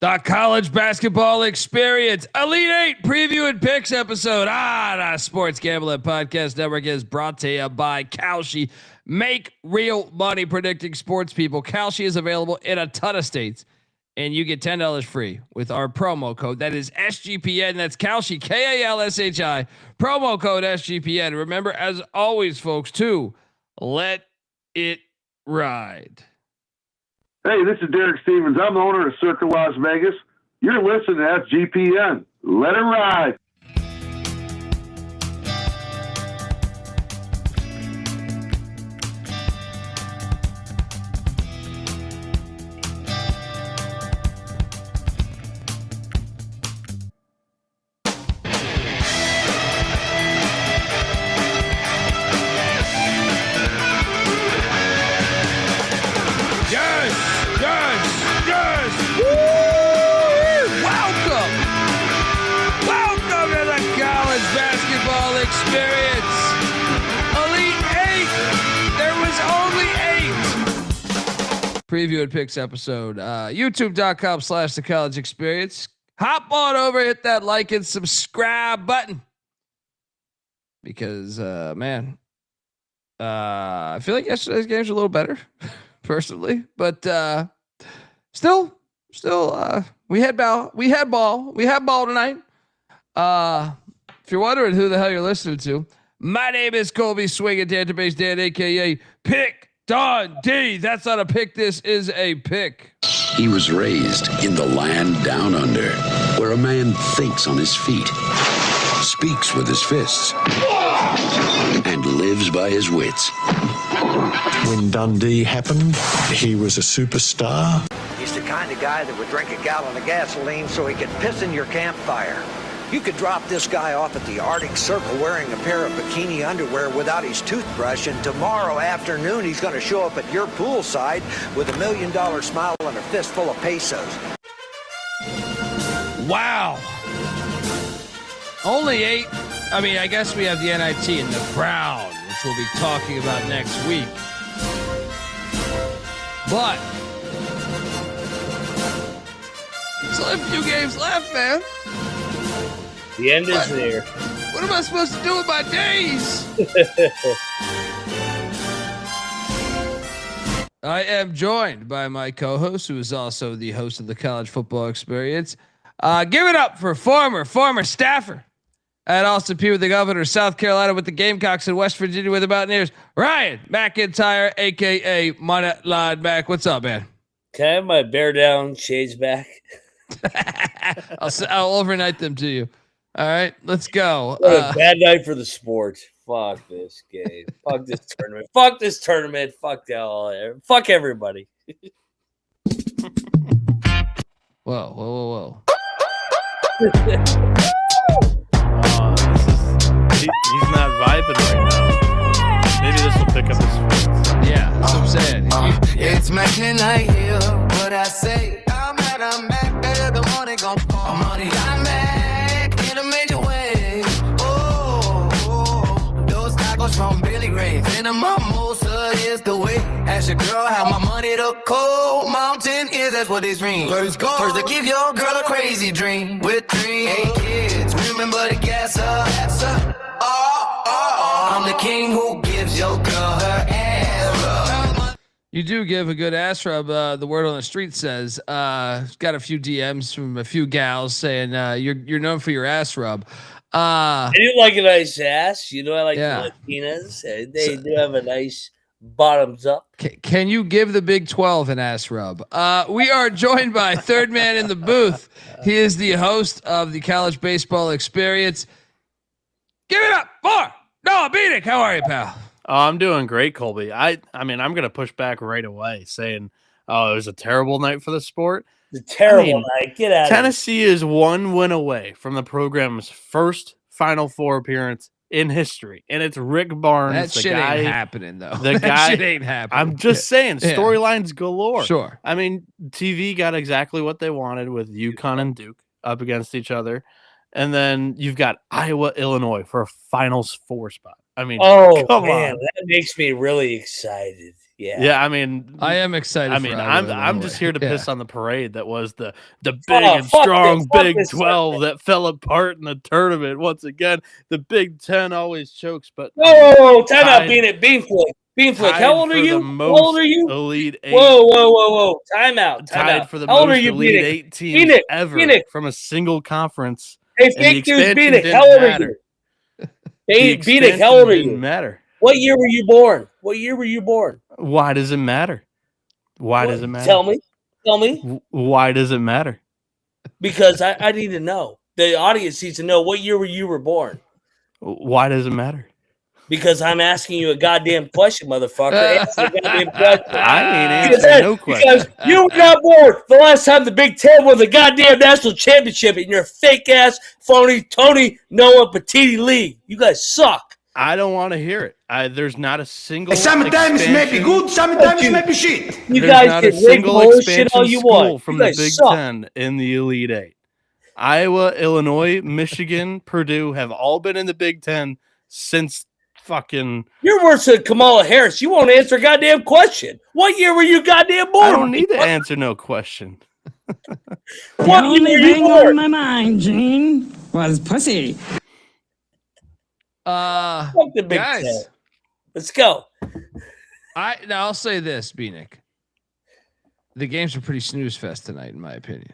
The college basketball experience, Elite Eight preview and picks episode. The Sports Gambling Podcast Network is brought to you by Kalshi. Make real money predicting sports, people. Kalshi is available in a ton of states, and you get $10 free with our promo code. That is SGPN. That's Kalshi, Kalshi. Promo code SGPN. Remember, as always, folks, to let it ride. Hey, this is Derek Stevens. I'm the owner of Circa Las Vegas. You're listening to SGPN. Let it ride. Preview and picks episode, youtube.com/the college experience. Hop on over, hit that like and subscribe button because, I feel like yesterday's games were a little better personally, but, still, we had ball tonight. If you're wondering who the hell you're listening to, my name is Colby Swinging Database Dan, AKA Pick Dundee. That's not a pick. This is a pick. He was raised in the land down under, where a man thinks on his feet, speaks with his fists, and lives by his wits. When Dundee happened, he was a superstar. He's the kind of guy that would drink a gallon of gasoline so he could piss in your campfire. You could drop this guy off at the Arctic Circle wearing a pair of bikini underwear without his toothbrush, and tomorrow afternoon he's going to show up at your poolside with $1 million smile and a fistful of pesos. Wow. Only 8. I mean, I guess we have the NIT and the Brown, which we'll be talking about next week. But there's only a few games left, man. The end is there. What am I supposed to do with my days? I am joined by my co-host, who is also the host of the College Football Experience. Give it up for former staffer at Austin Peay with the Governor, South Carolina with the Gamecocks, and West Virginia with the Mountaineers, Ryan McIntyre, a.k.a. Moneyline Mac. What's up, man? Can I have my bear down shades back? I'll overnight them to you. All right, let's go. What a bad night for the sport. Fuck this game. Fuck this tournament. Fuck this tournament. Fuck that all. Fuck everybody. Whoa. He's not vibing right now. Maybe this will pick up his feet. Yeah, that's what I'm saying. It's Macklin night here. What I say, I'm at a Mac. Better the money gon' fall. Money I'm Mac in a major way. Oh, those tacos from Billy Ray. And a mimosa is the way. Ask your girl how my money the cold mountain is. That's what it's ring. First to give your girl a crazy dream with 3 8 kids. Remember the gas up. I'm the king who gives your girl her ass rub. You do give a good ass rub. The word on the street says. Got a few DMs from a few gals saying you're known for your ass rub. I do like a nice ass. You know, I like the Latinas. They do have a nice bottoms up. Can you give the Big 12 an ass rub? We are joined by third man in the booth. He is the host of the College Baseball Experience. Give it up for Noah Bieniek. How are you, pal? Oh, I'm doing great, Colby. I mean, I'm going to push back right away saying, oh, it was a terrible night for the sport. The terrible night. Get out of here. Tennessee is 1 win away from the program's first Final Four appearance in history. And it's Rick Barnes. That shit ain't happening, though. That guy, shit ain't happening. I'm just saying, storylines galore. Sure. I mean, TV got exactly what they wanted with UConn and Duke up against each other. And then you've got Iowa, Illinois for a Finals 4 spot. I mean, come on. That makes me really excited. Yeah, I mean, I am excited. I mean, I'm just here to piss on the parade that was the big and fuck strong this, fuck Big this 12 that fell apart in the tournament. Once again, the Big 10 always chokes, but Whoa, time out, Beanflick. How old are you? How old are you? Elite 8. Whoa. Time out. Tied for the How old most are you, Elite Beanick? 8 teams ever from a single conference. Hey, and the fake news, expansion Beanick. didn't How old matter. are you? The Beanick, how old are expansion you? didn't matter. What year were you born? What year were you born? Why does it matter? Why does it matter? Tell me. Why does it matter? Because I need to know. The audience needs to know what year you were born. Why does it matter? Because I'm asking you a goddamn question, motherfucker. Answer the goddamn question. I ain't answering no question. Because you were not born the last time the Big Ten won the goddamn national championship in your fake ass, phony Tony Noah Petiti league. You guys suck. I don't want to hear it. There's not a single. Sometimes it may be good, sometimes it may be shit. You There's guys not can a rig single bullshit all expansion you school want. from You the guys Big suck. 10 in the Elite 8. Iowa, Illinois, Michigan, Purdue have all been in the Big 10 since fucking. You're worse than Kamala Harris. You won't answer a goddamn question. What year were you goddamn born? I don't need to answer no question. What year were you born? on my mind, Gene, was pussy. Fuck the Big guys. 10. Let's go. Now I'll say this, Beanick. The games are pretty snooze fest tonight, in my opinion.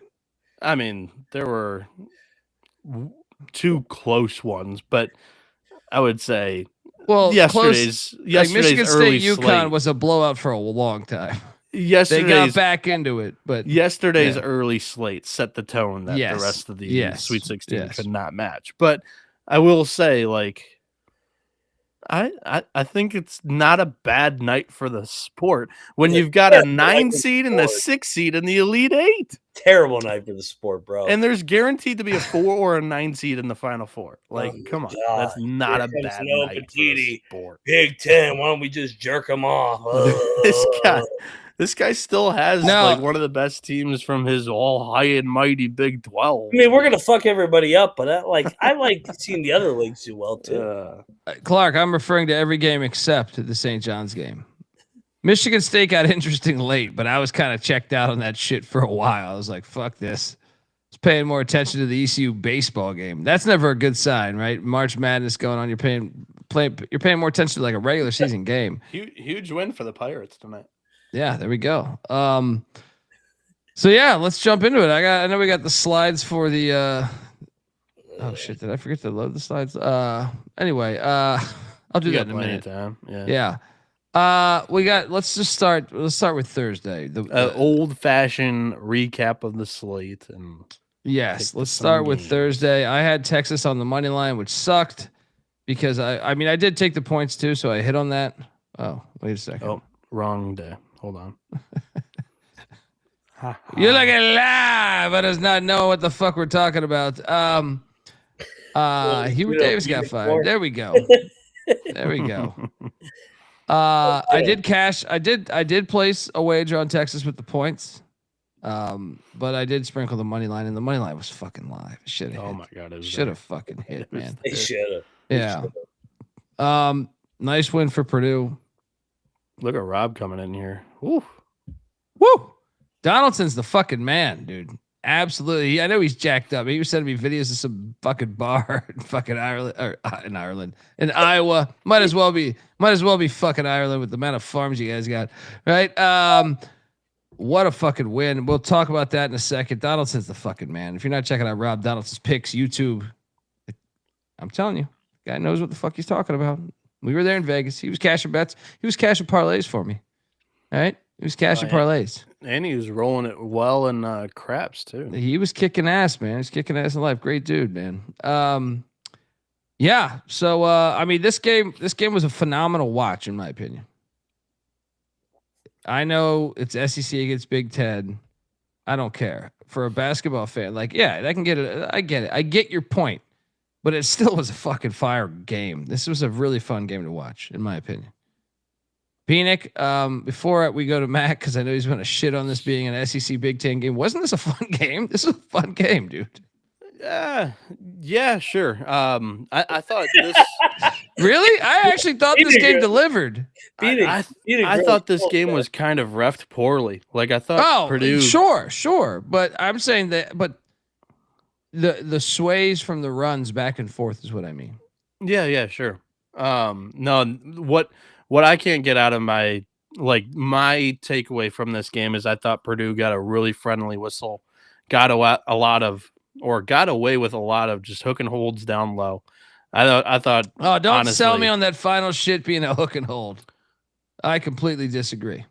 I mean, there were two close ones, but I would say yesterday's Michigan early State UConn slate was a blowout for a long time. They Yesterday's got back into it, but yesterday's early slate set the tone that Yes. the rest of the Sweet 16 Yes. could not match. But I will say, like, I think it's not a bad night for the sport when you've got a 9 seed and a 6 seed in the Elite 8. Terrible night for the sport, bro. And there's guaranteed to be a 4 or a 9 seed in the Final Four. Like, come on. God. That's not a Here bad comes Noah night for Petiti. the sport. Big 10. Why don't we just jerk them off? This guy still has like one of the best teams from his all high and mighty Big 12. I mean, we're gonna fuck everybody up, but I like seeing the other leagues do well too. Clark, I'm referring to every game except the St. John's game. Michigan State got interesting late, but I was kind of checked out on that shit for a while. I was like, fuck this. I was paying more attention to the ECU baseball game. That's never a good sign, right? March Madness going on. You're paying more attention to like a regular season game. Huge win for the Pirates tonight. Yeah, there we go. So yeah, let's jump into it. I know we got the slides for the oh shit, did I forget to load the slides? Anyway, I'll do that in a minute. Yeah. Let's start with Thursday. The old fashioned recap of the slate and yes, let's start with Thursday. I had Texas on the money line, which sucked because I mean I did take the points too, so I hit on that. Oh, wait a second. Oh, wrong day. Hold on. You're like a lie, but does not know what the fuck we're talking about. Hubert Davis got fired. There we go. There we go. I did cash. I did place a wager on Texas with the points. But I did sprinkle the money line, and the money line was fucking live. It should have. Oh my god! It should have fucking hit, man. They should have. Yeah. Nice win for Purdue. Look at Rob coming in here. Woo. Woo. Donaldson's the fucking man, dude. Absolutely. I know he's jacked up. He was sending me videos of some fucking bar in fucking Ireland or in Iowa. Might as well be fucking Ireland with the amount of farms you guys got, right? What a fucking win. We'll talk about that in a second. Donaldson's the fucking man. If you're not checking out Rob Donaldson's picks, YouTube, I'm telling you, guy knows what the fuck he's talking about. We were there in Vegas. He was cashing bets. He was cashing parlays for me. All right. He was cashing parlays. And he was rolling it well in craps too. He was kicking ass, man. He's kicking ass in life. Great dude, man. Yeah. So I mean, this game was a phenomenal watch, in my opinion. I know it's SEC against Big Ten. I don't care. For a basketball fan, like, yeah, I can get it. I get it. I get your point. But it still was a fucking fire game. This was a really fun game to watch, in my opinion. Bieniek, before we go to Mac, because I know he's going to shit on this being an SEC Big Ten game. Wasn't this a fun game? This was a fun game, dude. Yeah, sure. I thought this. Really? I actually thought this game delivered. I thought this game was kind of reffed poorly. Like I thought Purdue. Sure. But I'm saying that. But the sways from the runs back and forth is what I mean. Yeah, sure. No, what I can't get out of my takeaway from this game is I thought Purdue got a really friendly whistle, got away with a lot of just hook and holds down low. I thought. Oh, don't honestly, sell me on that final shit being a hook and hold. I completely disagree.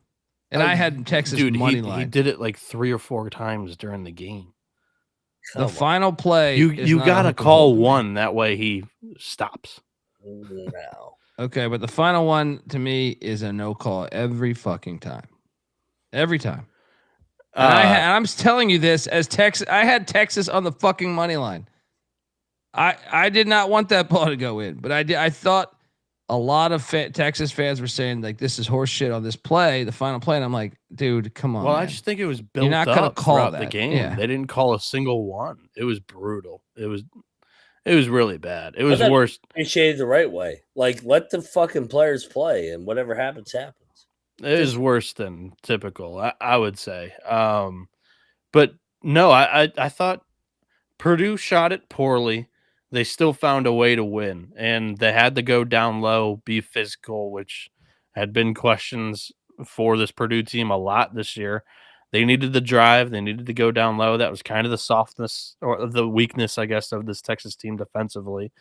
And I had Texas money line. He did it like 3 or 4 times during the game. The final play. You gotta call one that way he stops. No. Okay, but the final one to me is a no call every fucking time. Every time. And I'm telling you this as Texas. I had Texas on the fucking money line. I did not want that ball to go in, but I did. I thought a lot of Texas fans were saying like this is horse shit on this play, the final play, and I'm like, dude, come on. Well, man. I just think it was built You're not gonna up call throughout that. the game. Yeah. They didn't call a single one. It was brutal. It was really bad. It was worse. Appreciated the right way. Like let the fucking players play, and whatever happens, happens. It is worse than typical, I would say. But no, I thought Purdue shot it poorly. They still found a way to win, and they had to go down low, be physical, which had been questions for this Purdue team a lot this year. They needed the drive. They needed to go down low. That was kind of the softness or the weakness, I guess, of this Texas team defensively.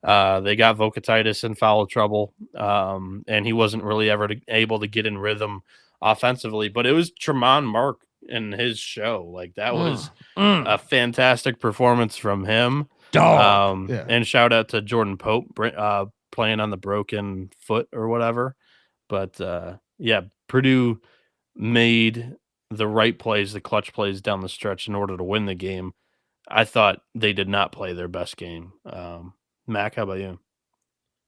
They got Vokatitis in foul trouble, and he wasn't really ever able to get in rhythm offensively. But it was Tremont Mark in his show. Like that was a fantastic performance from him. And shout out to Jordan Pope playing on the broken foot or whatever. But Purdue made the right plays, the clutch plays down the stretch in order to win the game. I thought they did not play their best game. Mac, how about you?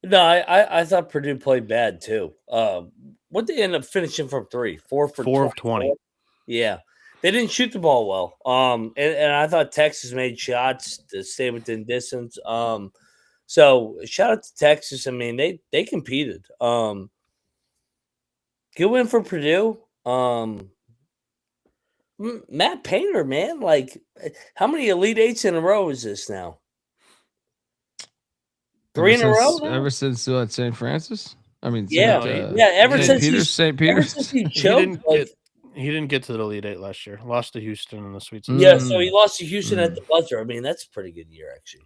No, I thought Purdue played bad too. What they end up finishing from 3? 4 of 20. Yeah. They didn't shoot the ball well. And I thought Texas made shots to stay within distance. So shout out to Texas. I mean, they competed. Good win for Purdue. Matt Painter, man, like how many Elite Eights in a row is this now? 3 in a row now? Ever since St. Francis? I mean, ever since St. Peter's. Ever since he choked, he didn't get to the Elite Eight last year. Lost to Houston in the Sweet 16. Yeah, so he lost to Houston at the buzzer. I mean, that's a pretty good year, actually.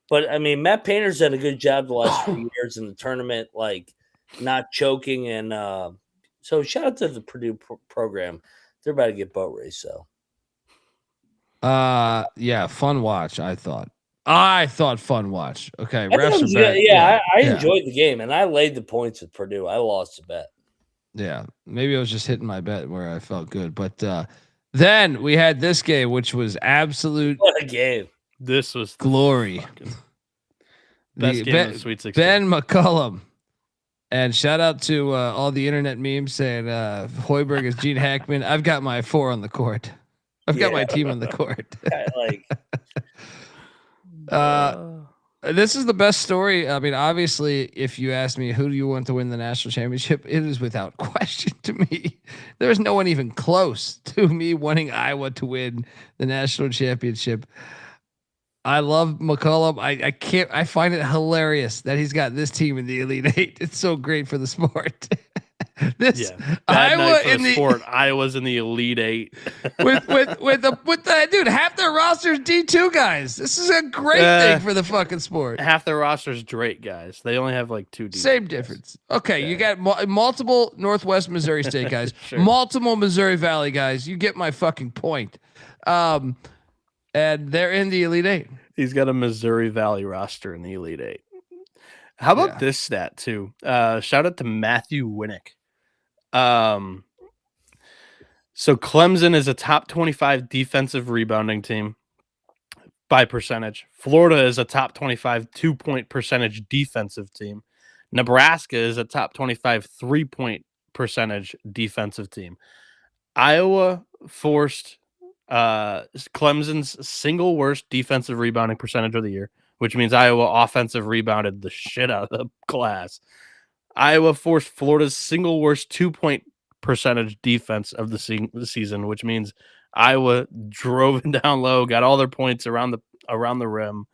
But I mean, Matt Painter's done a good job the last few years in the tournament, like not choking. And so shout out to the Purdue program. They're about to get boat race, so. Fun watch, I thought. Fun watch. Okay, refs are bad. Yeah, I enjoyed the game, and I laid the points with Purdue. I lost a bet. Yeah, maybe I was just hitting my bet where I felt good. But then we had this game, which was absolute. What a game! This was glory. Best game of the Sweet 16. Ben McCullum. And shout out to all the internet memes saying Hoiberg is Gene Hackman. I've got my 4 on the court. I've got my team on the court. This is the best story. I mean, obviously, if you ask me who do you want to win the national championship, it is without question to me. There's no one even close to me wanting Iowa to win the national championship. I love McCullum. I find it hilarious that he's got this team in the Elite Eight. It's so great for the sport. Iowa in the sport. Iowa's in the Elite Eight with the dude. Half their roster's D2 guys. This is a great thing for the fucking sport. Half their roster's Drake guys. They only have like 2 D2 Same difference. Okay, you got multiple Northwest Missouri State guys, Sure. Multiple Missouri Valley guys. You get my fucking point. And they're in the Elite Eight. He's got a Missouri Valley roster in the Elite Eight. How about this stat too? Shout out to Matthew Winnick. So Clemson is a top 25 defensive rebounding team by percentage. Florida is a top 25 2-point percentage defensive team. Nebraska is a top 25 3-point percentage defensive team. Iowa forced Clemson's single worst defensive rebounding percentage of the year, which means Iowa offensive rebounded the shit out of the class. Iowa forced Florida's single worst 2-point percentage defense of the season, which means Iowa drove it down low, got all their points around the rim.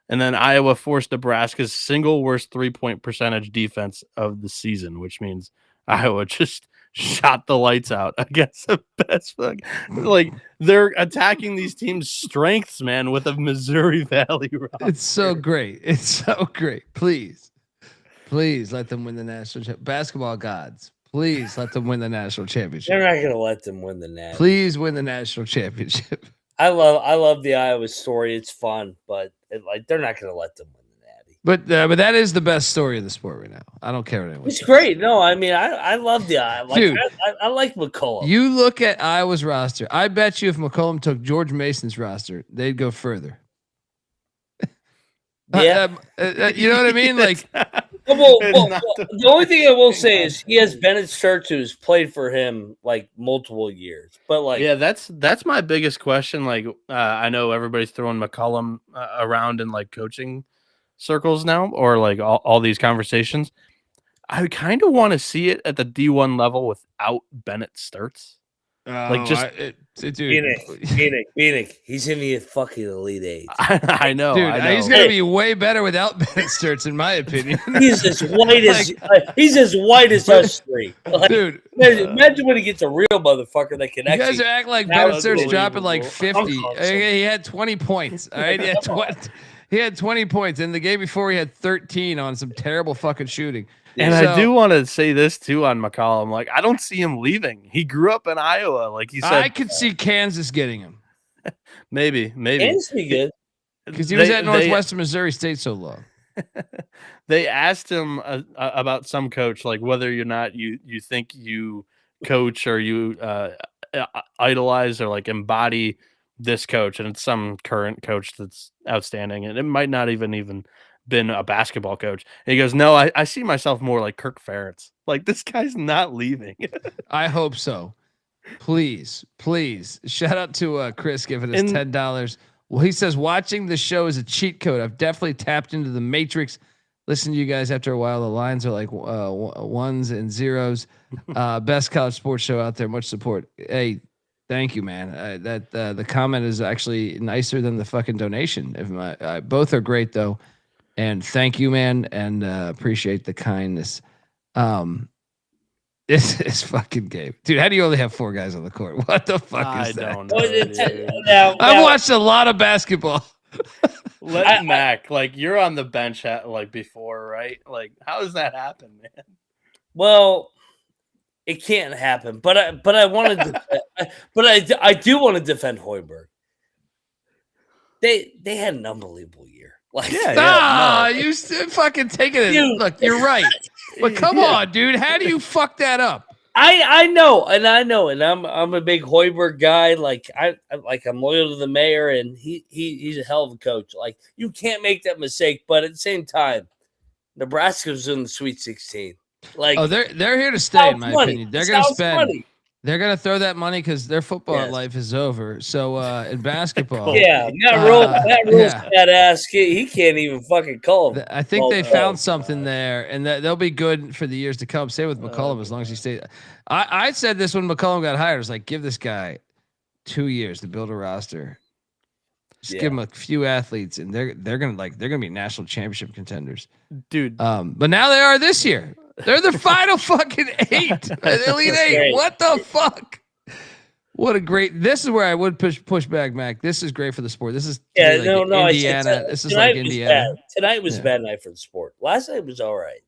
And then Iowa forced Nebraska's single worst 3-point percentage defense of the season, which means Iowa just shot the lights out against the best. Like, they're attacking these teams' strengths, man, with a Missouri Valley roster. It's so great. It's so great. Please let them win the national championship. Basketball gods, please let them win the national championship. They're not going to let them win the national. Please win the national championship. I love the Iowa story. It's fun, but they're not going to let them win the natty. But that is the best story of the sport right now. I don't care what anyone It's says. great. No, I mean I love the Iowa. Dude, I like McCollum. You look at Iowa's roster. I bet you if McCollum took George Mason's roster, they'd go further. Yeah, you know what I mean? Like, the only thing I will say is he has Bennett Sturts, who's played for him like multiple years. But like, yeah, that's my biggest question. Like, I know everybody's throwing McCollum around in like coaching circles now, or like all these conversations. I kind of want to see it at the D1 level without Bennett Sturts. Like, just Bieniek, he's in the fucking Elite Eight. I know, dude. I know. He's gonna be way better without Bennett Sturts, in my opinion. He's as white as us three. Like, dude. Imagine when he gets a real motherfucker that can You actually. guys are acting like Bennett Sturts dropping like 50. He had 20 points. All right, he had 20 points, and the game before he had 13 on some terrible fucking shooting. And I do want to say this too on McCollum. Like, I don't see him leaving. He grew up in Iowa. Like he said, I could see Kansas getting him. maybe. Kansas be good because he was at Northwestern Missouri State so long. They asked him about some coach, like whether or not you think you coach or you idolize or like embody this coach, and it's some current coach that's outstanding, and it might not even been a basketball coach. And he goes, no, I see myself more like Kirk Ferentz. Like, this guy's not leaving. I hope so. Please shout out to Chris giving us $10. Well, he says watching the show is a cheat code. I've definitely tapped into the matrix. Listen to you guys after a while. The lines are like ones and zeros. Best college sports show out there. Much support. Hey, thank you, man. The comment is actually nicer than the fucking donation. Both are great though. And thank you, man, and appreciate the kindness. This is fucking game, dude. How do you only have 4 guys on the court? What the fuck is that? I don't know. I've watched a lot of basketball. Mac, like, you're on the bench like before, right? Like, how does that happen, man? Well, it can't happen. But I wanted to, I do want to defend Hoiberg. They had an unbelievable year. Like, you still fucking taking it. Dude. Look, you're right. But come on, dude. How do you fuck that up? I know, and I'm a big Hoiberg guy. Like I'm loyal to the mayor, and he's a hell of a coach. Like, you can't make that mistake. But at the same time, Nebraska's in the Sweet 16. Like, they're here to stay, in my opinion. They're gonna spend. Money. They're gonna throw that money because their football life is over. So in basketball, that rules that ass kid. He can't even fucking call him. I think they found something there, and they'll be good for the years to come. Same with McCollum, as long as he stays. I said this when McCollum got hired. I was like, give this guy 2 years to build a roster. Just give him a few athletes, and they're gonna be national championship contenders, dude. But now they are this year. They're the final fucking 8, Elite 8. What the fuck? What a great! This is where I would push back, Mac. This is great for the sport. This is Indiana. This is like Indiana. Tonight was a bad night for the sport. Last night was all right.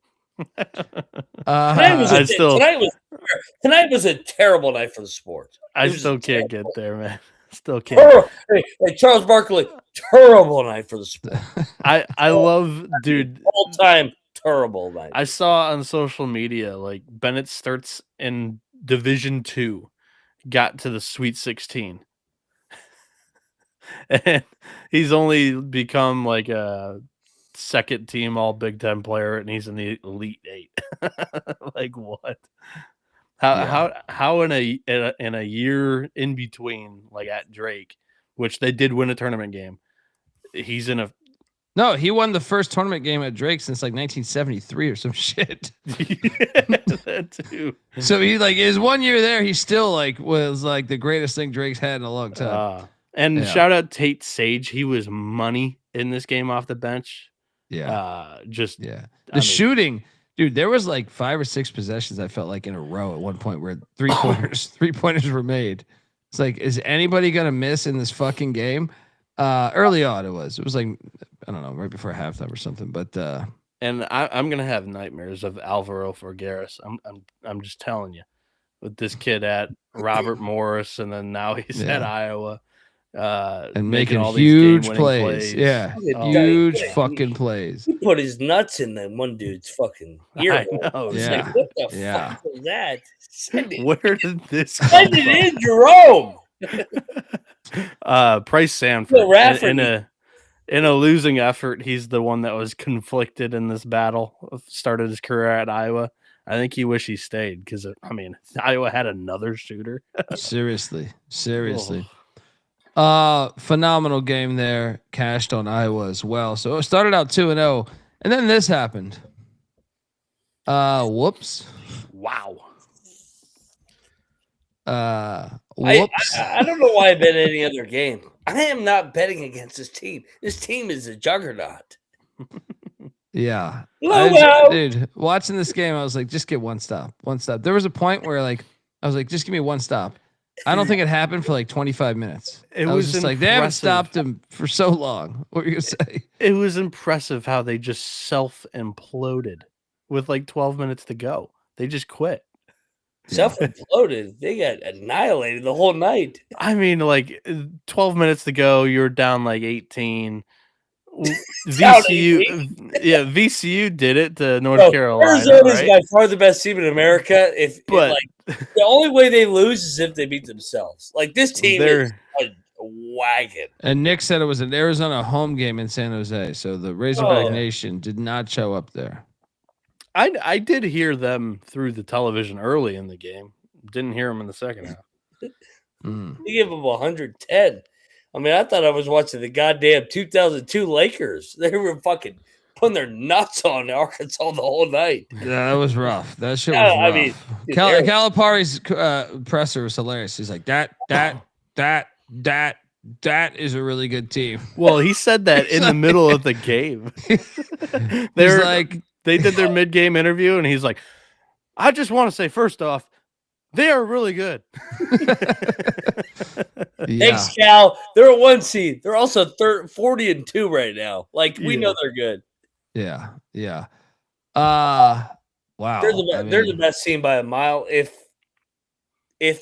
Tonight was a terrible night for the sport. I still can't get there, man. Still can't. Hey, Charles Barkley, terrible night for the sport. I love, dude. All time. Terrible night. I saw on social media, like, Bennett Sturts in Division II got to the Sweet 16. And he's only become like a second team all Big Ten player, and he's in the Elite 8. Like, what? How in a year in between, like at Drake, which they did win a tournament game, he's in a. No, he won the first tournament game at Drake since like 1973 or some shit. That too. So he like his 1 year there, he still like was like the greatest thing Drake's had in a long time. And shout out Tate Sage, he was money in this game off the bench. The shooting, dude. There was like 5 or 6 possessions I felt like in a row at one point where 3-pointers were made. It's like, is anybody gonna miss in this fucking game? Early on, it was like, I don't know, right before halftime or something. But and I'm gonna have nightmares of Alvaro Figueres. I'm just telling you, with this kid at Robert Morris, and then now he's at Iowa, and making all huge these plays. Yeah, huge fucking plays. He put his nuts in that one dude's fucking ear. I know. Yeah. Like, what the fuck was that? Where did this come Send it in, Jerome. Price Sanford in a losing effort. He's the one that was conflicted in this battle. Started his career at Iowa. I think he wished he stayed because I mean Iowa had another shooter. Seriously. Phenomenal game there. Cashed on Iowa as well. So it started out 2-0, and then this happened. Whoops. Wow. Whoops. I don't know why I bet any other game. I am not betting against this team. This team is a juggernaut. Yeah. Blowout. Dude, watching this game, I was like, just get one stop. There was a point where like I was like, just give me one stop. I don't think it happened for like 25 minutes. It was was just like, they haven't stopped him for so long. What were you gonna say? It was impressive how they just self-imploded with like 12 minutes to go. They just quit. Self-imploded. They got annihilated the whole night. I mean, like 12 minutes to go, you're down like 18. VCU did it to North Carolina. Arizona's right? by far the best team in America. The only way they lose is if they beat themselves. Like this team is a wagon. And Nick said it was an Arizona home game in San Jose, so the Razorback Nation did not show up there. I did hear them through the television early in the game. Didn't hear them in the second half. They give them 110. I mean, I thought I was watching the goddamn 2002 Lakers. They were fucking putting their nuts on Arkansas the whole night. Yeah, that was rough. That shit was rough. I mean, Calipari's presser was hilarious. He's like, that is a really good team. Well, he said that in the middle of the game. They did their mid-game interview, and he's like, I just want to say, first off, they are really good. Thanks, Cal. They're a 1 seed. They're also 40-2 right now. Like, we know they're good. Yeah. Wow. They're the best team by a mile if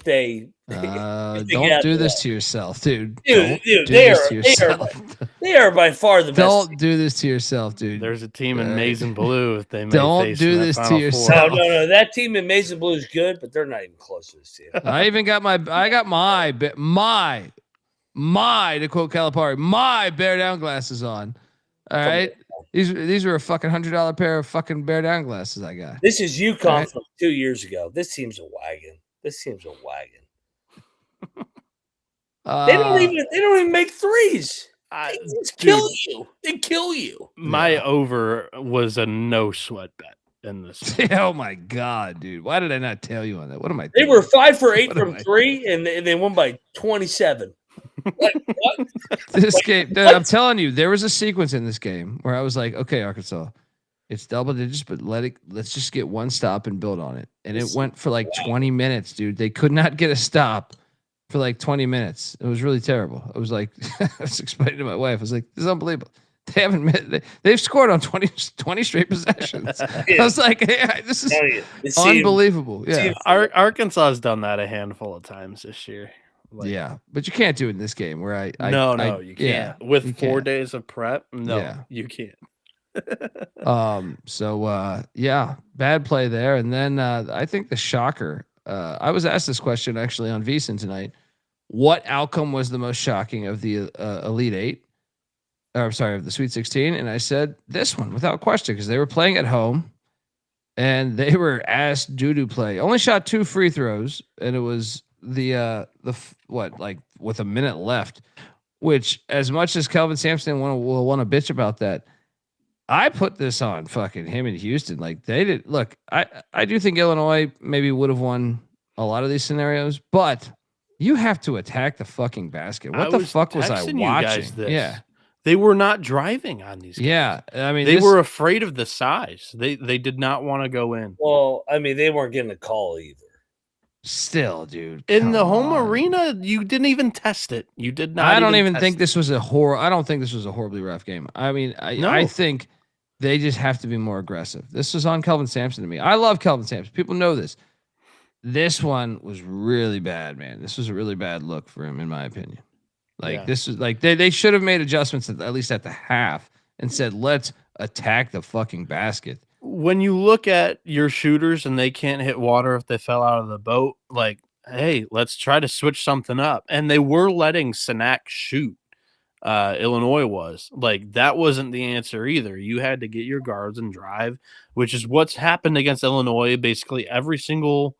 they don't do this to yourself, dude. They are by far the best. Don't do this to yourself, dude. There's a team in maize and blue. If they don't do this to yourself. No. That team in maize and blue is good, but they're not even close to this team. I got my to quote Calipari, my bear down glasses on. All right. These were a fucking $100 pair of fucking bear down glasses I got. This is UConn from 2 years ago. This team's a wagon. They don't even make threes. They kill you. My over was a no sweat bet in this. Oh my god, dude! Why did I not tell you on that? What am I? They were 5 for 8 from 3, and they won by 27. Like, what? This game, dude, I'm telling you, there was a sequence in this game where I was like, okay, Arkansas, it's double digits, but let's just get one stop and build on it. And it went for like 20 minutes, dude. They could not get a stop for like 20 minutes. It was really terrible. I was like, I was explaining to my wife, I was like, this is unbelievable. They haven't they've scored on 20 straight possessions. I was like, hey, this is unbelievable. Yeah. Arkansas has done that a handful of times this year. Yeah, but you can't do it in this game where you can't. Yeah, with 4 days of prep, you can't. Bad play there. And then I think the shocker, I was asked this question actually on VSiN tonight. What outcome was the most shocking of the Elite Eight? Of the Sweet 16? And I said this one without question, because they were playing at home and they were ass doo-doo play. Only shot 2 free throws, and it was with a minute left, which as much as Kelvin Sampson will want to bitch about that, I put this on fucking him in Houston. Like they did. Look, I do think Illinois maybe would have won a lot of these scenarios, but you have to attack the fucking basket. What the fuck was I watching? Yeah. They were not driving on these guys. Yeah. I mean, they were afraid of the size. They did not want to go in. Well, I mean, they weren't getting a call either. Still, dude. In the home arena, you didn't even test it. You did not. I don't even think this was a I don't think this was a horribly rough game. I mean, I think they just have to be more aggressive. This was on Kelvin Sampson to me. I love Kelvin Sampson. People know this. This one was really bad, man. This was a really bad look for him, in my opinion. Like this was like they should have made adjustments at least at the half and said, let's attack the fucking basket. When you look at your shooters and they can't hit water if they fell out of the boat, like, hey, let's try to switch something up. And they were letting Sinak shoot. Illinois was like, that wasn't the answer either. You had to get your guards and drive, which is what's happened against Illinois. Basically every single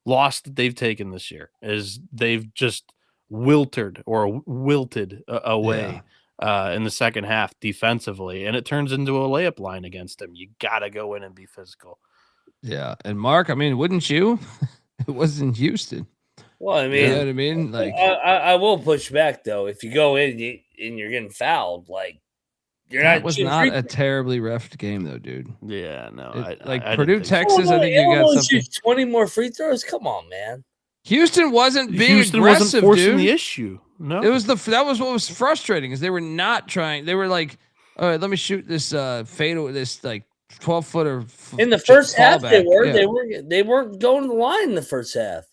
loss that they've taken this year is they've just wilted away in the second half defensively, and it turns into a layup line against them. You gotta go in and be physical. Yeah, and Mark, I mean, wouldn't you? It was in Houston. Well, I mean, you know what I mean? Like, I will push back though. If you go in and you're getting fouled, like that was not a terribly ref game though, dude. Yeah, no, I Purdue, Texas. I think you got something. 20 more free throws. Come on, man. Houston wasn't being aggressive, wasn't forcing dude. The issue. No, it was that was what was frustrating is they were not trying. They were like, all right, let me shoot this fadeaway, this like 12-footer. In the first half, they weren't going to the line in the first half.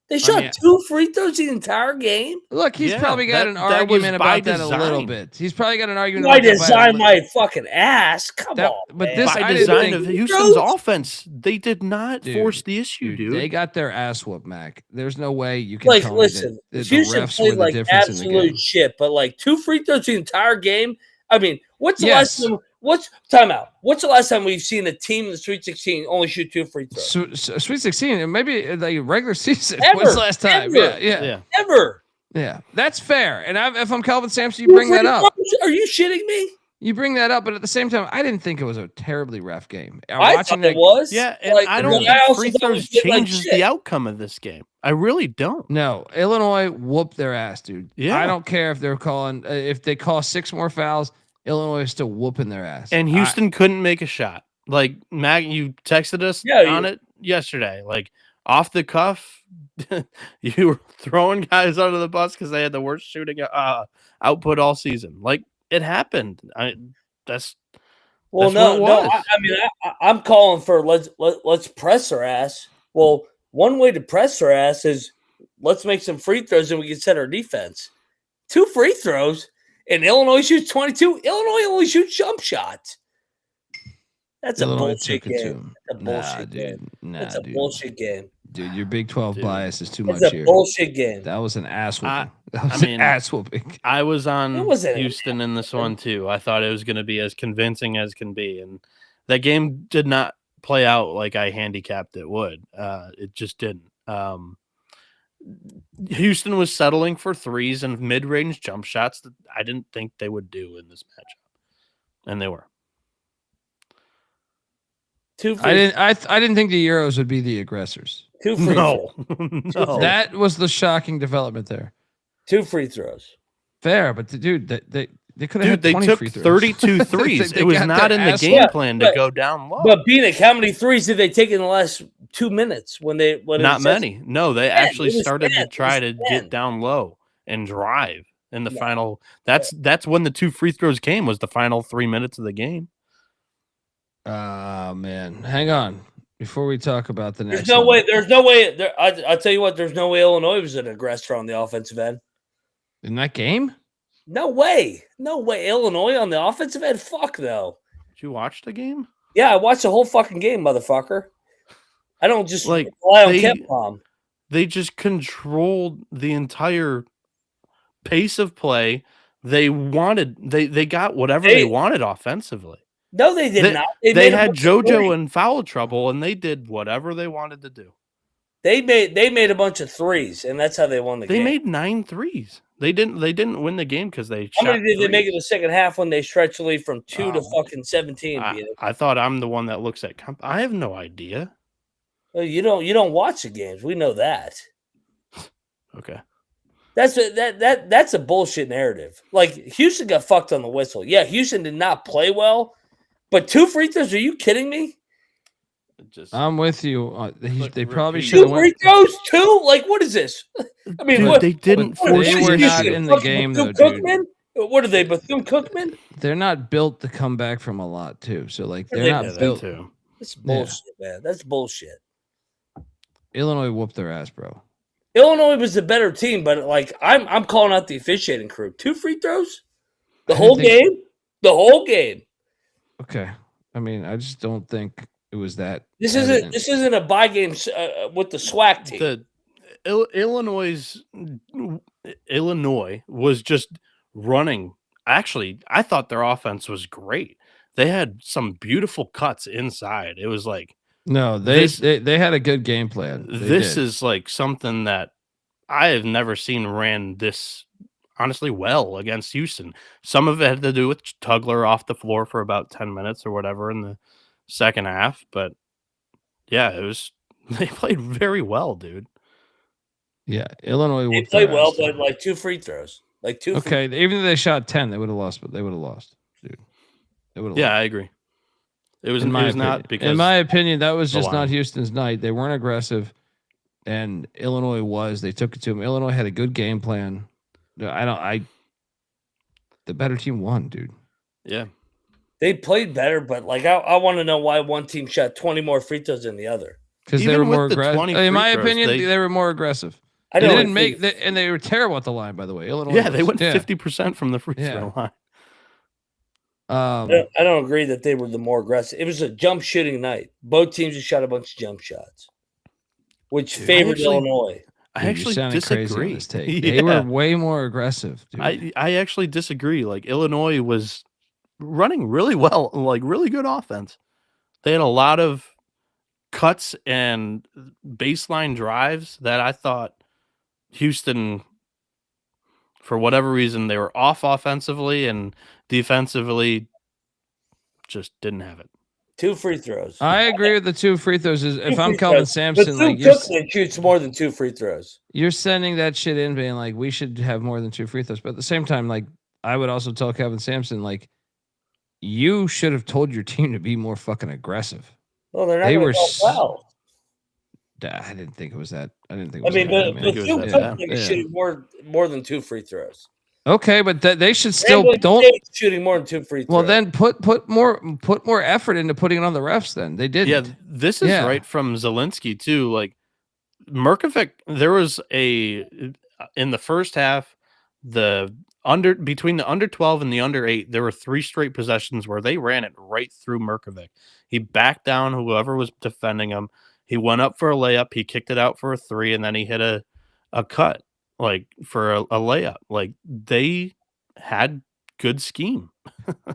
They shot 2 free throws the entire game. Look, he's probably got an argument about that a little bit. He's probably got an argument about that. By design, my fucking ass. Come on, but man. this by design of Houston's offense, they did not force the issue, dude. They got their ass whooped, Mac. There's no way you can like tell listen. Me that Houston refs played were the like difference in the game. absolute shit, but like 2 free throws the entire game. I mean, what's the last time? What's the last time we've seen a team in the Sweet 16 only shoot 2 free throws? Sweet 16, maybe like regular season. When's the last time? Yeah. Ever. Yeah, that's fair. And if I'm Kelvin Sampson, you bring that up. Are you shitting me? You bring that up, but at the same time, I didn't think it was a terribly rough game. I thought it was. Yeah, and like, I don't think free throws changes the outcome of this game. I really don't. No, Illinois whooped their ass, dude. Yeah. I don't care if they're calling if they call 6 more fouls. Illinois is still whooping their ass. And Houston couldn't make a shot. Like, Mag, you texted us on it yesterday. Like, off the cuff, you were throwing guys under the bus because they had the worst shooting output all season. Like, it happened. That's what it was. I mean, I'm calling for let's press her ass. Well, one way to press her ass is let's make some free throws and we can set our defense. 2 free throws. And Illinois shoots 22. Illinois only shoots jump shots. That's a bullshit game. That's a bullshit game. That's a bullshit game. Dude, your Big 12 bias is too much here. It's a bullshit game. That was an ass whooping. That was an ass whooping. I was on Houston in this one too. I thought it was going to be as convincing as can be. And that game did not play out like I handicapped it would. It just didn't. Houston was settling for threes and mid-range jump shots that I didn't think they would do in this matchup, and they were. I didn't think the Euros would be the aggressors. 2 free throws. No. That was the shocking development there. 2 free throws. Fair, but dude, they could have had 20 took free throws. 32 threes. It was not in the game plan to go down low. But Bieniek, how many threes did they take in the last 2 minutes when not many. No, they actually started to try to get down low and drive in the final. That's when the 2 free throws came, was the final 3 minutes of the game. Man, hang on before we talk about the next. There's no way. I'll tell you what. There's no way Illinois was an aggressor on the offensive end in that game. No way. Illinois on the offensive end. Fuck no. Did you watch the game? Yeah, I watched the whole fucking game, rotherfucker. I don't just rely on KenPom. They just controlled the entire pace of play. They got whatever they wanted offensively. No, they did not. They had JoJo in foul trouble, and they did whatever they wanted to do. They made a bunch of threes, and that's how they won the game. They made 9 threes. They didn't win the game because they. How many did they make in the second half when they stretched the lead from 2 to fucking 17? I thought I'm the one that looks at. I have no idea. Well, you don't watch the games. We know that. Okay. That's a bullshit narrative. Like, Houston got fucked on the whistle. Yeah, Houston did not play well, but 2 free throws? Are you kidding me? I'm with you. They probably should have 2 free throws too. Like, what is this? I mean, dude, they didn't force. They were not in the game though, dude. What are they, Bethune-Cookman? They're not built to come back from a lot too. So like, they're not built. That's bullshit, man. That's bullshit. Illinois whooped their ass, bro. Illinois was the better team, but like, I'm calling out the officiating crew. 2 free throws, the whole game. Okay, I mean, I just don't think it was that. This isn't a bye game with the SWAC team. Illinois was just running. Actually, I thought their offense was great. They had some beautiful cuts inside. It was like they had a good game plan. This is like something that I have never seen ran this honestly well against Houston. Some of it had to do with Tugler off the floor for about 10 minutes or whatever in the second half, but yeah, they played very well, dude. Yeah, Illinois. They played well, but like 2 free throws, Okay, even if they shot 10, they would have lost, but they would have lost, dude. Yeah, I agree. It was not because, in my opinion, that was just not Houston's night. They weren't aggressive, and Illinois was. They took it to them. Illinois had a good game plan. The better team won, dude. Yeah. They played better, but like I want to know why one team shot 20 more free throws than the other. Because they were more aggressive. In my opinion, they were more aggressive. And they were terrible at the line, by the way. Illinois. Yeah, they went 50% from the free throw line. I don't agree that they were the more aggressive. It was a jump shooting night. Both teams just shot a bunch of jump shots, which favored Illinois. I actually disagree. They were way more aggressive. Dude. I actually disagree. Like, Illinois was running really well, like really good offense. They had a lot of cuts and baseline drives that I thought Houston, for whatever reason, they were off offensively and defensively just didn't have it. 2 free throws. I agree with the 2 free throws. If I'm Kelvin Sampson, like Cookman shoots more than 2 free throws. You're sending that shit in, being like, we should have more than 2 free throws. But at the same time, like, I would also tell Kelvin Sampson, like, you should have told your team to be more fucking aggressive. Well, they're not. They were well. I didn't think it was that. I didn't think. Shooting more than 2 free throws. Okay, but they should still shooting more than 2 free throws. Well, then put more effort into putting it on the refs. Then they didn't. Yeah, this is right from Zielinski too. Like, Merkovic, there was in the first half, between the under 12 and the under 8, there were 3 straight possessions where they ran it right through Merkovic. He backed down whoever was defending him. He went up for a layup. He kicked it out for a 3, and then he hit a cut, like, for a layup. Like, they had good scheme.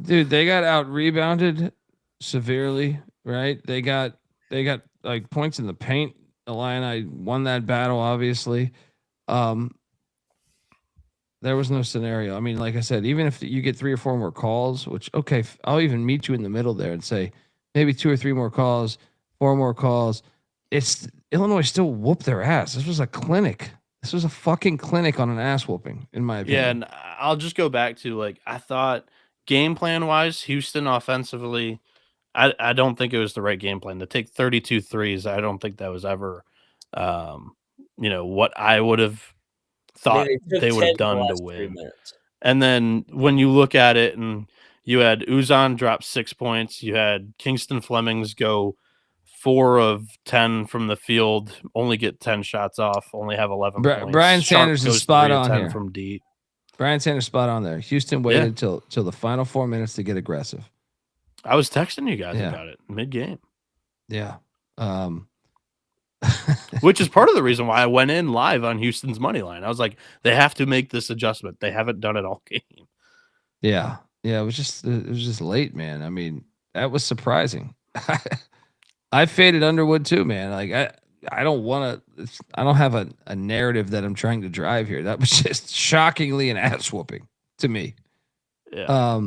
Dude, they got out rebounded severely, right? They got like points in the paint. Illini won that battle, obviously. There was no scenario. I mean, like I said, even if you get 3 or 4 more calls, which, okay, I'll even meet you in the middle there and say maybe 2 or 3 more calls, 4 more calls. It's Illinois still whooped their ass. This was a clinic. This was a fucking clinic on an ass whooping, in my opinion. Yeah, and I'll just go back to, like, I thought game plan wise, Houston offensively, I don't think it was the right game plan to take 32 threes. I don't think that was ever, what I would have thought they would have done to win. And then when you look at it, and you had Uzan drop 6 points, you had Kingston Flemings go 4 of 10 from the field, only get 10 shots off, only have 11 points. Brian Sanders is spot on here. From deep. Brian Sanders spot on there. Houston waited till the final 4 minutes to get aggressive. I was texting you guys about it mid-game. Yeah. Which is part of the reason why I went in live on Houston's money line. I was like, they have to make this adjustment. They haven't done it all game. Yeah. Yeah. It was just late, man. I mean, that was surprising. I faded Underwood too, man. Like I don't want to. I don't have a narrative that I'm trying to drive here. That was just shockingly an ass whooping to me. Yeah.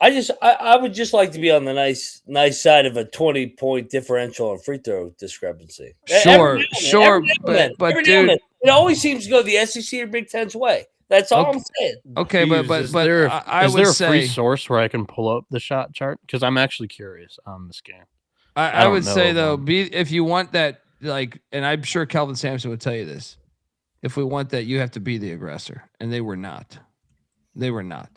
I would just like to be on the nice side of a 20-point differential and free throw discrepancy. Sure, but dude, it always seems to go the SEC or Big Ten's way. That's all I'm saying. Okay, Jeez, but I would there a say free source where I can pull up the shot chart? Because I'm actually curious on this game. I would say though, if you want that, like, and I'm sure Kelvin Sampson would tell you this. If we want that, you have to be the aggressor, and they were not. They were not,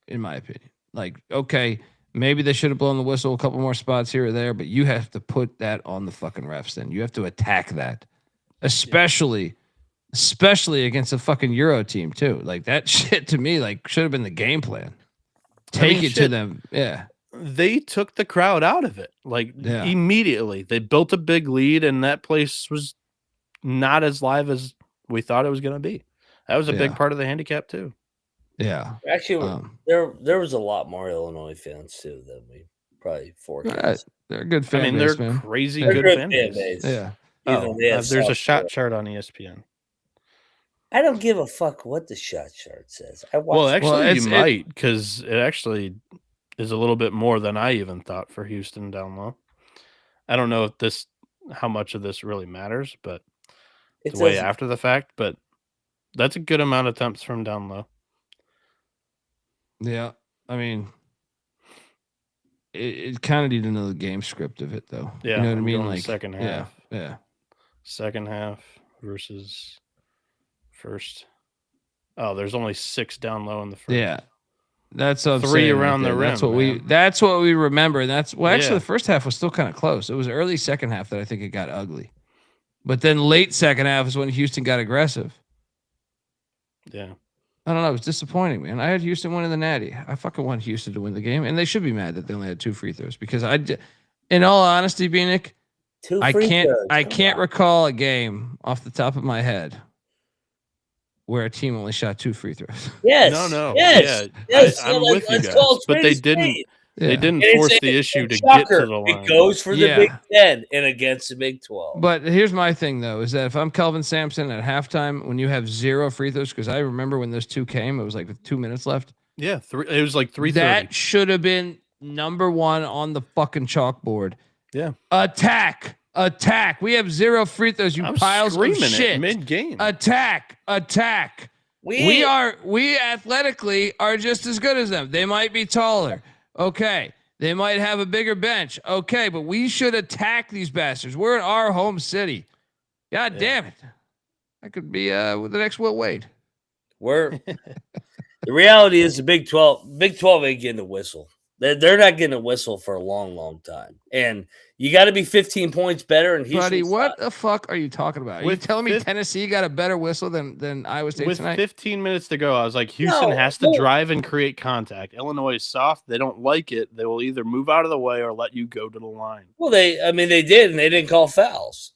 in my opinion. Like, okay, maybe they should have blown the whistle a couple more spots here or there, but you have to put that on the fucking refs. Then you have to attack that, especially against a fucking Euro team too. Like that shit to me, like should have been the game plan. Take it to them, yeah. They took the crowd out of it, like immediately. They built a big lead, and that place was not as live as we thought it was going to be. That was a big part of the handicap too. Yeah, actually, there was a lot more Illinois fans too than we probably forecast. They're a good fan base, they're man. crazy They're good fan base. Yeah. There's a shot chart on ESPN. I don't give a fuck what the shot chart says. You might, because it actually is a little bit more than I even thought for Houston down low. I don't know how much of this really matters, but it's way after the fact. But that's a good amount of attempts from down low. Yeah, I mean, it kind of need to know the game script of it, though. Yeah, you know what I mean. Like second half. Yeah. Second half versus first. Oh, there's only 6 down low in the first. Yeah, that's what I'm 3 saying around right the rim. That's what we remember. And actually the first half was still kind of close. It was early second half that I think it got ugly, but then late second half is when Houston got aggressive. Yeah. I don't know. It was disappointing, man. I had Houston winning the Natty. I fucking want Houston to win the game, and they should be mad that they only had 2 free throws because in all honesty, Bieniek, I can't recall a game off the top of my head where a team only shot 2 free throws. Yes. No. Yes. I'm with you guys, but they didn't. They didn't force the issue to get to the line. It goes for the Big Ten and against the Big 12. But here's my thing, though, is that if I'm Kelvin Sampson at halftime, when you have 0 free throws, because I remember when those 2 came, it was like with 2 minutes left. Yeah, it was like 3:30. That should have been number 1 on the fucking chalkboard. Yeah. Attack. We have 0 free throws, you piles of shit. Mid-game. Attack. We athletically are just as good as them. They might be taller. Okay. They might have a bigger bench. Okay. But we should attack these bastards. We're in our home city. God damn it. I could be with the next Will Wade. The reality is the Big 12 ain't getting a whistle. They're not getting a whistle for a long, long time. And you got to be 15 points better. And buddy, what the fuck are you talking about? Are you telling me Tennessee got a better whistle than Iowa State tonight? With 15 minutes to go, I was like, Houston has to drive and create contact. Illinois is soft. They don't like it. They will either move out of the way or let you go to the line. Well, they did, and they didn't call fouls.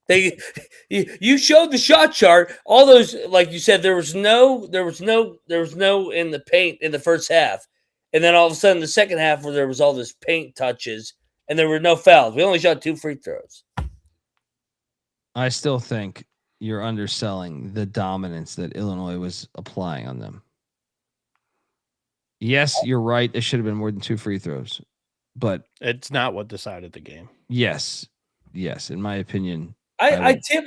You showed the shot chart. All those, like you said, there was no in the paint in the first half. And then all of a sudden, the second half, where there was all this paint touches, and there were no fouls. We only shot 2 free throws. I still think you're underselling the dominance that Illinois was applying on them. Yes, you're right. It should have been more than 2 free throws, but it's not what decided the game. Yes, in my opinion. I tip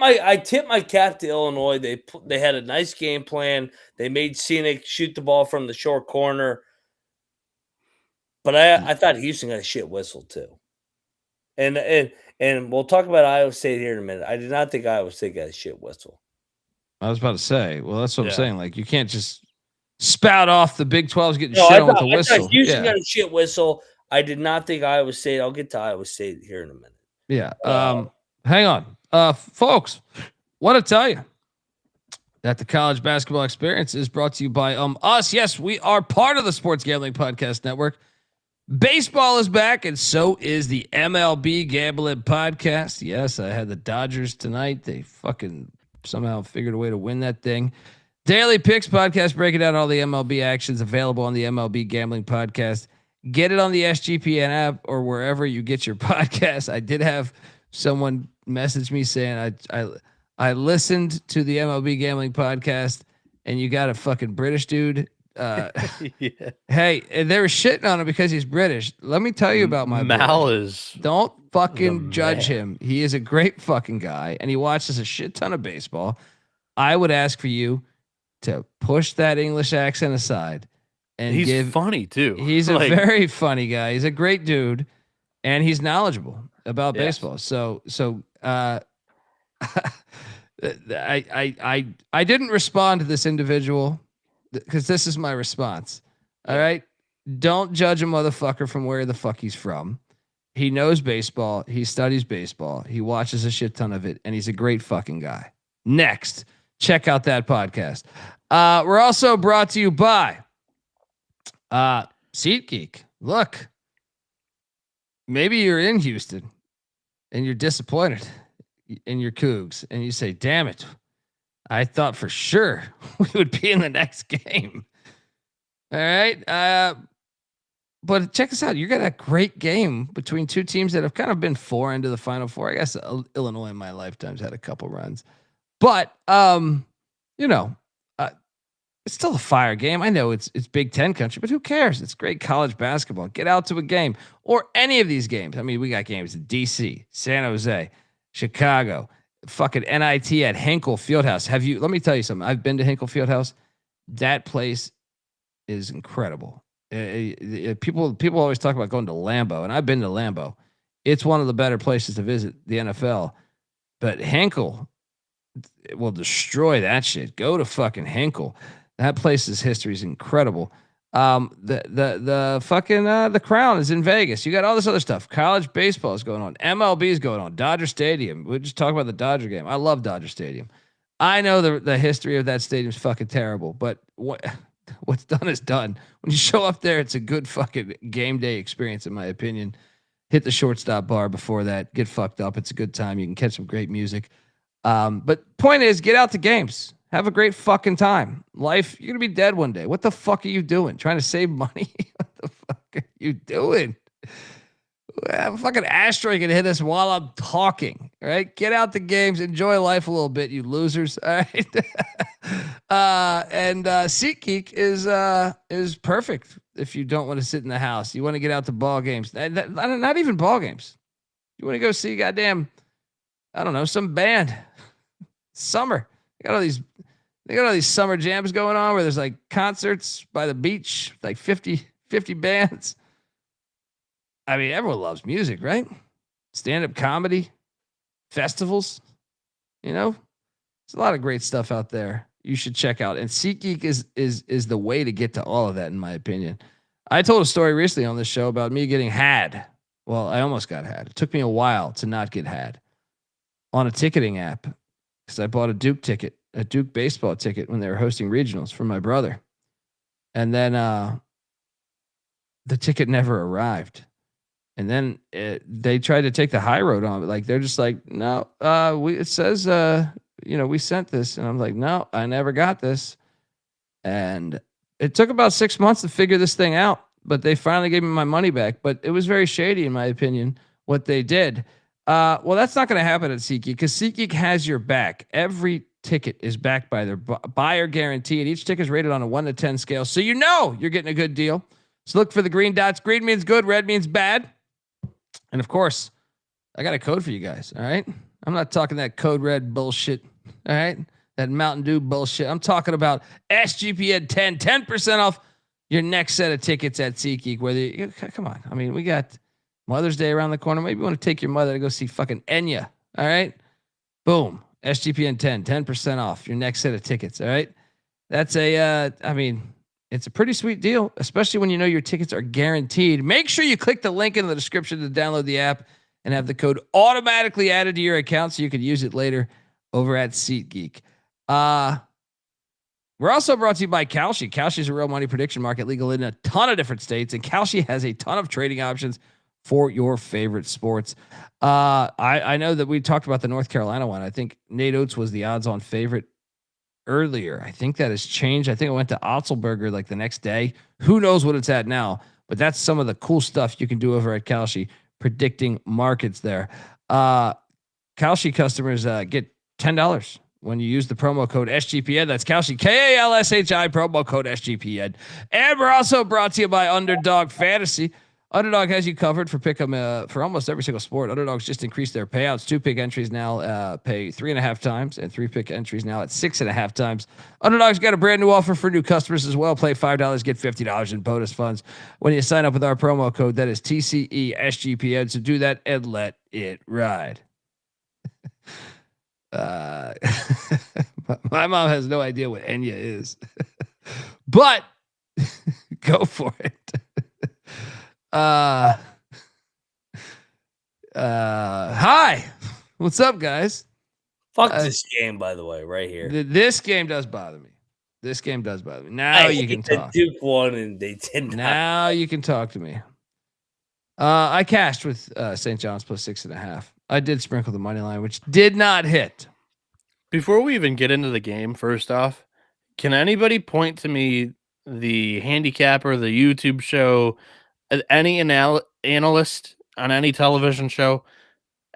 my cap to Illinois. They had a nice game plan. They made Scenic shoot the ball from the short corner. But I thought Houston got a shit whistle too. And we'll talk about Iowa State here in a minute. I did not think Iowa State got a shit whistle. I was about to say, well, that's what I'm saying. Like, you can't just spout off the Big 12's getting shit on with the whistle. I thought Houston got a shit whistle. I did not think Iowa State. I'll get to Iowa State here in a minute. Yeah. Hang on. Folks, want to tell you that the college basketball experience is brought to you by us. Yes, we are part of the Sports Gambling Podcast Network. Baseball is back, and so is the MLB Gambling Podcast. Yes, I had the Dodgers tonight. They fucking somehow figured a way to win that thing. Daily Picks Podcast breaking down all the MLB actions available on the MLB Gambling Podcast Get it on the SGPN app or wherever you get your podcast. I did have someone message me saying I listened to the MLB gambling podcast and you got a fucking British dude. Yeah. Hey, they were shitting on him because he's British. Let me tell you about my Mal boy. is Don't fucking judge man. him. He is a great fucking guy and he watches a shit ton of baseball. I would ask for you to push that English accent aside and he's funny too. He's a very funny guy. He's a great dude and he's knowledgeable about baseball. So I didn't respond to this individual because this is my response. All right. Don't judge a motherfucker from where the fuck he's from. He knows baseball. He studies baseball. He watches a shit ton of it and he's a great fucking guy. Next, check out that podcast. We're also brought to you by SeatGeek. Look, maybe you're in Houston and you're disappointed in your Cougs and you say, damn it, I thought for sure we would be in the next game. All right. But check this out. You got a great game between two teams that have kind of been four into the Final Four. I guess Illinois in my lifetime's had a couple runs, but it's still a fire game. I know it's Big Ten country, but who cares? It's great college basketball. Get out to a game or any of these games. I mean, we got games in DC, San Jose, Chicago, fucking NIT at Hinkle Fieldhouse. Let me tell you something. I've been to Hinkle Fieldhouse. That place is incredible. People always talk about going to Lambeau, and I've been to Lambeau. It's one of the better places to visit the NFL, but Hinkle will destroy that shit. Go to fucking Hinkle. That place's history is incredible. The fucking the Crown is in Vegas. You got all this other stuff. College baseball is going on. MLB is going on. Dodger Stadium. We just talk about the Dodger game. I love Dodger Stadium. I know the history of that stadium is fucking terrible, but what's done is done. When you show up there, it's a good fucking game day experience, in my opinion. Hit the shortstop bar before that. Get fucked up. It's a good time. You can catch some great music. But point is, get out to games. Have a great fucking time. Life, you're going to be dead one day. What the fuck are you doing? Trying to save money? What the fuck are you doing? A fucking asteroid can hit us while I'm talking. All right. Get out the games. Enjoy life a little bit, you losers. All right. And SeatGeek is perfect if you don't want to sit in the house. You want to get out to ball games. Not even ball games. You want to go see goddamn, I don't know, some band. Summer. They got all these summer jams going on where there's like concerts by the beach, like 50 bands. I mean, everyone loves music, right? Stand-up comedy, festivals, there's a lot of great stuff out there you should check out. And SeatGeek is the way to get to all of that, in my opinion. I told a story recently on this show about me getting had. Well, I almost got had. It took me a while to not get had on a ticketing app because I bought a Duke baseball ticket when they were hosting regionals for my brother. And then the ticket never arrived. And then they tried to take the high road on it. Like, they're just like, no, it says, we sent this. And I'm like, no, I never got this. And it took about 6 months to figure this thing out, but they finally gave me my money back. But it was very shady, in my opinion, what they did. Well, that's not going to happen at SeatGeek because SeatGeek has your back. Every ticket is backed by their buyer guarantee, and each ticket is rated on a 1 to 10 scale. So you're getting a good deal. So look for the green dots. Green means good. Red means bad. And of course, I got a code for you guys. All right. I'm not talking that code red bullshit. All right. That Mountain Dew bullshit. I'm talking about SGPN 10% off your next set of tickets at SeatGeek. Come on. I mean, we got Mother's Day around the corner. Maybe you want to take your mother to go see fucking Enya. All right. Boom. SGPN 10% off your next set of tickets. All right. That's it's a pretty sweet deal, especially when you know your tickets are guaranteed. Make sure you click the link in the description to download the app and have the code automatically added to your account so you can use it later over at SeatGeek. We're also brought to you by Kalshi. Kalshi is a real money prediction market, legal in a ton of different states, and Kalshi has a ton of trading options for your favorite sports. I know that we talked about the North Carolina one. I think Nate Oates was the odds-on favorite earlier. I think that has changed. I think it went to Otzelberger like the next day. Who knows what it's at now? But that's some of the cool stuff you can do over at Kalshi, predicting markets there. Kalshi customers get $10 when you use the promo code SGPN. That's Kalshi, KALSHI, promo code SGPN. And we're also brought to you by Underdog Fantasy. Underdog has you covered for pick 'em for almost every single sport. Underdog's just increased their payouts. 2-pick entries now pay 3.5 times, and 3-pick entries now at 6.5 times. Underdog's got a brand new offer for new customers as well. Play $5, get $50 in bonus funds when you sign up with our promo code. That is TCESGPN. So do that and let it ride. My mom has no idea what Enya is, but go for it. Hi, what's up, guys? Fuck this game, by the way, right here. This game does bother me. Now you can talk. Duke won and they did not. Now you can talk to me. I cashed with St. John's plus 6.5. I did sprinkle the money line, which did not hit. Before we even get into the game, first off, can anybody point to me the handicapper, the YouTube show, any analyst on any television show,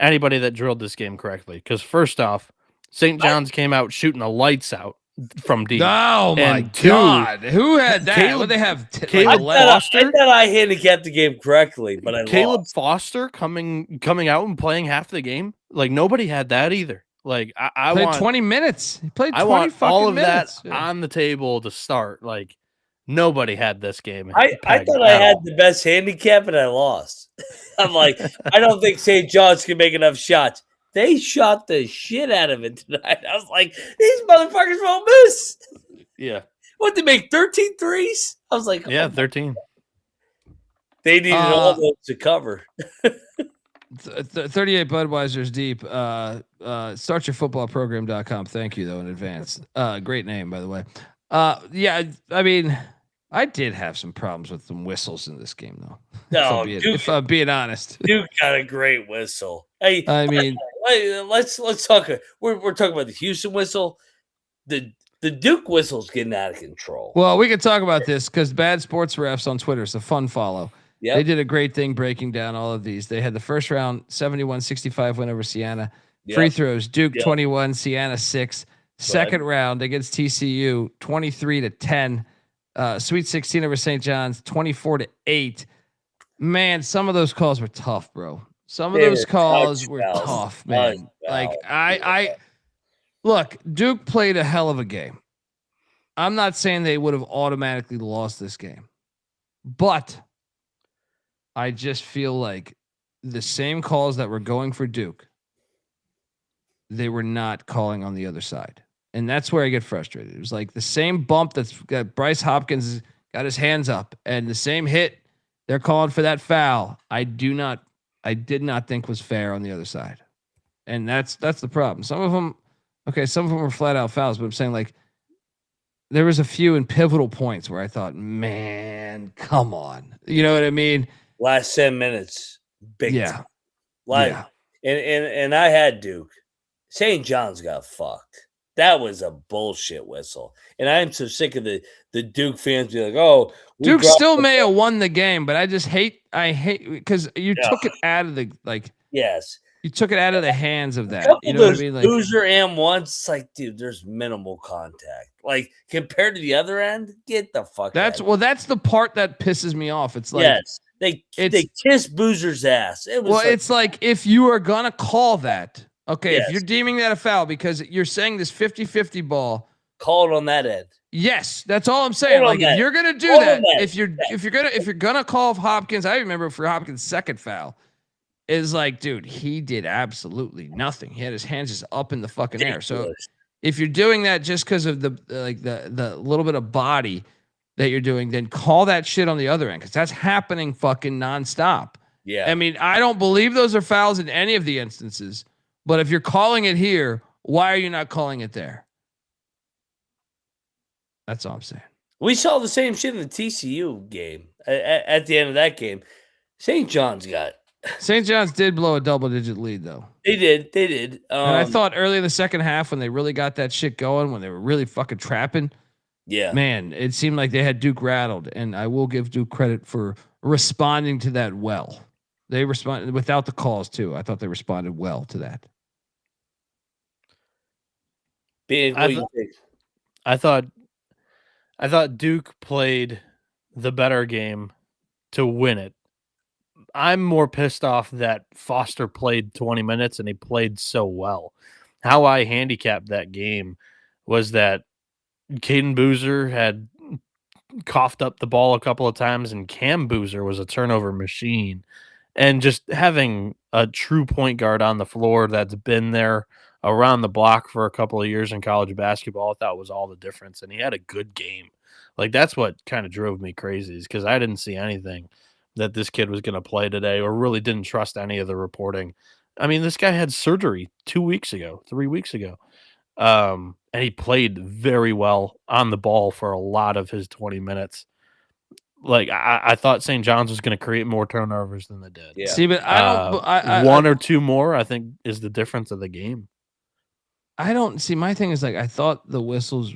anybody that drilled this game correctly? Because first off, St. John's came out shooting the lights out from deep. Oh my God! Who had that? What they have? Caleb Foster. I thought I handicapped the game correctly, but I Caleb lost. Foster coming out and playing half the game. Like nobody had that either. Like I played want 20 minutes. He played 20 I want fucking all of minutes. that on the table to start. Like nobody had this game. I thought I had the best handicap and I lost. I'm like, I don't think St. John's can make enough shots. They shot the shit out of it tonight. I was like, these motherfuckers won't miss. Yeah. What, they make 13 threes? I was like, yeah, 13. They needed all those to cover. 38 Budweiser's deep. Startyourfootballprogram.com. Thank you, though, in advance. Great name, by the way. Yeah, I mean, I did have some problems with some whistles in this game, though. No, if I'm being honest. Duke got a great whistle. Hey, I mean, let's talk. We're talking about the Houston whistle. The Duke whistle's getting out of control. Well, we can talk about this because Bad Sports Refs on Twitter is a fun follow. Yep. They did a great thing breaking down all of these. They had the first round 71-65 win over Siena. Yep. Free throws, Duke 21, Siena 6. Second round against TCU 23-10. Sweet 16 over St. John's 24-8. Man, some of those calls were tough, bro. Some of those calls were tough, man. Like I look, Duke played a hell of a game. I'm not saying they would have automatically lost this game, but I just feel like the same calls that were going for Duke, they were not calling on the other side. And that's where I get frustrated. It was like the same bump that's got Bryce Hopkins got his hands up and the same hit they're calling for that foul. I did not think was fair on the other side. And that's the problem. Some of them were flat out fouls, but I'm saying like there was a few in pivotal points where I thought, man, come on. You know what I mean? Last 10 minutes. Big time. Like, yeah. And I had Duke. St. John's got fucked. That was a bullshit whistle. And I'm so sick of the Duke fans be like, oh, Duke still may have won the game, but I hate because you took it out of the you took it out of the hands of that. You know what I mean? Like loser and once, it's like, dude, there's minimal contact. Like compared to the other end, get the fuck that's the part that pisses me off. It's like they kiss Boozer's ass. It's like if you are gonna call that. Okay, if you're deeming that a foul because you're saying this 50-50 ball, call it on that end. Yes, that's all I'm saying. Like if you're gonna do that, if you're gonna call Hopkins, I remember for Hopkins' second foul, is like, dude, he did absolutely nothing. He had his hands just up in the fucking air. So if you're doing that just because of the little bit of body that you're doing, then call that shit on the other end because that's happening fucking nonstop. Yeah, I mean, I don't believe those are fouls in any of the instances. But if you're calling it here, why are you not calling it there? That's all I'm saying. We saw the same shit in the TCU game. At the end of that game, St. John's did blow a double-digit lead, though. They did. And I thought early in the second half when they really got that shit going, when they were really fucking trapping, man, it seemed like they had Duke rattled. And I will give Duke credit for responding to that well. They responded without the calls too. I thought they responded well to that. Big, what do you think? I thought Duke played the better game to win it. I'm more pissed off that Foster played 20 minutes and he played so well. How I handicapped that game was that Caden Boozer had coughed up the ball a couple of times, and Cam Boozer was a turnover machine. And just having a true point guard on the floor that's been there around the block for a couple of years in college basketball, I thought was all the difference. And he had a good game. Like, that's what kind of drove me crazy, is because I didn't see anything that this kid was going to play today, or really didn't trust any of the reporting. I mean, this guy had surgery 3 weeks ago. And he played very well on the ball for a lot of his 20 minutes. Like, I thought St. John's was going to create more turnovers than they did. Yeah. See, but one or two more, I think, is the difference of the game. I don't see. My thing is, like, I thought the whistles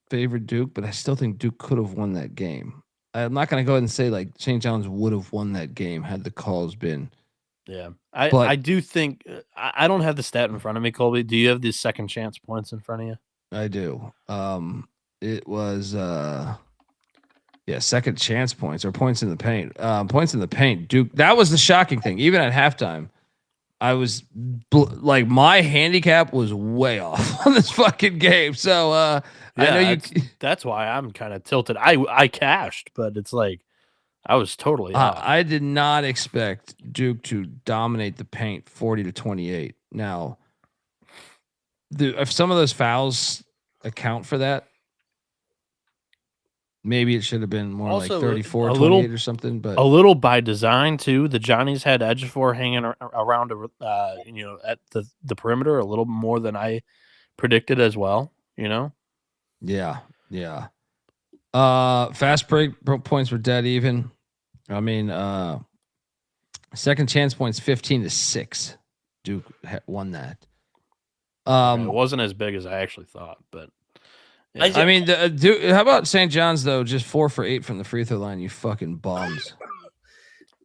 favored Duke, but I still think Duke could have won that game. I'm not going to go ahead and say like St. John's would have won that game had the calls been. Yeah, I do think I don't have the stat in front of me, Colby. Do you have the second chance points in front of you? I do. It was second chance points or points in the paint. Points in the paint. Duke. That was the shocking thing. Even at halftime, I was like, my handicap was way off on this fucking game. So I know that's why I'm kind of tilted. I cashed, but it's like I was totally off. I did not expect Duke to dominate the paint 40-28. Now, if some of those fouls account for that, maybe it should have been more also, like 34-28 or something. But a little by design too. The Johnnies had Ejiofor hanging around, at the perimeter a little more than I predicted as well. Yeah. Fast break points were dead even. I mean, second chance points 15-6. Duke won that. It wasn't as big as I actually thought, but yeah. I mean, Duke, how about St. John's though? Just 4 for 8 from the free throw line. You fucking bums.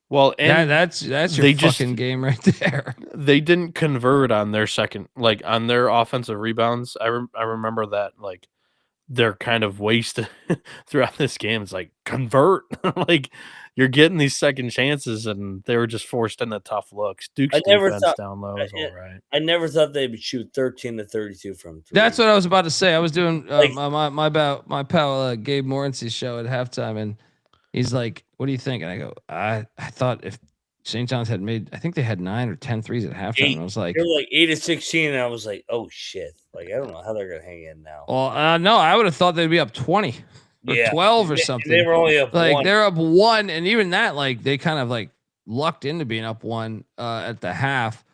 Well, and that's your fucking game right there. They didn't convert on their second, like on their offensive rebounds. I remember that, like, they're kind of wasted throughout this game. It's like, convert. Like, you're getting these second chances, and they were just forced into tough looks. Duke's defense down low is all right. I never thought they would shoot 13-32 from 3. That's what I was about to say. I was doing my pal Gabe Morency's show at halftime, and he's like, "What do you think?" And I go, "I thought if St. John's had made, I think they had 9 or 10 threes at halftime." And I was like, "They're like 8-16," and I was like, "Oh shit!" Like, I don't know how they're gonna hang in now. Well, no, I would have thought they'd be up 20 or 12 or something. They were only up like 1. They're up 1, and even that, like, they kind of like lucked into being up 1 at the half.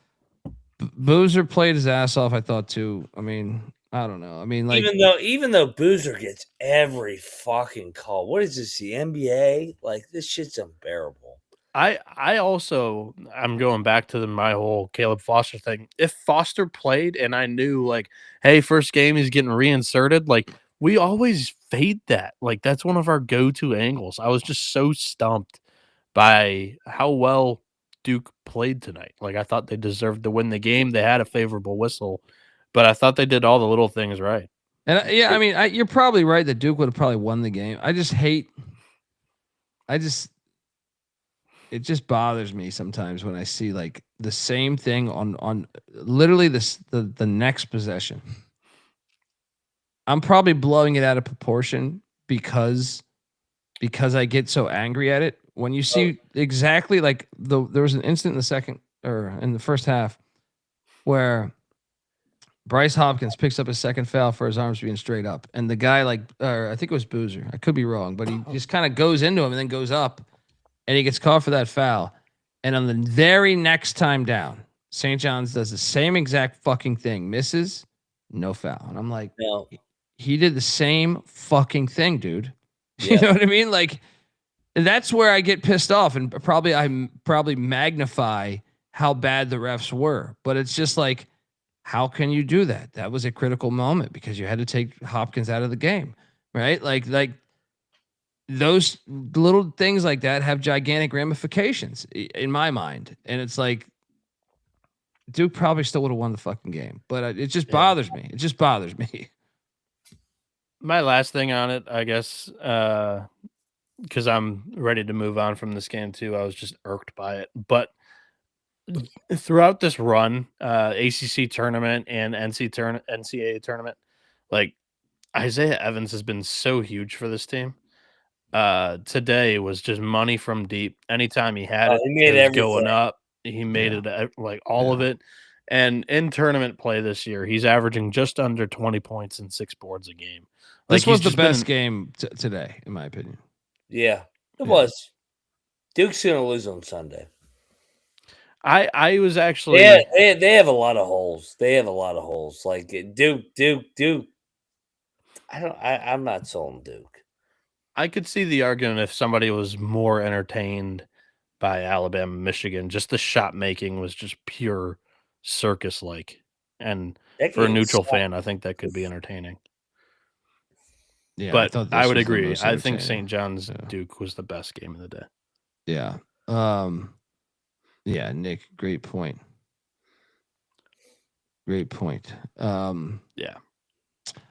Boozer played his ass off, I thought too. I mean, I don't know. I mean, like, even though Boozer gets every fucking call, what is this, the NBA? Like, this shit's unbearable. I'm going back to my whole Caleb Foster thing. If Foster played and I knew, like, hey, first game he's getting reinserted, like, we always fade that. Like, that's one of our go-to angles. I was just so stumped by how well Duke played tonight. Like, I thought they deserved to win the game. They had a favorable whistle, but I thought they did all the little things right. And I mean, you're probably right that Duke would have probably won the game. It just bothers me sometimes when I see like the same thing on literally the next possession. I'm probably blowing it out of proportion because I get so angry at it. When you see exactly like there was an instant in the first half where Bryce Hopkins picks up his second foul for his arms being straight up, and the guy I think it was Boozer. I could be wrong, but he just kind of goes into him and then goes up. And he gets caught for that foul. And on the very next time down, St. John's does the same exact fucking thing. Misses, no foul. And I'm like, no. He did the same fucking thing, dude. Yeah. You know what I mean? Like, that's where I get pissed off. And probably magnify how bad the refs were. But it's just like, how can you do that? That was a critical moment because you had to take Hopkins out of the game, right? Like those little things like that have gigantic ramifications in my mind. And it's like, Duke probably still would have won the fucking game, but it just bothers me. It just bothers me. My last thing on it, I guess, because I'm ready to move on from this game too. I was just irked by it. But throughout this run, ACC tournament and NCAA tournament, like Isaiah Evans has been so huge for this team. Today was just money from deep. Anytime he had it, he made it was everything. going up. He made it like all of it. And in tournament play this year, he's averaging just under 20 points and 6 boards a game. This was the best game today, in my opinion. Yeah, it was. Duke's going to lose on Sunday. I was actually they have a lot of holes. They have a lot of holes. Like Duke. I'm not sold on Duke. I could see the argument if somebody was more entertained by Alabama, Michigan. Just the shot making was just pure circus like, and for a neutral fan, I think that could be entertaining. Yeah, but I would agree. I think St. John's Duke was the best game of the day. Yeah. Yeah, Nick, great point. Great point. Yeah.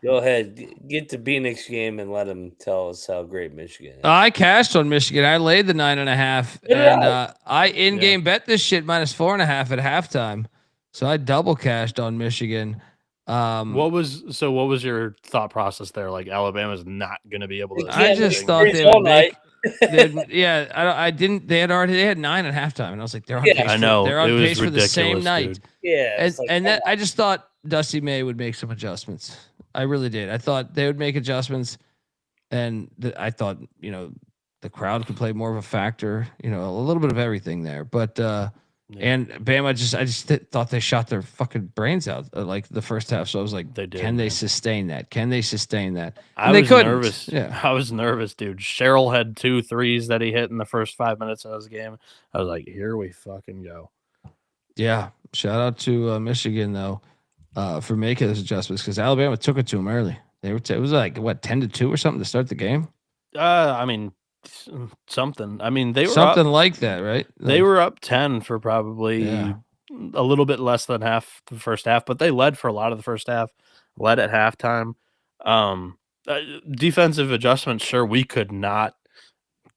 Go ahead, get to Bieniek's game and let him tell us how great Michigan is. I cashed on Michigan. I laid the 9.5, and I in-game bet this shit -4.5 at halftime. So I double cashed on Michigan. What was your thought process there? Like Alabama's not going to be able to. I just thought they would make. I didn't. They had 9 at halftime, and I was like, they're on pace. I know they're on pace for the same dude. night. Yeah, I just thought Dusty May would make some adjustments. I really did. I thought they would make adjustments, and I thought the crowd could play more of a factor. A little bit of everything there, but. And Bama I just thought they shot their fucking brains out like the first half. So I was like, can they sustain that? Can they sustain that? And I was nervous. Yeah, I was nervous, dude. Cheryl had 2 threes that he hit in the first 5 minutes of this game. I was like, here we fucking go. Yeah. Shout out to Michigan though for making those adjustments because Alabama took it to them early. It was like what 10-2 or something to start the game. I mean. Something. I mean, they were something like that, right? They were up 10 for probably a little bit less than half the first half, but they led for a lot of the first half. Led at halftime. Defensive adjustments. Sure, we could not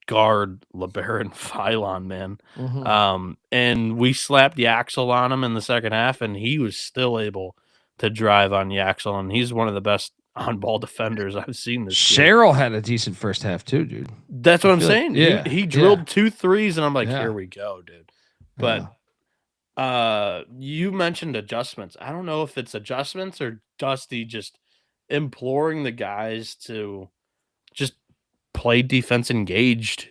guard LeBaron Philon, man. Mm-hmm. And we slapped Yaxel on him in the second half, and he was still able to drive on Yaxel, and he's one of the best on-ball defenders I've seen this Cheryl had a decent first half too, dude. That's what I'm saying. He drilled 2 threes, and I'm like, here we go, dude. But you mentioned adjustments. I don't know if it's adjustments or Dusty just imploring the guys to just play defense engaged.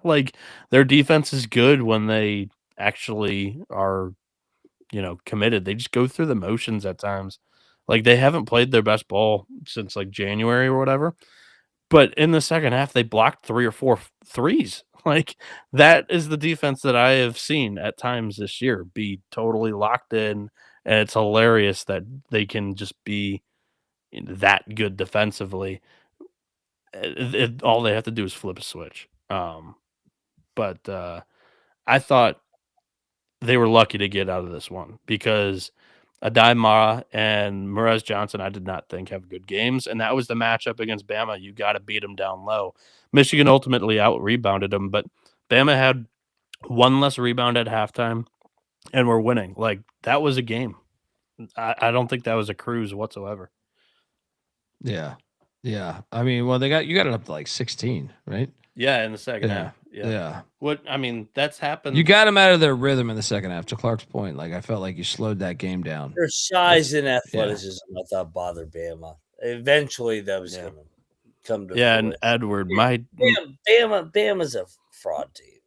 Like their defense is good when they actually are, committed. They just go through the motions at times. Like they haven't played their best ball since like January or whatever. But in the second half, they blocked 3 or 4 threes. Like that is the defense that I have seen at times this year be totally locked in. And it's hilarious that they can just be that good defensively. All they have to do is flip a switch. But I thought they were lucky to get out of this one because Adai Mara and Merez Johnson, I did not think have good games. And that was the matchup against Bama. You got to beat them down low. Michigan ultimately out-rebounded them, but Bama had 1 less rebound at halftime and we're winning. Like, that was a game. I don't think that was a cruise whatsoever. Yeah. Yeah. I mean, well, you got it up to like 16, right? Yeah, in the second half. Yeah. That's happened. You got them out of their rhythm in the second half. To Clark's point, like I felt like you slowed that game down. Their size and athleticism, I thought bothered Bama. Eventually, that was going to come to. Yeah, and Edward, Bama's a fraud team.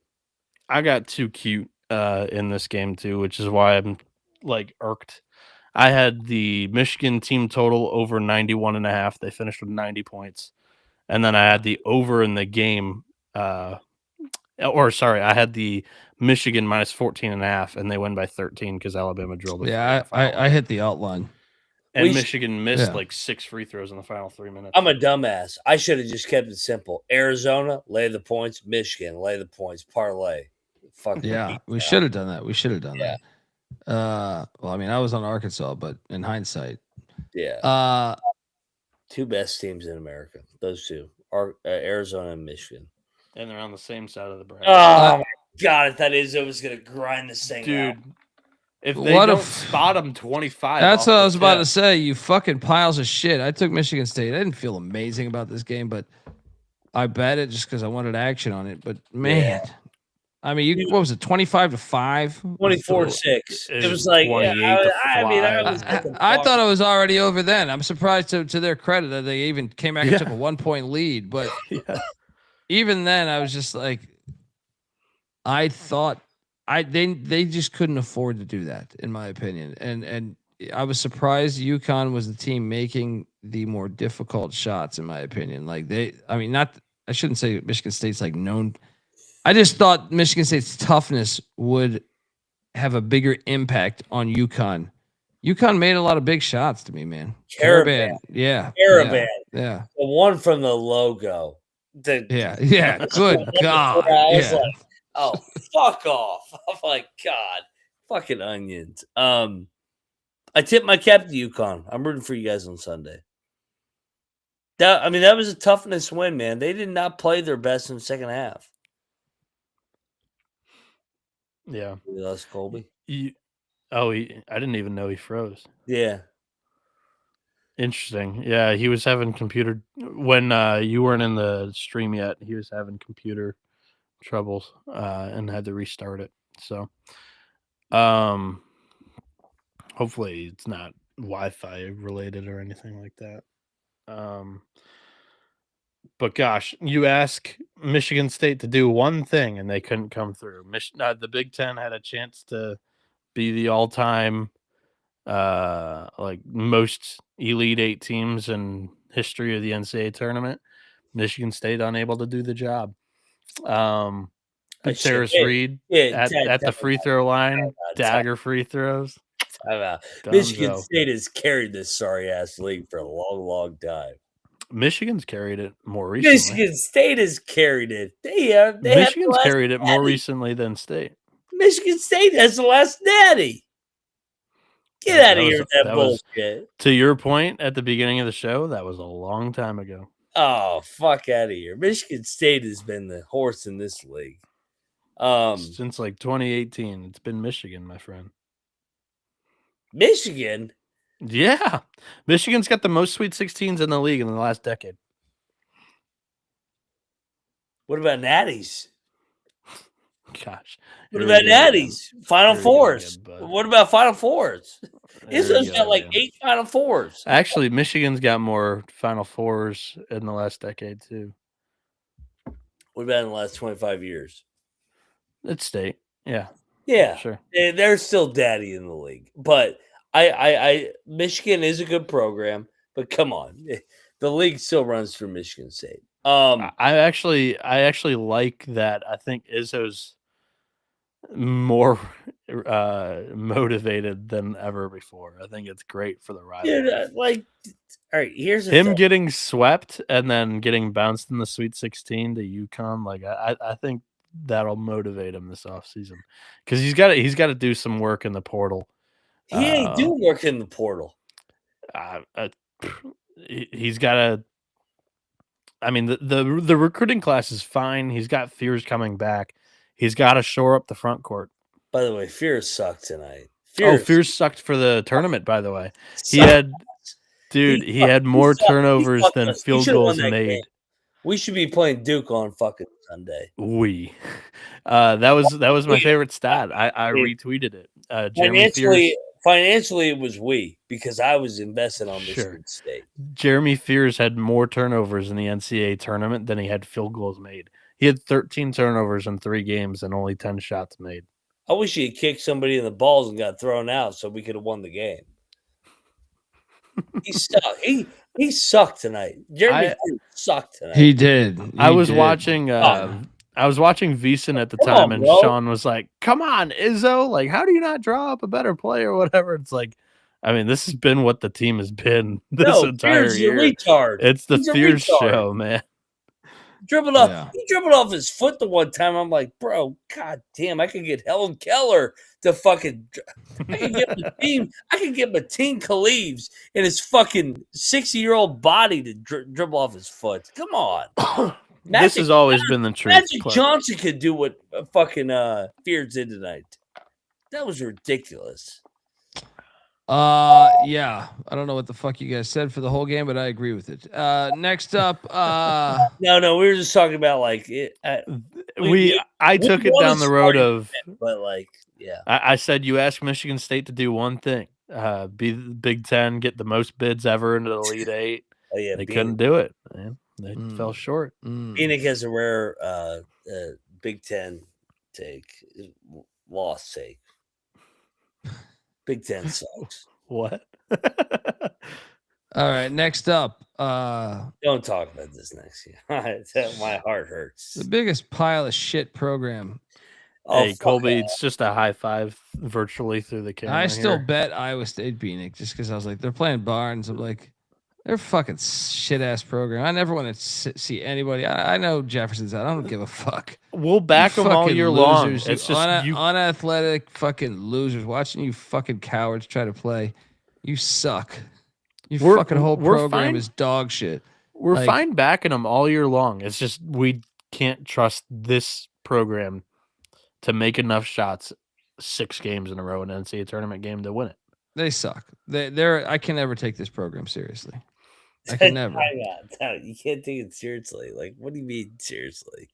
I got too cute in this game too, which is why I'm like irked. I had the Michigan team total over 91.5. They finished with 90 points. And then I had the over in the game. I had the Michigan minus 14.5, and they win by 13 because Alabama drilled it. Yeah, I hit the outline. And Michigan missed like 6 free throws in the final 3 minutes. I'm a dumbass. I should have just kept it simple. Arizona, lay the points. Michigan, lay the points. Parlay. Fuck yeah, we should have done that. We should have done that. Well, I mean, I was on Arkansas, but in hindsight, two best teams in America. Those two are Arizona and Michigan, and they're on the same side of the bracket. Oh my god! If that Izzo was gonna grind this thing, dude. out. If they don't spot them 25, that's what I was about to say. You fucking piles of shit. I took Michigan State. I didn't feel amazing about this game, but I bet it just because I wanted action on it. But man. I mean, what was it? 25-5, 24-6. It was like, I thought it was already over then. I'm surprised to their credit that they even came back and took a 1-point lead. But even then, I was just like, I thought they just couldn't afford to do that, in my opinion. And I was surprised UConn was the team making the more difficult shots, in my opinion. I shouldn't say Michigan State's like known. I just thought Michigan State's toughness would have a bigger impact on UConn. UConn made a lot of big shots to me, man. Caravan. Yeah. The one from the logo. Good God. I was like, oh, fuck off. I'm like, God, fucking onions. I tipped my cap to UConn. I'm rooting for you guys on Sunday. That was a toughness win, man. They did not play their best in the second half. Yeah. We lost Colby. I didn't even know he froze. Yeah. Interesting. Yeah, he was having computer when you weren't in the stream yet. He was having computer troubles and had to restart it. So, hopefully it's not Wi-Fi related or anything like that. But gosh, you ask Michigan State to do one thing and they couldn't come through. The Big Ten had a chance to be the all-time most Elite Eight teams in history of the NCAA tournament. Michigan State unable to do the job. Sarah's Reed at the free throw line, dagger free throws. Michigan State has carried this sorry ass league for a long, long time. Michigan's carried it more recently. Michigan State has carried it. Michigan's carried it more recently than State. Michigan State has the last natty. Get out of here with that bullshit. To your point at the beginning of the show, that was a long time ago. Oh, fuck out of here. Michigan State has been the horse in this league. Since like 2018, it's been Michigan, my friend. Michigan? Yeah. Michigan's got the most Sweet 16s in the league in the last decade. What about natties? Gosh. What about natties? Final Fours. What about Final Fours? Izzo's got like 8 Final Fours. Actually, Michigan's got more Final Fours in the last decade, too. What about in the last 25 years? It's State. Yeah. Yeah. Sure. They're still daddy in the league. But I Michigan is a good program, but come on. The league still runs through Michigan State. I actually like that. I think Izzo's more motivated than ever before. I think it's great for the rivalry. All right, here's the him thing. Getting swept and then getting bounced in the Sweet 16 to UConn. Like I think that'll motivate him this offseason because he's got to do some work in the portal. He ain't doing work in the portal. He's got to. I mean, the recruiting class is fine. He's got Fears coming back. He's got to shore up the front court. By the way, Fears sucked tonight. Fears sucked for the tournament, by the way. He had more turnovers than field goals made. We should be playing Duke on fucking Sunday. That was my favorite stat. I retweeted it. Financially, it was because I was invested on Michigan State. Jeremy Fears had more turnovers in the NCAA tournament than he had field goals made. He had 13 turnovers in 3 games and only 10 shots made. I wish he had kicked somebody in the balls and got thrown out so we could have won the game. He sucked. He sucked tonight. Jeremy Fears sucked tonight. He did. I was watching VEASAN at the time, and Sean was like, "Come on, Izzo! Like, how do you not draw up a better play or whatever?" It's like, I mean, this has been what the team has been this entire Fears year. a retard. It's the He's a Fears retard. show, man. Dribbled off. He dribbled off his foot the one time. I'm like, bro, god damn, I could get Helen Keller to fucking. I could get Mateen Khalees in his fucking 60-year-old body to dribble off his foot. Come on. This has always been the truth. Magic Johnson could do what fucking Fears did tonight. That was ridiculous. Yeah. I don't know what the fuck you guys said for the whole game, but I agree with it. Next up, no, we were just talking about like it. I took it down the road of, but like, yeah, I said you ask Michigan State to do one thing, be the Big Ten, get the most bids ever into the Elite Eight. Oh yeah, they couldn't do it, man. They fell short. Bieniek has a rare Big Ten take, lost take. Big Ten sucks. What? All right, next up. Don't talk about this next year. My heart hurts. The biggest pile of shit program. Hey, Colby, it's just a high five virtually through the camera. I still bet Iowa State Bieniek just because I was like, they're playing Barnes. I'm like, they're fucking shit ass program. I never want to see anybody. I know Jefferson's out. I don't give a fuck. We'll back them all year long. It's just unathletic fucking losers watching you fucking cowards try to play. You suck. Your fucking whole program is dog shit. We're fine backing them all year long. It's just we can't trust this program to make enough shots 6 games in a row in an NCAA tournament game to win it. They suck. I can never take this program seriously. I can never. You can't take it seriously. Like, what do you mean seriously?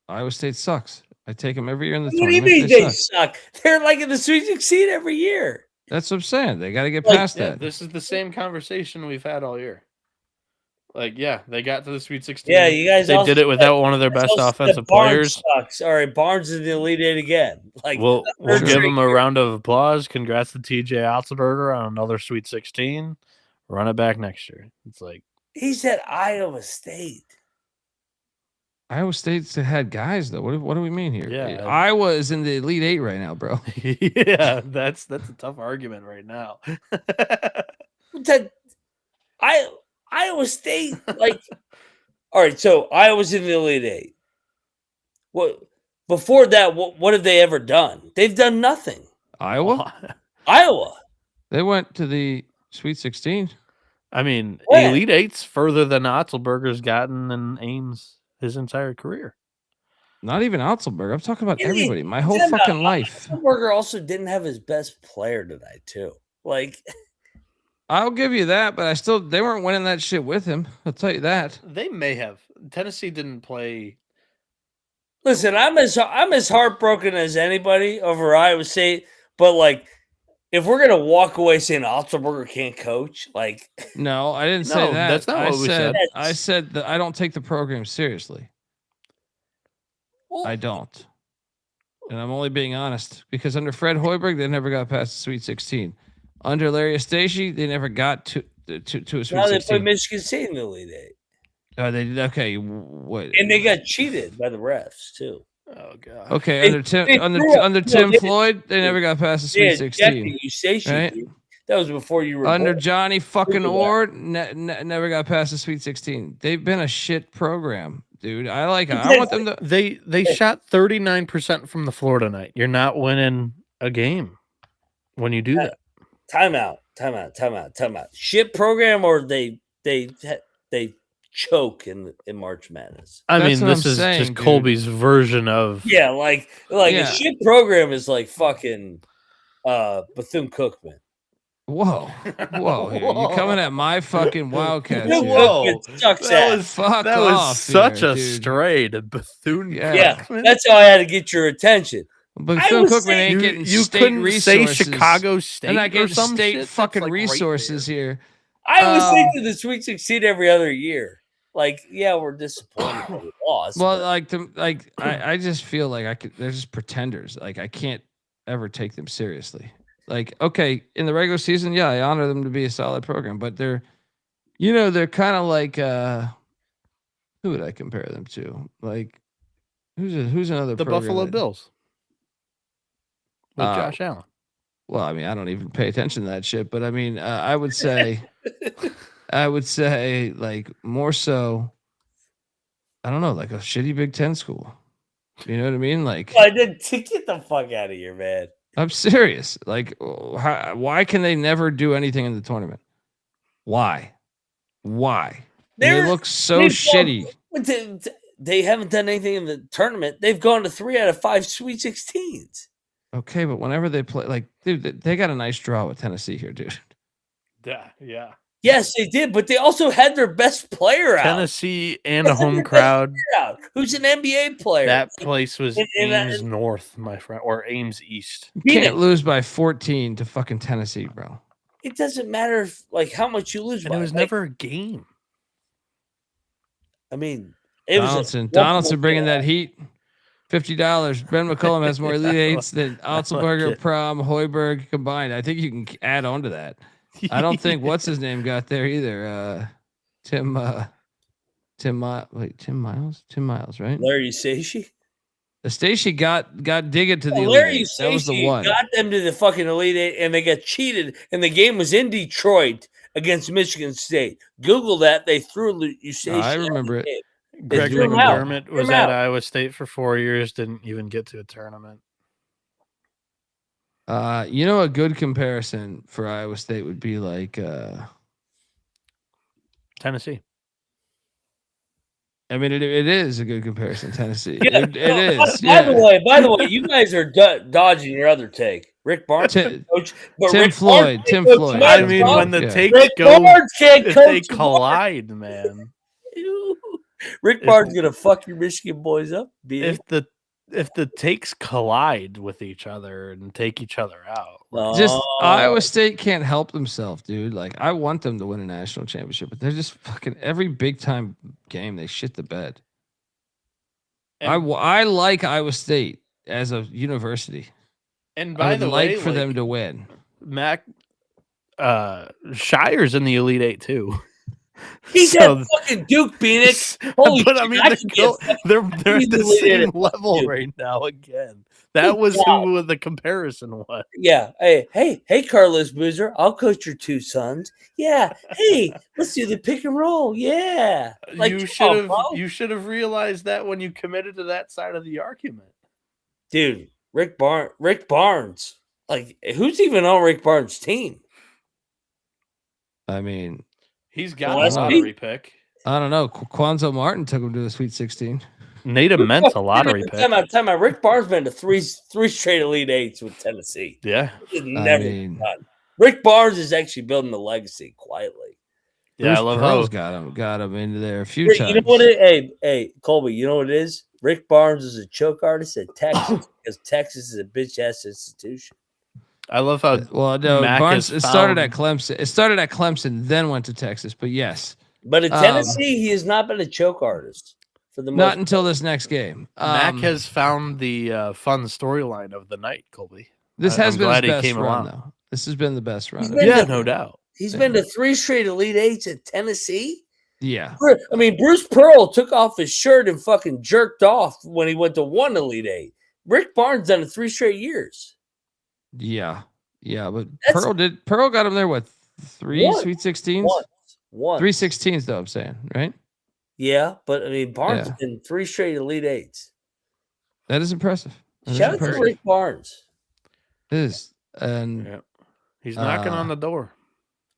Iowa State sucks. I take them every year in the tournament. What do you mean they suck? They're like in the Sweet 16 every year. That's what I'm saying. They got to get past that. This is the same conversation we've had all year. Like, yeah, they got to the Sweet 16. Yeah, you guys. They did it without one of their best offensive players. Sucks. All right, Barnes is the Elite Eight again. Like, we'll give him a round of applause. Congrats to TJ Otzelberger on another Sweet 16. Run it back next year. It's like he's at Iowa State. Iowa State's had guys though. What do we mean here? Yeah, Iowa is in the Elite Eight right now, bro. Yeah, that's a tough argument right now. Iowa State, like, all right. So Iowa's in the Elite Eight. What before that? What have they ever done? They've done nothing. Iowa. They went to the Sweet 16. I mean, Elite Eight's further than Otzelberger's gotten in Ames his entire career. Not even Otzelberger. I'm talking about everybody. My whole fucking life. Otzelberger also didn't have his best player tonight, too. Like, I'll give you that, but they weren't winning that shit with him. I'll tell you that. They may have. Tennessee didn't play. Listen, I'm as heartbroken as anybody over Iowa State, but like, if we're gonna walk away saying Otzelberger can't coach, like, no, I didn't say that. That's not what we said. I said that I don't take the program seriously. Well, I don't, and I'm only being honest because under Fred Hoiberg, they never got past the Sweet 16. Under Larry Eustachy, they never got to a Sweet 16. Now they play Michigan State in the Elite Eight. Oh, they did. Okay, what? And they got cheated by the refs too. Oh god. Okay, under Tim Floyd, they never got past the Sweet 16. Right? That was before you were under born. Johnny fucking Orr. Never got past the Sweet 16. They've been a shit program, dude. I want them to. They shot 39% from the floor tonight. You're not winning a game when you do that. Timeout. Shit program, or they choke in March Madness. I mean, this is just Colby's version of a shit program is like fucking Bethune-Cookman. Whoa. You're coming at my fucking Wildcats. Whoa. That was such a stray to Bethune. Yeah, that's how I had to get your attention. Bethune-Cookman ain't getting state resources. Say Chicago State. They're not getting some state shit. fucking resources here. I was thinking the Sweet 16 every other year. Like, yeah, we're disappointed that we lost. Well, I just feel like they're just pretenders. Like, I can't ever take them seriously. Like, okay, in the regular season, yeah, I honor them to be a solid program, but they're kind of like, who would I compare them to? Like, who's another the program Buffalo Bills with Josh Allen. Well, I mean, I don't even pay attention to that shit, but I mean, I would say like more so. I don't know, like a shitty Big Ten school. You know what I mean? Like, I did get the fuck out of here, man. I'm serious. Like, why can they never do anything in the tournament? Why? They look so shitty. They haven't done anything in the tournament. They've gone to 3 out of 5 Sweet 16s. Okay, but whenever they play, like, dude, they got a nice draw with Tennessee here, dude. Yeah. Yes, they did, but they also had their best player out. Tennessee and a home crowd. Who's an NBA player? That place was Ames North, my friend, or Ames East. You can't lose by 14 to fucking Tennessee, bro. It doesn't matter if, like, how much you lose. And it was never a game. I mean, it was Donaldson bringing that heat. $50. Ben McCullum has more Elite Eights than Otzelberger, Prom, Hoiberg combined. I think you can add on to that. I don't think what's his name got there either. Tim Miles, right? Larry Eustachy. Eustachy got dig it to the Elite Larry Eight. That was the one. Got them to the fucking Elite Eight, and they got cheated. And the game was in Detroit against Michigan State. Google that. They threw Eustachy. I remember it. Greg McDermott was at Iowa State for 4 years. Didn't even get to a tournament. You know, a good comparison for Iowa State would be like Tennessee. I mean, it is a good comparison. Tennessee, Yeah, it is. By the way, you guys are dodging your other take. Rick Barnes, coach, but Tim Floyd. I mean, when the takes Rick go, Barnes can't if coach they collide, man. Rick Barnes gonna fuck your Michigan boys up. If the takes collide with each other and take each other out, just Iowa State can't help themselves, dude. Like, I want them to win a national championship, but they're just fucking every big time game they shit the bed. I like Iowa State as a university, and by the way, like for them to win. Mac Shire's in the Elite Eight too. He's at fucking Duke, Phoenix. Holy but shit, I mean, they're at the same level right now again. That was who the comparison was. Yeah. Hey, Carlos Boozer, I'll coach your two sons. Yeah. Hey, let's do the pick and roll. Yeah. Like, you should have realized that when you committed to that side of the argument. Dude, Rick Barnes. Like, who's even on Rick Barnes' team? I mean, he's got a lottery pick. I don't know. Quanzo Martin took him to the Sweet 16. Nate Ment's a lottery pick. Time out. Rick Barnes been to three straight Elite Eights with Tennessee. Yeah. Never done. Rick Barnes is actually building a legacy quietly. Yeah, Bruce I love Pearl's got him into there a few times. You know what hey, Colby, you know what it is? Rick Barnes is a choke artist at Texas because Texas is a bitch ass institution. I love how Barnes started at Clemson. It started at Clemson, then went to Texas. But yes, but at Tennessee, he has not been a choke artist for the not until this next game. Mac has found the fun storyline of the night, Colby. This has been his best run, though. This has been the best run. Yeah, no doubt. He's been to 3 straight Elite Eights at Tennessee. Yeah, I mean, Bruce Pearl took off his shirt and fucking jerked off when he went to 1 Elite Eight. Rick Barnes done it 3 straight years. Yeah, but Pearl got him there with 3 Sweet 16s? One. 3 16s, though, I'm saying, right? Yeah, but I mean, Barnes in 3 straight Elite Eights. That is impressive. Shout out to Rick Barnes. It is. And he's knocking on the door.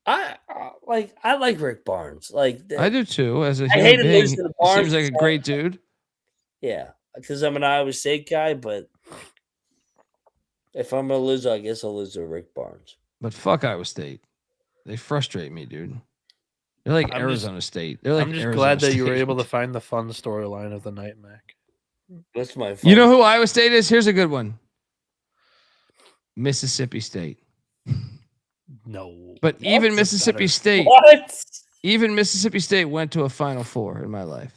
I like Rick Barnes. Like, I do too. As a human being, he seems like a great dude. Yeah, because I'm an Iowa State guy, but if I'm gonna lose, I guess I'll lose to Rick Barnes. But fuck Iowa State. They frustrate me, dude. They're like Arizona State. They're like I'm just Arizona glad that State. you were able to find the fun storyline of the night, Mac. That's my fun. You know who Iowa State is? Here's a good one. Mississippi State. No. But even Mississippi State. What? Even Mississippi State went to a Final Four in my life.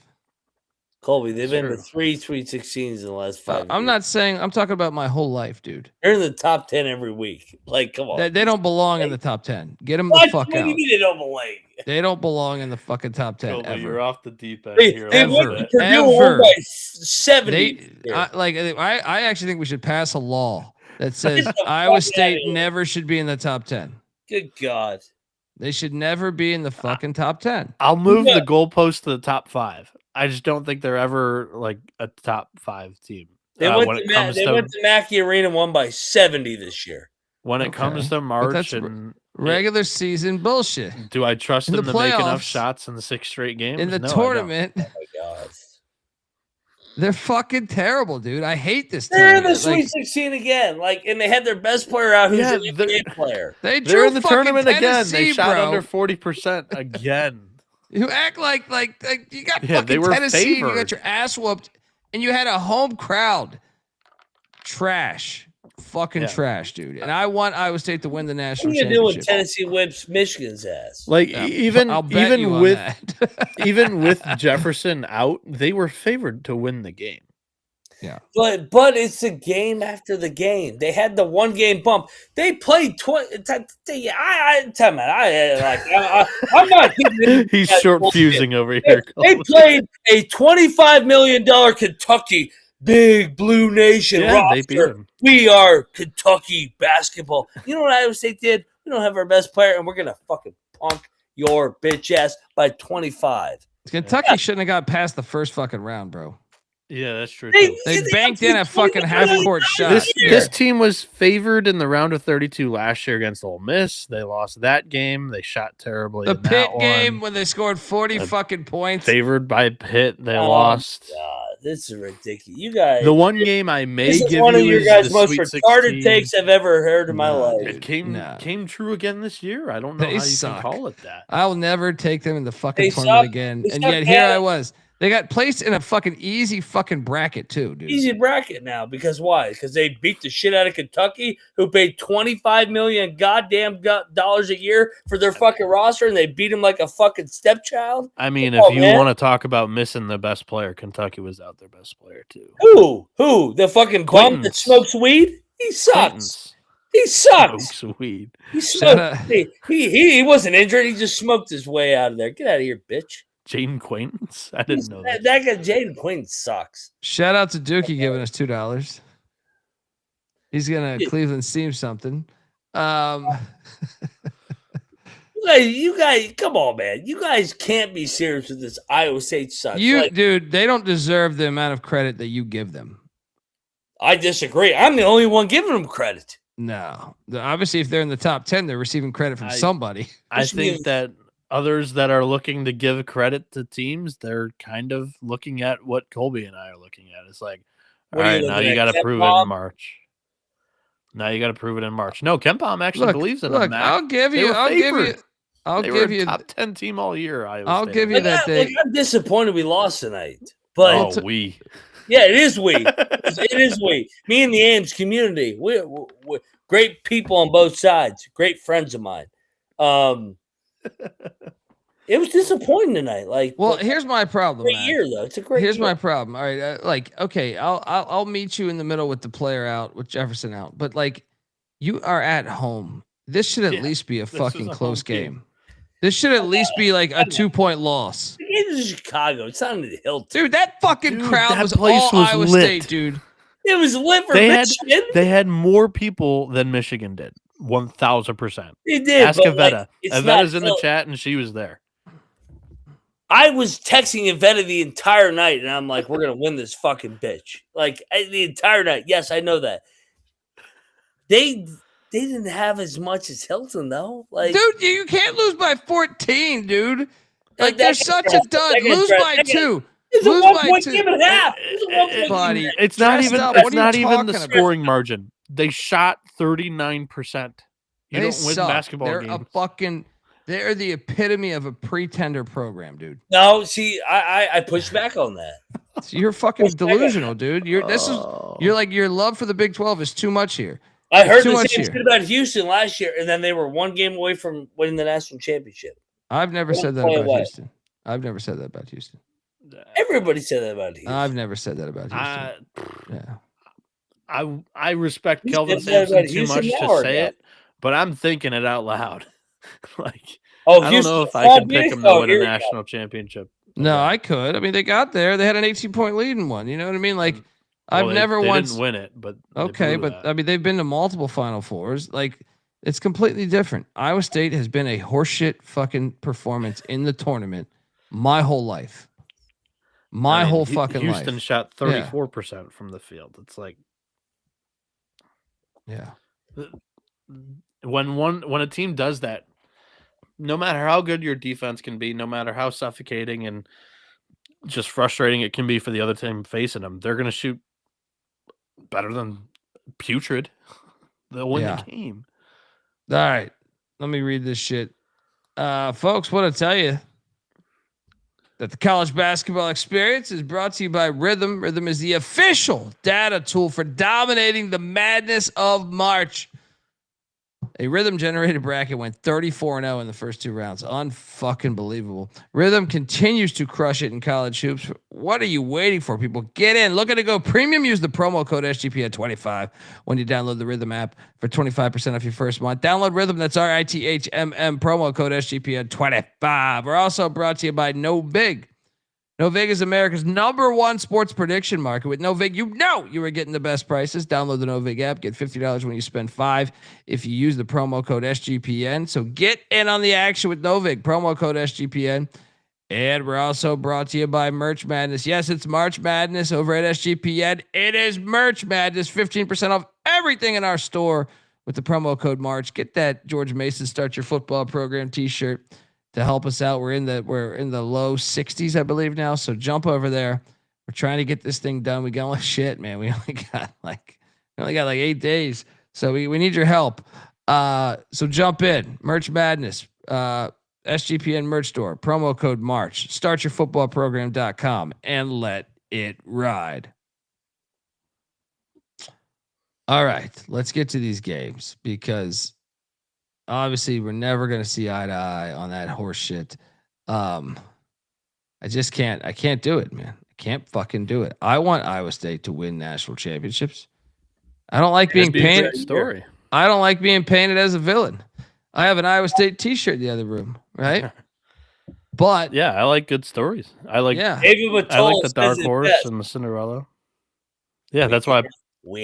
Colby, they've been to 3 Sweet 16s in the last 5 years. I'm not saying, I'm talking about my whole life, dude. They're in the top 10 every week. Like, come on. They don't belong in the top 10. Get them the fuck What do out. you mean they don't belong? They don't belong in the fucking top 10 Colby, ever. you're off the deep end They here. went to Purdue by 70. I actually think we should pass a law that says Get the Iowa fuck State outta here. never should be in the top 10. Good God. They should never be in the fucking top 10. I'll move Yeah. the goalpost to the top 5. I just don't think they're ever like a top 5 team. They went when to it comes they to went to Mackey Arena and won by 70 this year. when it comes to March and Regular season bullshit. do I trust In them the to make enough playoffs, shots in the 6 straight games? In the No, I don't. tournament, Oh my God. they're fucking terrible, dude. I hate this team. They're in the Like, Sweet 16 again. And they had their best player out who's Yeah, an NBA player. they They're drew in the fucking tournament again. Tennessee, They shot bro. under 40% again. You act like you got Yeah, they fucking were Tennessee and you favored. got your ass whooped and you had a home crowd. Trash. Fucking trash, dude. And I want Iowa State to win the What national are you doing when championship. Tennessee whips Michigan's ass? Like I'll bet you on with that. even with Jefferson out, they were favored to win the game. Yeah. But it's the game after the game. They had the 1 game bump. They played 20. I'm not giving He's that short bullshit. fusing over here. They played a $25 million Kentucky Big Blue Nation Yeah, they beat roster. them. We are Kentucky basketball. You know what Iowa State did? We don't have our best player, and we're gonna fucking punk your bitch ass by 25. Kentucky shouldn't have got past the first fucking round, bro. Yeah, that's true. They- too. They banked in a fucking half-court shot. This team was favored in the round of 32 last year against Ole Miss. They lost that game. They shot terribly. The in Pitt that game one. when they scored 40 fucking points. Favored by Pitt, they Oh, lost. God, this is ridiculous. You guys. The one game I may This is give one of you your is guys' the most Sweet retarded 16. takes I've ever heard in my No, life. dude. It came true again this year. I don't know They how you suck. can call it that. I will never take them in the fucking They tournament suck. again. They And suck yet here bad. I was. They got placed in a fucking easy fucking bracket too, dude. Easy bracket now because why? Because they beat the shit out of Kentucky, who paid $25 million goddamn dollars a year for their fucking roster, and they beat them like a fucking stepchild. I mean, Come on, if you man. want to talk about missing the best player, Kentucky was out their best player too. Who? The fucking bum that Quaintance. smokes weed? He sucks. Quaintance He sucks. smokes weed. He Shout smoked. out- He wasn't injured. He just smoked his way out of there. Get out of here, bitch. Jaden Quaintance? I didn't know that. That guy Jaden Quinn sucks. Shout out to Dookie giving us $2. He's gonna Cleveland Steam something. You guys, come on, man. You guys can't be serious with this. Iowa State sucks. Dude, they don't deserve the amount of credit that you give them. I disagree. I'm the only one giving them credit. No, obviously, if they're in the top 10, they're receiving credit from somebody. I think that others that are looking to give credit to teams, they're kind of looking at what Colby and I are looking at. It's like, all What are you right, now looking you at, got to Ken prove it Palm? in March. Now you got to prove it in March. No, Ken Palm actually Look, believes in look, them. Mac. I'll give They you. were I'll give you. favored. I'll They give were a you. top 10 team all year. I'll give you that Like, they. I'm disappointed we lost tonight. But Oh, we. yeah, it is we. It is we. Me and the Ames community. We're great people on both sides. Great friends of mine. It was disappointing tonight. Well, here's my problem. great Mac. year though. It's a great. Here's year. my problem. All right, okay, I'll meet you in the middle with the player out, with Jefferson out. But like, you are at home. This should at least be a this fucking is a close home game. game. This should at least be like a 2-point loss, The game is in Chicago. It's not in the Hilton. dude. That fucking Dude, crowd that was place all was Iowa lit. State, dude. It was lit for They had Michigan. they had more people than Michigan did. 1,000%. It did. Ask but, Avetta. it's not Avetta's in the Phil- chat and she was there. I was texting Avetta the entire night, and I'm like, "We're gonna win this fucking bitch!" The entire night. Yes, I know that. They didn't have as much as Hilton though. Like, Dude, you can't lose by 14, dude. Like, that they're can such a dress- dud. that can Lose dress- by that can- 2. it's a Lose 1 by point 2. game and a half. It's a 1 point game. Buddy, It's not dressed even up. it's What are you not even the talking about? scoring margin. They shot 39%. You They don't win suck. basketball They're games. They're the epitome of a pretender program, dude. No, see, I pushed back on that. So you're fucking delusional, dude. You're like your love for the Big 12 is too much here. I heard too the much same here. shit about Houston last year, and then they were 1 game away from winning the national championship. I've never Don't said that play about away. Houston. I've never said that about Houston. Everybody said that about Houston. I've never said that about Houston. Yeah. I respect You Kelvin said that about Sampson too Houston much now to or say no? it, but I'm thinking it out loud. Like, Oh, I don't Houston, know if I Paul can pick Bieniek? them to Oh, win here a we go. national championship. No, I could. I mean, they got there. They had an 18-point lead in one. You know what I mean? Like, I've never they once didn't win it, but okay, but I mean they've been to multiple Final Fours. Like it's completely different. Iowa State has been a horseshit fucking performance in the tournament my whole life. My whole fucking Houston life. shot 34% from the field. It's like, yeah. When a team does that, no matter how good your defense can be, no matter how suffocating and just frustrating it can be for the other team facing them, they're going to shoot better than putrid. They'll win the game. All right. Let me read this shit. Folks, want to tell you that the college basketball experience is brought to you by Rhythm. Rhythm is the official data tool for dominating the madness of March. A Rhythm generated bracket went 34-0 in the first 2 rounds. Unfucking believable. Rhythm continues to crush it in college hoops. What are you waiting for, people? Get in. Looking to go premium? Use the promo code SGPN25 when you download the Rhythm app for 25% off your first month. Download Rhythm. That's RITHMM. Promo code SGPN25. We're also brought to you by No Big. No Vig is America's #1 sports prediction market. With No Vig, you know you are getting the best prices. Download the No Vig app. Get $50 when you spend $5 if you use the promo code SGPN. So get in on the action with No Vig. Promo code SGPN. And we're also brought to you by Merch Madness. Yes, it's March Madness over at SGPN. It is Merch Madness. 15% off everything in our store with the promo code March. Get that George Mason Start Your Football Program t-shirt to help us out. We're in the low 60s, I believe now. So jump over there. We're trying to get this thing done. We got shit, man. We only got like 8 days. So we need your help. So jump in. Merch Madness, SGPN merch store, promo code March, startyourfootballprogram.com, and let it ride. All right, let's get to these games because obviously we're never going to see eye to eye on that horse shit. I can't do it, man. I can't fucking do it. I want Iowa State to win national championships. I don't like being painted. Story. I don't like being painted as a villain. I have an Iowa State t-shirt in the other room, right? But yeah, I like good stories. I like David I like the dark horse and the Cinderella. Yeah, that's why I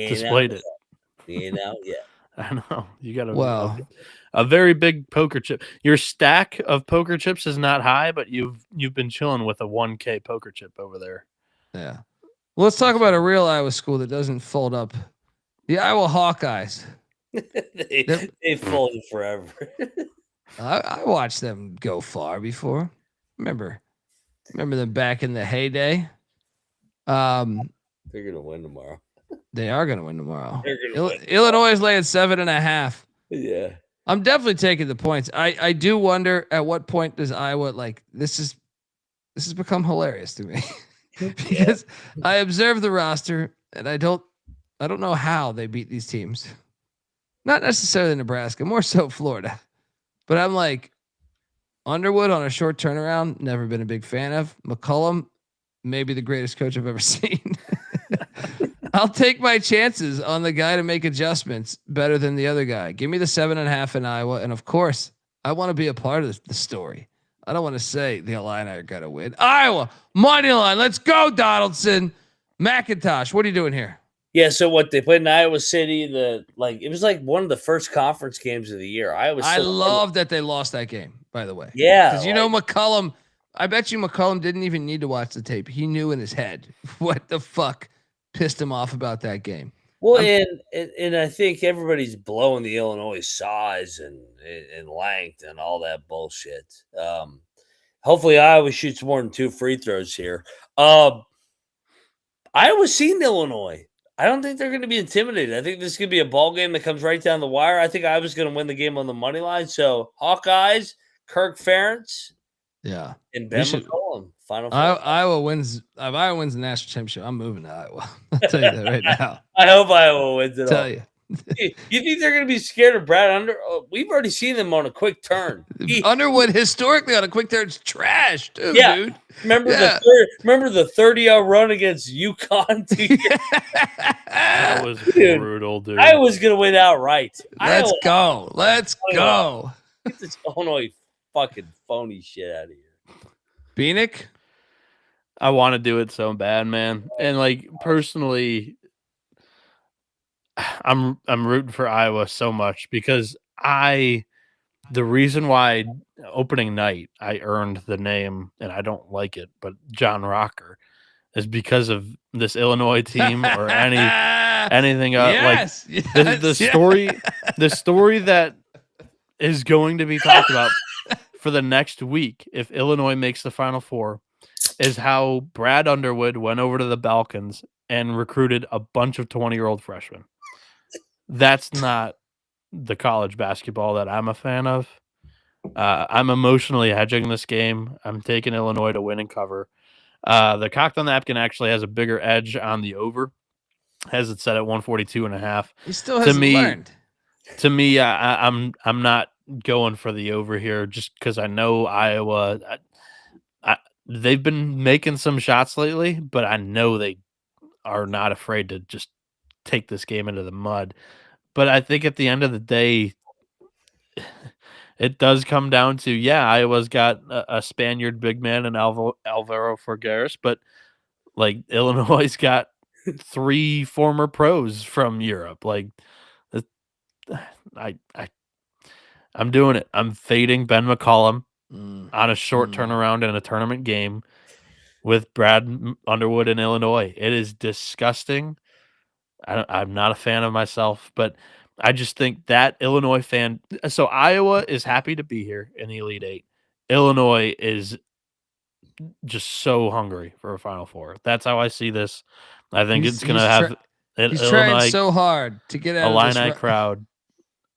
displayed it. You know, yeah. I know. You got a very big poker chip. Your stack of poker chips is not high, but you've been chilling with a 1K poker chip over there. Yeah. Well, let's talk about a real Iowa school that doesn't fold up. The Iowa Hawkeyes. they folded forever. I watched them go far before. Remember them back in the heyday. They're gonna win tomorrow. They are gonna win tomorrow. Illinois is laying 7.5. Yeah. I'm definitely taking the points. I do wonder at what point does Iowa this has become hilarious to me because I observe the roster and I don't know how they beat these teams. Not necessarily Nebraska, more so Florida. But I'm like, Underwood on a short turnaround, never been a big fan of. McCollum, maybe the greatest coach I've ever seen. I'll take my chances on the guy to make adjustments better than the other guy. Give me the 7.5 in Iowa. And of course, I want to be a part of the story. I don't want to say the Illini are going to win. Iowa, money line. Let's go, Donaldson. McIntyre, what are you doing here? Yeah, so what they played in Iowa City, it was like one of the first conference games of the year. I love that they lost that game, by the way. Yeah. Because McCollum, I bet you McCollum didn't even need to watch the tape. He knew in his head what the fuck pissed him off about that game. Well, and I think everybody's blowing the Illinois size and length and all that bullshit. Hopefully Iowa shoots more than 2 free throws here. Iowa's seen Illinois. I don't think they're going to be intimidated. I think this is going to be a ball game that comes right down the wire. I think Iowa's going to win the game on the money line. So Hawkeyes, Kirk Ferentz, yeah, and Ben McCollum. Final. Iowa wins. If Iowa wins the national championship, I'm moving to Iowa. I'll tell you that right now. I hope Iowa wins it. Tell you. You think they're going to be scared of Brad Underwood? We've already seen them on a quick turn. Underwood historically on a quick turn is trash, too, dude. Remember the 30-0 run against UConn? That was brutal, dude. I was going to win outright. Let's go. Get this Illinois fucking phony shit out of here. Bieniek? I want to do it so bad, man. And like personally, I'm rooting for Iowa so much because the reason why opening night I earned the name, and I don't like it, but John Rocker, is because of this Illinois team or anything Yes, like yes, the story that is going to be talked about for the next week if Illinois makes the Final Four is how Brad Underwood went over to the Balkans and recruited a bunch of 20-year-old freshmen. That's not the college basketball that I'm a fan of. I'm emotionally hedging this game. I'm taking Illinois to win and cover. The cocktail napkin actually has a bigger edge on the over, has it set at 142.5. He still hasn't learned. To me, I'm not going for the over here just because I know Iowa. They've been making some shots lately, but I know they are not afraid to just take this game into the mud. But I think at the end of the day, it does come down to, Iowa's got a Spaniard big man in Alvaro Figueres, but like Illinois' got 3 former pros from Europe. Like, I'm doing it. I'm fading Ben McCollum on a short turnaround in a tournament game with Brad Underwood in Illinois. It is disgusting. I'm not a fan of myself, but I just think that Illinois fan. So Iowa is happy to be here in the Elite Eight. Illinois is just so hungry for a Final Four. That's how I see this. I think it's going to have an he's Illinois, trying so hard to get out of Illini this crowd.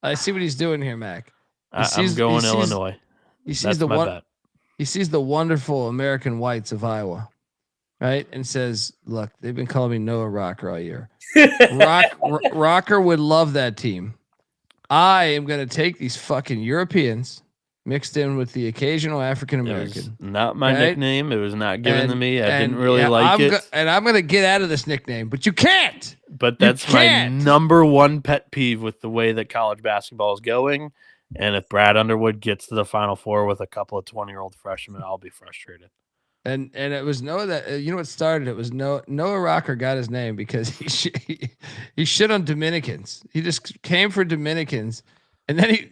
I see what he's doing here, Mac. I'm going Illinois. He sees bet. He sees the wonderful American whites of Iowa, right? And says, look, they've been calling me Noah Rocker all year. Rocker would love that team. I am going to take these fucking Europeans mixed in with the occasional African American. Not my nickname. It was not given to me. I didn't really like it. And I'm going to get out of this nickname, but you can't. But that's my number one pet peeve with the way that college basketball is going. And if Brad Underwood gets to the Final Four with a couple of 20-year-old freshmen, I'll be frustrated. And it was Noah that you know what started it was Noah Rocker got his name because he shit on Dominicans. He just came for Dominicans, and then he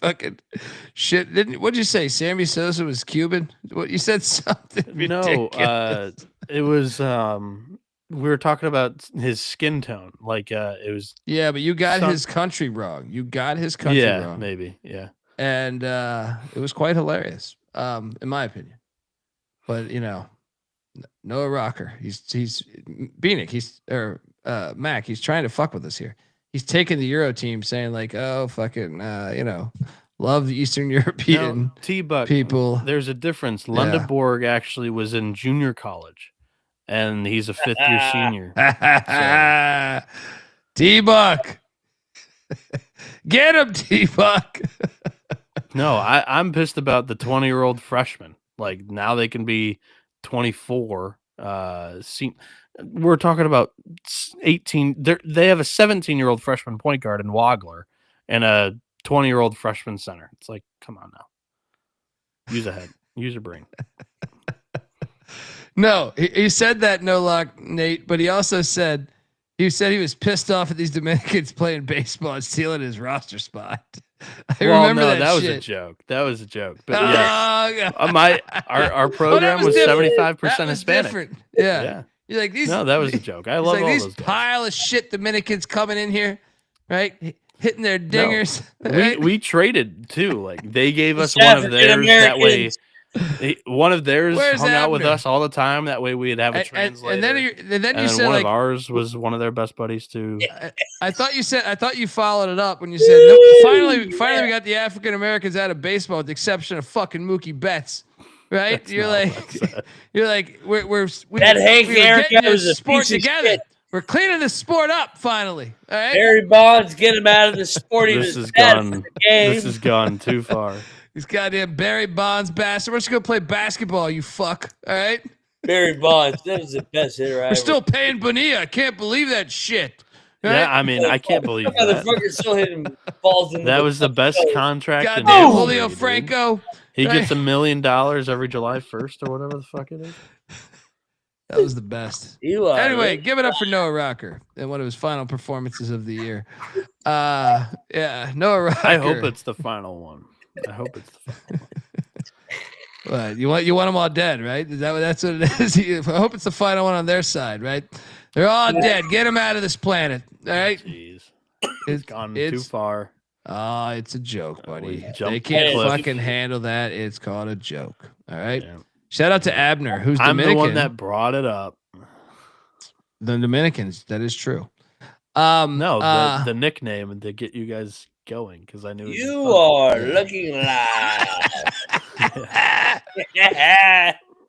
fucking shit. What'd you say? Sammy Sosa was Cuban? What you said something ridiculous. No, it was we were talking about his skin tone. Like it was. Yeah, but you got his country wrong. You got his country wrong. Yeah, maybe. Yeah. And it was quite hilarious, in my opinion. But Noah Rocker, he's Bieniek, Mac, he's trying to fuck with us here. He's taking the Euro team, saying like, oh fucking, love the Eastern European people. There's a difference. Lundeborg actually was in junior college, and he's a 5th-year senior. T-Buck, get him, T-Buck. No, I'm pissed about the 20-year-old freshman. Like now they can be 24. We're talking about 18. They have a 17-year-old freshman point guard in Wagler and a 20-year-old freshman center. It's like, come on now. Use a head. Use your brain. No, he said that, no luck, Nate, but he also said he was pissed off at these Dominicans playing baseball and stealing his roster spot. I remember that was a joke. That was a joke. But our program was 75% Hispanic. Different. Yeah. You're like these. No, that was a joke. I love all these those guys. pile of shit Dominicans coming in here, right? Hitting their dingers. No, right? we traded too. Like they gave us one of theirs that way. One of theirs hung out with us all the time. That way we'd have a translator. And then you said one of ours was one of their best buddies too. I thought you followed it up when you said no, finally we got the African Americans out of baseball with the exception of fucking Mookie Betts. Right? You're like we're Hank Aaron was a sport piece of together. shit. We're cleaning the sport up finally. All right. Barry Bonds, get him out of the sporting. This has gone too far. These goddamn Barry Bonds bastard. We're just gonna play basketball, you fuck. All right. Barry Bonds, that was the best hitter We're still paying Bonilla. I can't believe that shit. Right? Yeah, I mean, I can't believe that. Motherfucker still hitting balls in that was the best contract. Goddamn Julio Franco. He gets $1 million every July 1st or whatever the fuck it is. That was the best. Anyway, give it up for Noah Rocker in one of his final performances of the year. Yeah, Noah Rocker. I hope it's the final one. What, you want them all dead, right? That's what it is? I hope it's the final one on their side, right? They're all dead. Get them out of this planet. All right. Jeez. It's gone too far. Oh, it's a joke, buddy. They can't fucking handle that. It's called a joke. All right. Yeah. Shout out to Abner, who's Dominican. I'm the one that brought it up. The Dominicans. That is true. No, the nickname to get you guys going because I knew you are looking live. I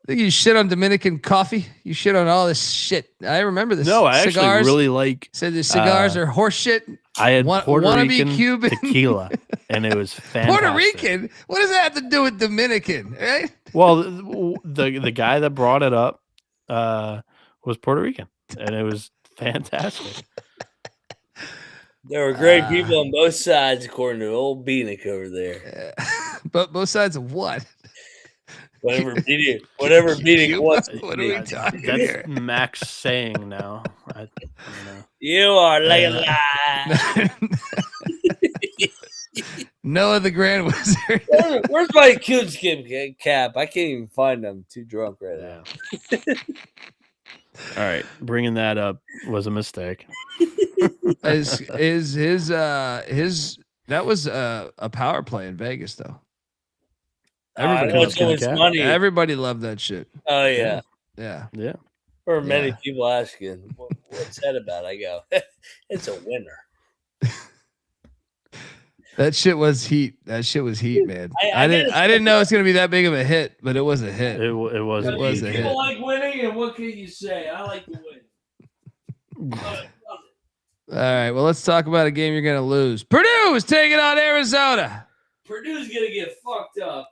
think you shit on Dominican coffee. You shit on all this shit. I remember this. No, I actually really like. Said the cigars are horse shit. I had Puerto Rican Cuban tequila, and it was fantastic. Puerto Rican? What does that have to do with Dominican? Right? Well, the guy that brought it up was Puerto Rican, and it was fantastic. There were great people on both sides, according to old Bieniek over there. But both sides of what? Whatever Bieniek wants. What are we talking That's here? Max saying now. You are looking live. Noah the Grand Wizard. Where's my coonskin cap? I can't even find them. I'm too drunk right now. All right, bringing that up was a mistake. His that was a power play in Vegas though. Everybody loved that shit. Oh yeah. Yeah. For many people asking, what's that about? I go, it's a winner. That shit was heat. Man. I didn't know it's gonna be that big of a hit, but it was a hit. It was a hit. People like winning, and what can you say? I like to win. All right, well, let's talk about a game you're gonna lose. Purdue is taking on Arizona. Purdue's gonna get fucked up.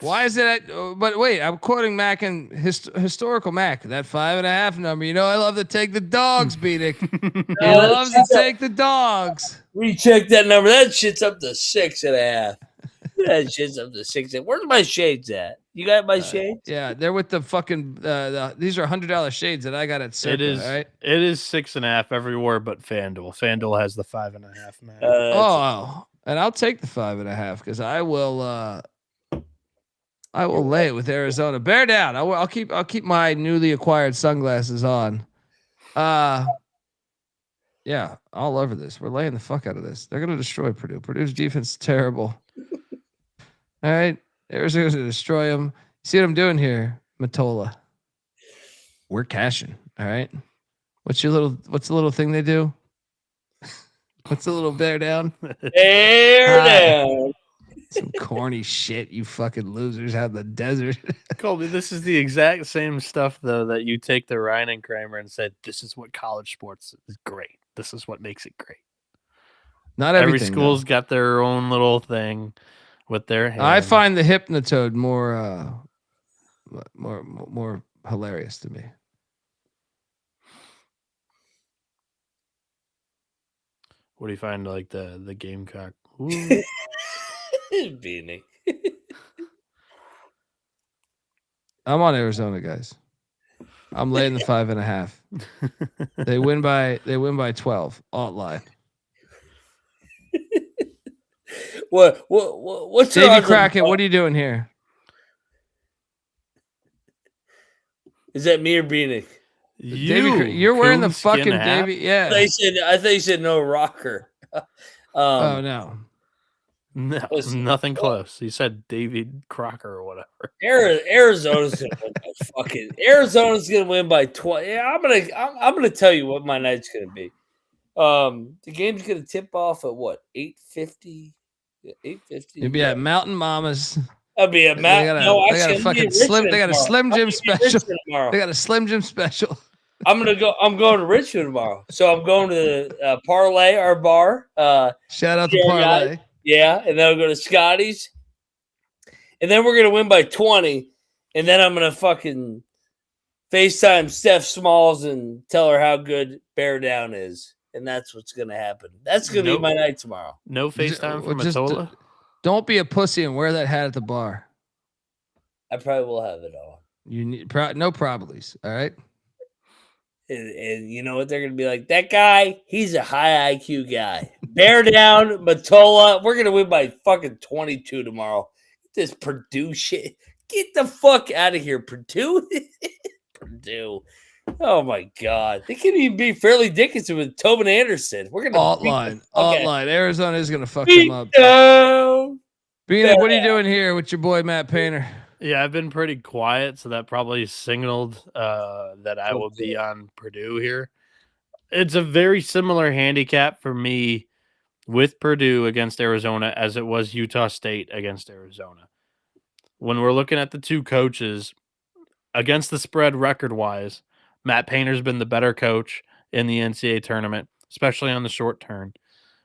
Why is it? But wait, I'm quoting Mac and historical Mac. That 5.5 number. You know, I love to take the dogs, Bieniek. He loves to take the dogs. Recheck that number. That shit's up to 6.5. That shit's up to 6. Where's my shades at? You got my shades? Yeah, they're with the fucking. These are $100 shades that I got at Circa. Right? It is 6.5 everywhere, but FanDuel. FanDuel has the 5.5. Man. And I'll take the 5.5 because I will. I will lay it with Arizona. Bear down. I'll keep my newly acquired sunglasses on. Yeah, all over this. We're laying the fuck out of this. They're gonna destroy Purdue. Purdue's defense is terrible. All right, Arizona's gonna destroy them. See what I'm doing here, Matola? We're cashing. All right. What's the little thing they do? What's the little bear down? Bear down. Some corny shit, you fucking losers out in the desert. Colby, this is the exact same stuff, though, that you take to Ryan and Kramer and said, this is what college sports is great. This is what makes it great. Not every school's got their own little thing with their hand. I find the Hypnotoad more hilarious to me. What do you find like the Gamecock? Bieniek. I'm on Arizona, guys. I'm laying the 5.5. They win by 12. Alt line. What's Davey Crockett? What are you doing here? Is that me or Bieniek? You're wearing the fucking Davey. Yeah. I thought you said no rocker. Oh no. No, nothing close. He said David Crocker or whatever. Arizona's gonna win by 20. Yeah, I'm gonna tell you what my night's gonna be. The game's gonna tip off at what? 8:50. 8:50. You'll be at Mountain Mamas. I'll be at Mountain. They got a fucking slim. They got a Slim Jim special. They got a Slim Jim special. I'm going to Richmond tomorrow. So I'm going to Parlay, our bar. Shout out to Parlay. Yeah, and then I'll go to Scotty's. And then we're going to win by 20. And then I'm going to fucking FaceTime Steph Smalls and tell her how good Bear Down is. And that's what's going to happen. That's going to be my night tomorrow. No FaceTime from Matola? Don't be a pussy and wear that hat at the bar. I probably will have it on. You need no probablys. All right. And you know what they're gonna be like? That guy, he's a high IQ guy. Bear down, Matola. We're gonna win by fucking 22 tomorrow. This Purdue shit. Get the fuck out of here, Purdue. Purdue. Oh my god. They can't even be Fairleigh Dickinson with Tobin Anderson. We're gonna Alt line. Arizona is gonna fuck them up. Bieniek, what are you doing here with your boy Matt Painter? Yeah, I've been pretty quiet, so that probably signaled that I will be on Purdue here. It's a very similar handicap for me with Purdue against Arizona as it was Utah State against Arizona. When we're looking at the two coaches, against the spread record-wise, Matt Painter's been the better coach in the NCAA tournament, especially on the short turn,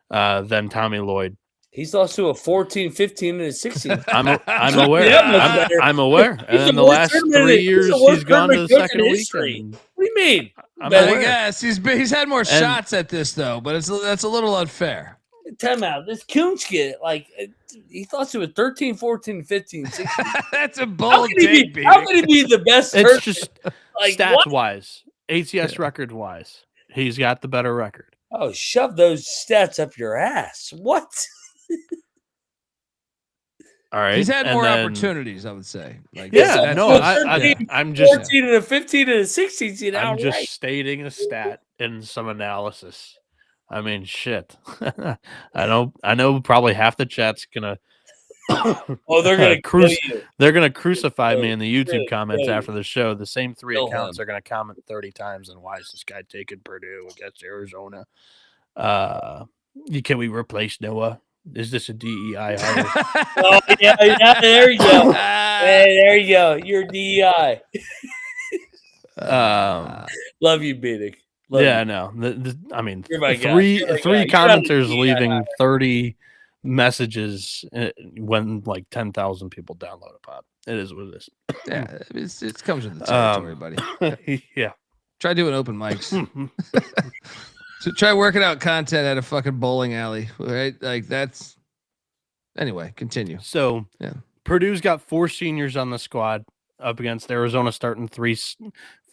than Tommy Lloyd. He's lost to a 14, 15, and a 16. I'm aware. I'm aware. And in the last 3 years, he's gone to the second weekend. What do you mean? I guess he's had more shots at this though, but that's a little unfair. Time out. This Kunchke, he lost to a 13, 14, 15, 16. That's a bold take, baby. How can he be the best? It's just stats-wise, ATS record-wise. He's got the better record. Oh, shove those stats up your ass. What? All right. He's had more opportunities, I would say. I'm just 14 and a 15 and a 16. I'm just stating a stat and some analysis. I mean, shit. I know probably half the chat's gonna they're gonna they're gonna crucify me in the YouTube comments after the show. The same three accounts are gonna comment 30 times on why is this guy taking Purdue against Arizona. Can we replace Noah? Is this a DEI hire? Oh, yeah, there you go. Hey, there you go. You're DEI. Love you, Bieniek. No. I mean, three commenters leaving 30 messages when 10,000 people download a pod. It is what it is. Yeah, it comes with the territory, buddy. Yeah. Try doing open mics. So try working out content at a fucking bowling alley, right? That's. Anyway, continue. So, yeah, Purdue's got 4 seniors on the squad up against Arizona starting 3.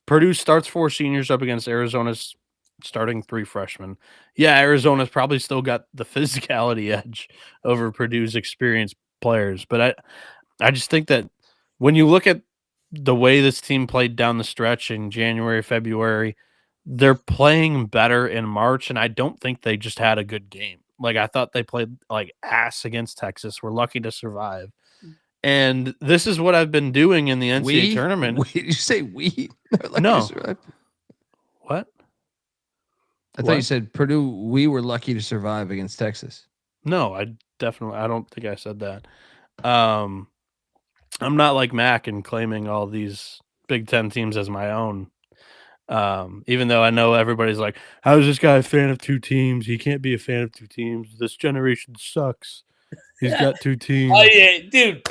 Purdue starts 4 seniors up against Arizona's starting 3 freshmen. Yeah, Arizona's probably still got the physicality edge over Purdue's experienced players, but I just think that when you look at the way this team played down the stretch in January, February, they're playing better in March, and I don't think they just had a good game. I thought they played ass against Texas. We're lucky to survive. And this is what I've been doing in the NCAA tournament. Did you say we? No. What? I thought you said Purdue, we were lucky to survive against Texas. No, I don't think I said that. I'm not like Mac and claiming all these Big Ten teams as my own. Even though I know everybody's like, how is this guy a fan of 2 teams? He can't be a fan of 2 teams. This generation sucks. He's got 2 teams. Oh, yeah, dude.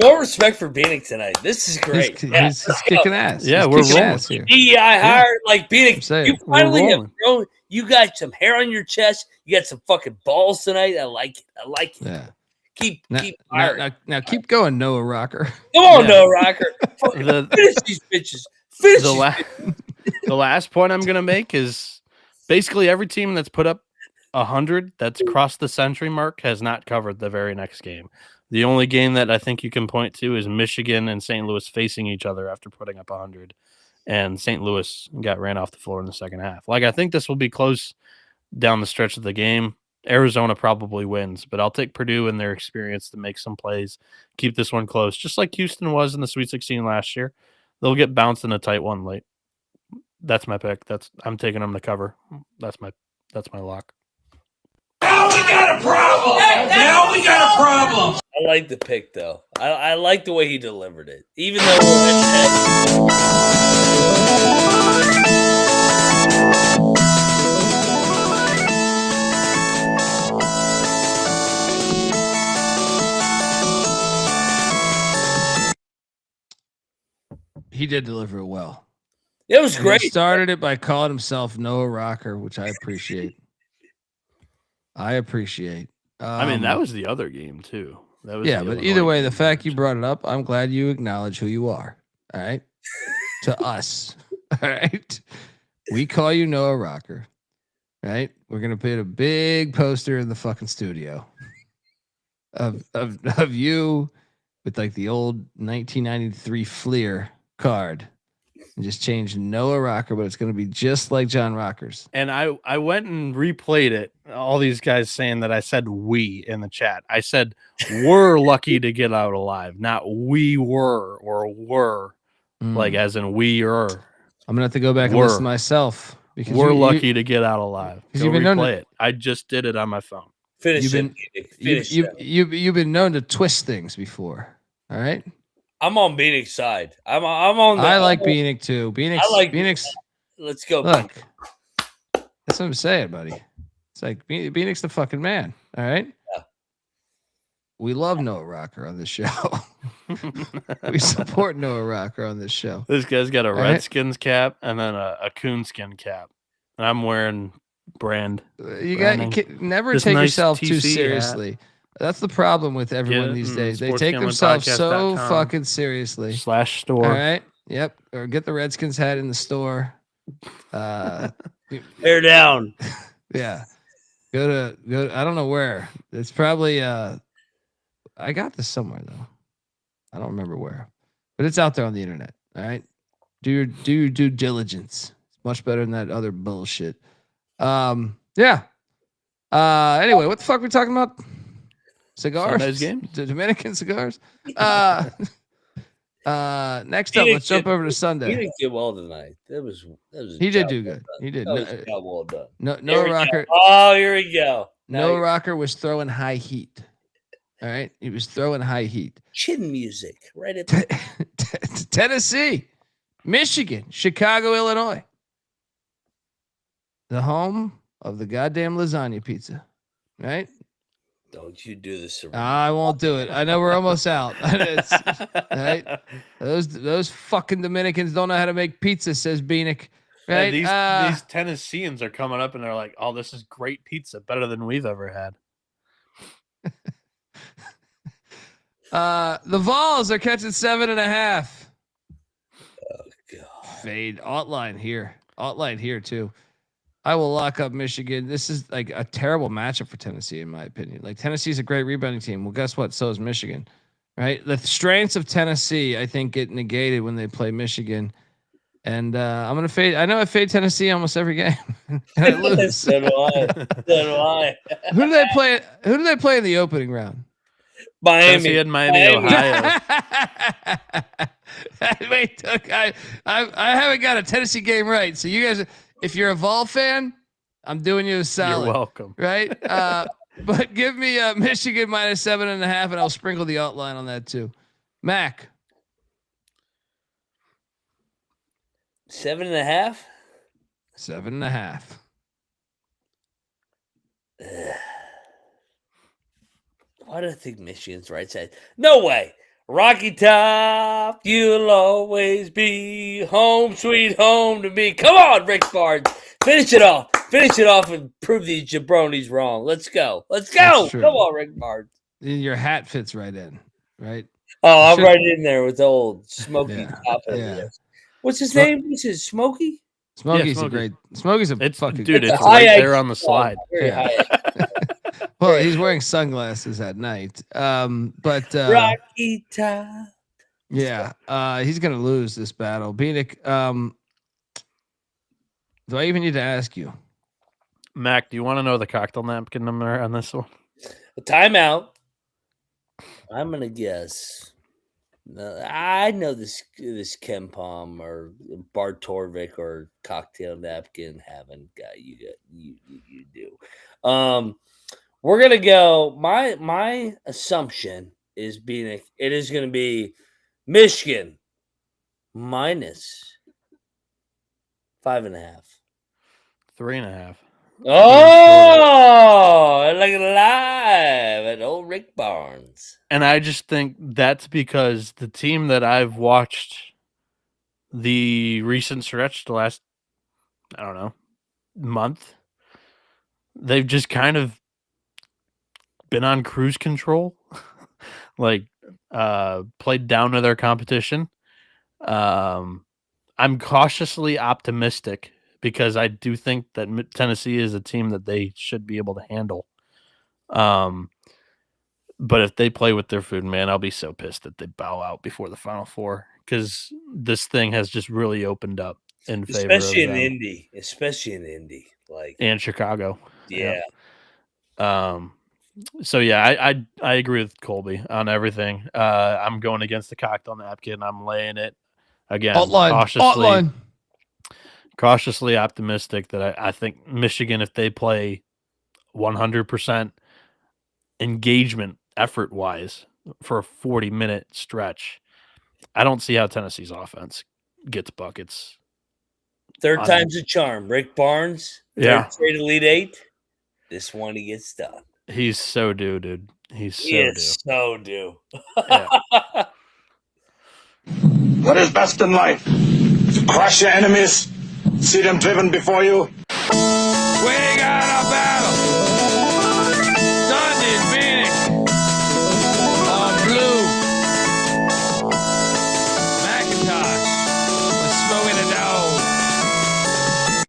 More respect for Bieniek tonight. This is great. He's kicking ass. Yeah, we're rolling here. DEI hired Bieniek. You finally have grown. You got some hair on your chest. You got some fucking balls tonight. I like it. Yeah. Keep now keep going, Noah Rocker. Come on, Noah Rocker. Finish these bitches. The last point I'm going to make is basically every team that's put up 100 that's crossed the century mark has not covered the very next game. The only game that I think you can point to is Michigan and St. Louis facing each other after putting up 100, and St. Louis got ran off the floor in the second half. I think this will be close down the stretch of the game. Arizona probably wins, but I'll take Purdue and their experience to make some plays, keep this one close, just like Houston was in the Sweet 16 last year. They'll get bounced in a tight one late. That's my pick. I'm taking them to cover. That's my lock. Now we got a problem. Now we got a problem. I like the pick though. I like the way he delivered it, even though we're He did deliver it well. It was great. He started it by calling himself Noah Rocker, which I appreciate. I mean, that was the other game too. That was Yeah, the but Illinois either way, game the you fact you mentioned. brought it up, I'm glad you acknowledge who you are. All right. To us. All right. We call you Noah Rocker. Right. We're gonna put a big poster in the fucking studio of you with like the old 1993 Fleer card. And just change Noah Rocker, but it's going to be just like John Rocker's. And I went and replayed it. All these guys saying that I said we in the chat. I said we're lucky to get out alive, not we were or were, like as in we are. I'm gonna have to go back and listen to myself because we're lucky to get out alive. Go you've been known replay to, it. I just did it on my phone. Finish you've been known to twist things before. All right. I'm on Bieniek's side. I'm on. I like Bieniek too. Bieniek's. Let's go. Look, that's what I'm saying, buddy. It's like Bieniek's the fucking man. All right. Yeah. We love Noah Rocker on this show. We support Noah Rocker on this show. This guy's got a Redskins cap and then a coonskin cap, and I'm wearing brand. You never this take nice yourself too TC seriously. hat. That's the problem with everyone these days. They take themselves so fucking seriously. /store. All right. Yep. Or get the Redskins hat in the store. Tear down. Yeah. Go to. I don't know where. It's probably. I got this somewhere though. I don't remember where, but it's out there on the internet. All right. Do your due diligence. It's much better than that other bullshit. Yeah. Anyway, what the fuck are we talking about? Cigars? Sunday's game? Dominican cigars? Next up, let's jump over to Sunday. He didn't get well tonight. That was he did do good. He did. Well done. Noah Rocker. Oh, here we go. Noah Rocker was throwing high heat. All right. He was throwing high heat. Chin music. Right at Tennessee, Michigan, Chicago, Illinois. The home of the goddamn lasagna pizza. Right? Don't you do this. I won't do it. I know we're almost out. Right? Those fucking Dominicans don't know how to make pizza, says Bieniek. Right? Yeah, these Tennesseans are coming up and they're like, "Oh, this is great pizza, better than we've ever had." The Vols are catching 7.5. Oh god. Fade. Outline here too. I will lock up Michigan. This is like a terrible matchup for Tennessee, in my opinion. Like Tennessee's a great rebounding team. Well, guess what? So is Michigan, right? The strengths of Tennessee, I think, get negated when they play Michigan. And I'm gonna fade. I know I fade Tennessee almost every game, and I lose. So do I. Who do they play? Who do they play in the opening round? Miami and Miami, Ohio. Wait, I haven't got a Tennessee game right. So you guys, if you're a Vol fan, I'm doing you a solid. You're welcome. Right? But give me Michigan minus 7.5, and I'll sprinkle the outline on that too. Mac. 7.5. 7.5. Why do I think Michigan's right side? No way. Rocky Top, you'll always be home, sweet home to me. Come on, Rick Barnes. Finish it off. Finish it off and prove these jabronis wrong. Let's go. Let's go. Come on, Rick Barnes. Your hat fits right in, right? Oh, I'm right in there with old Smokey top. Yeah. What's his name? This is Smokey? Smokey's a great. Smokey's a fucking dude. It's right there on the slide. Well, he's wearing sunglasses at night. But Rocky Top. Yeah, he's gonna lose this battle. Bieniek, do I even need to ask you? Mac, do you want to know the cocktail napkin number on this one? A timeout. I'm gonna guess. I know this Ken Palm or Bart Torvik or cocktail napkin haven't got you do. We're gonna go. My assumption is it is gonna be Michigan minus 5.5. 3.5. Oh, like live at old Rick Barnes. And I just think that's because the team that I've watched the recent stretch, the last, I don't know, month, they've just kind of been on cruise control. like played down to their competition. I'm cautiously optimistic because I do think that Tennessee is a team that they should be able to handle. But if they play with their food, man, I'll be so pissed that they bow out before the Final Four because this thing has just really opened up in favor especially of them. especially in Indy, like and Chicago. yeah. So yeah, I agree with Colby on everything. I'm going against the cocktail napkin. I'm laying it again. Cautiously optimistic that I think Michigan, if they play 100% engagement effort wise for a 40-minute stretch, I don't see how Tennessee's offense gets buckets. Third time's a charm. Rick Barnes, third straight Elite Eight. This one he gets done. He's so due, dude. He's so due. Yeah. What is best in life? To crush your enemies, see them driven before you. We got a battle. Dundee, Bieniek. On blue. McIntyre. Was smoking a dough.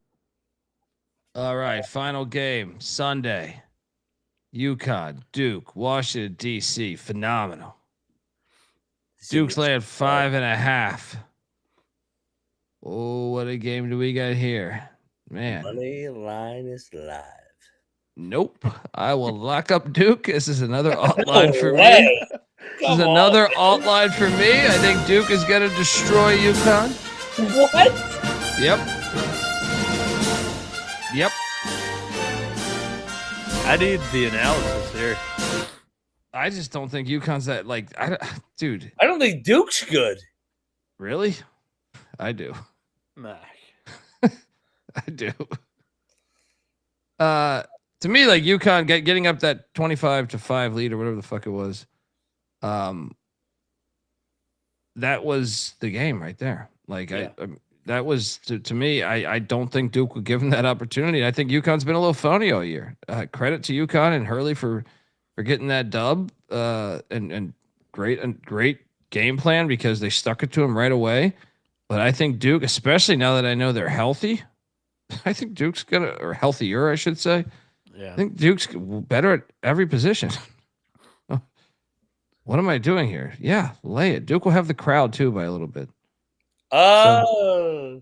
All right, final game Sunday. UConn, Duke, Washington, D.C. Phenomenal. Duke's laying 5.5. Oh, what a game do we got here? Man. Money line is live. Nope. I will lock up Duke. This is another alt line for me. This is another alt line for me. I think Duke is going to destroy UConn. What? Yep. I need the analysis here. I just don't think UConn's that dude. I don't think Duke's good. Really? I do. Nah. I do. To me, like UConn getting up that 25-5 lead or whatever the fuck it was. That was the game right there. Like that was to me. I don't think Duke would give him that opportunity. I think UConn's been a little phony all year. Credit to UConn and Hurley for getting that dub. And great game plan because they stuck it to him right away. But I think Duke, especially now that I know they're healthy, I think Duke's or healthier, I should say. Yeah. I think Duke's better at every position. What am I doing here? Yeah, lay it. Duke will have the crowd too by a little bit. Oh,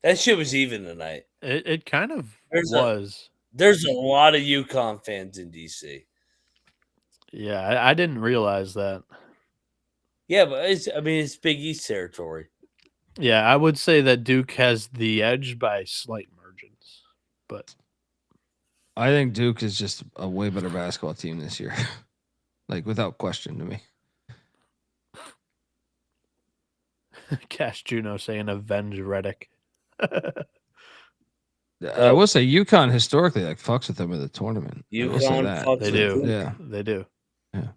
that shit was even tonight. It kind of was. There's a lot of UConn fans in DC. Yeah, I didn't realize that. Yeah, but it's Big East territory. Yeah, I would say that Duke has the edge by slight margins, but I think Duke is just a way better basketball team this year. Like without question to me. Cash Juno saying avenge Reddick. I will say UConn historically fucks with them in the tournament. UConn fucks they do. Yeah, they do. Yeah.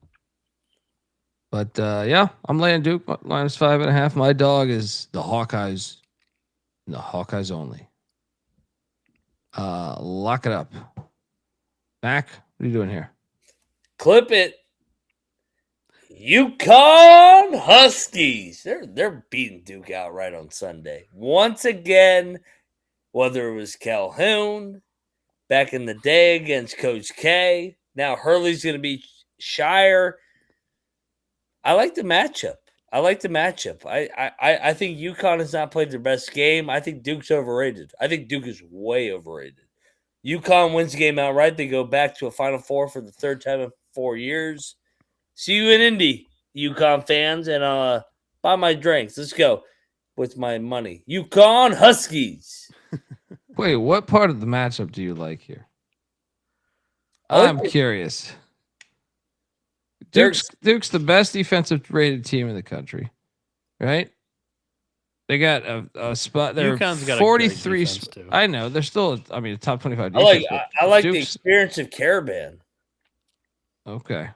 But I'm laying Duke minus 5.5. My dog is the Hawkeyes. The Hawkeyes only. Lock it up. Mac, what are you doing here? Clip it. UConn Huskies. They're beating Duke outright on Sunday. Once again, whether it was Calhoun back in the day against Coach K, now Hurley's going to be Shire. I like the matchup. I think UConn has not played their best game. I think Duke's overrated. I think Duke is way overrated. UConn wins the game outright. They go back to a Final Four for the third time in 4 years. See you in Indy, UConn fans, and buy my drinks. Let's go with my money. UConn Huskies. Wait, what part of the matchup do you like here? I'm curious. Duke's the best defensive rated team in the country, right? They got a spot. They're UConn's got 43. Too. I know they're still. I mean, a top 25. Defense, I like the experience of Caravan. Okay.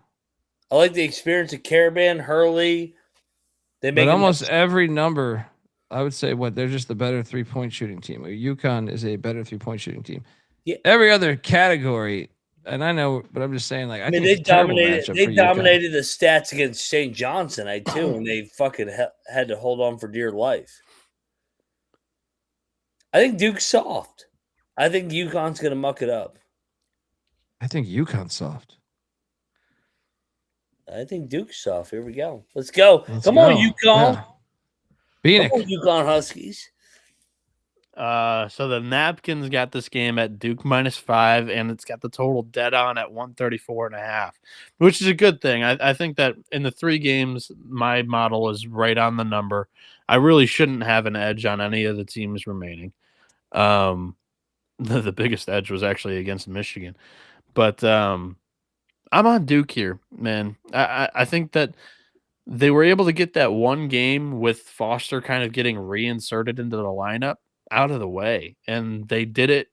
I like the experience of Caravan, Hurley. They make almost every number. I would say they're just the better 3-point shooting team. UConn is a better 3-point shooting team. Yeah. Every other category, And I know, but I'm just saying, like, I mean, think they it's a terrible dominated. matchup They for UConn. dominated the stats against St. John's tonight too, and they fucking had to hold on for dear life. I think Duke's soft. I think UConn's gonna muck it up. I think UConn's soft. I think Duke's soft. Here we go. Let's go. Come on, UConn. Yeah. Bieniek. Come on, UConn Huskies. So the Napkins got this game at Duke -5, and it's got the total dead on at 134.5, which is a good thing. I think that in the 3 games, my model is right on the number. I really shouldn't have an edge on any of the teams remaining. The biggest edge was actually against Michigan, but I'm on Duke here, man. I think that they were able to get that one game with Foster kind of getting reinserted into the lineup out of the way, and they did it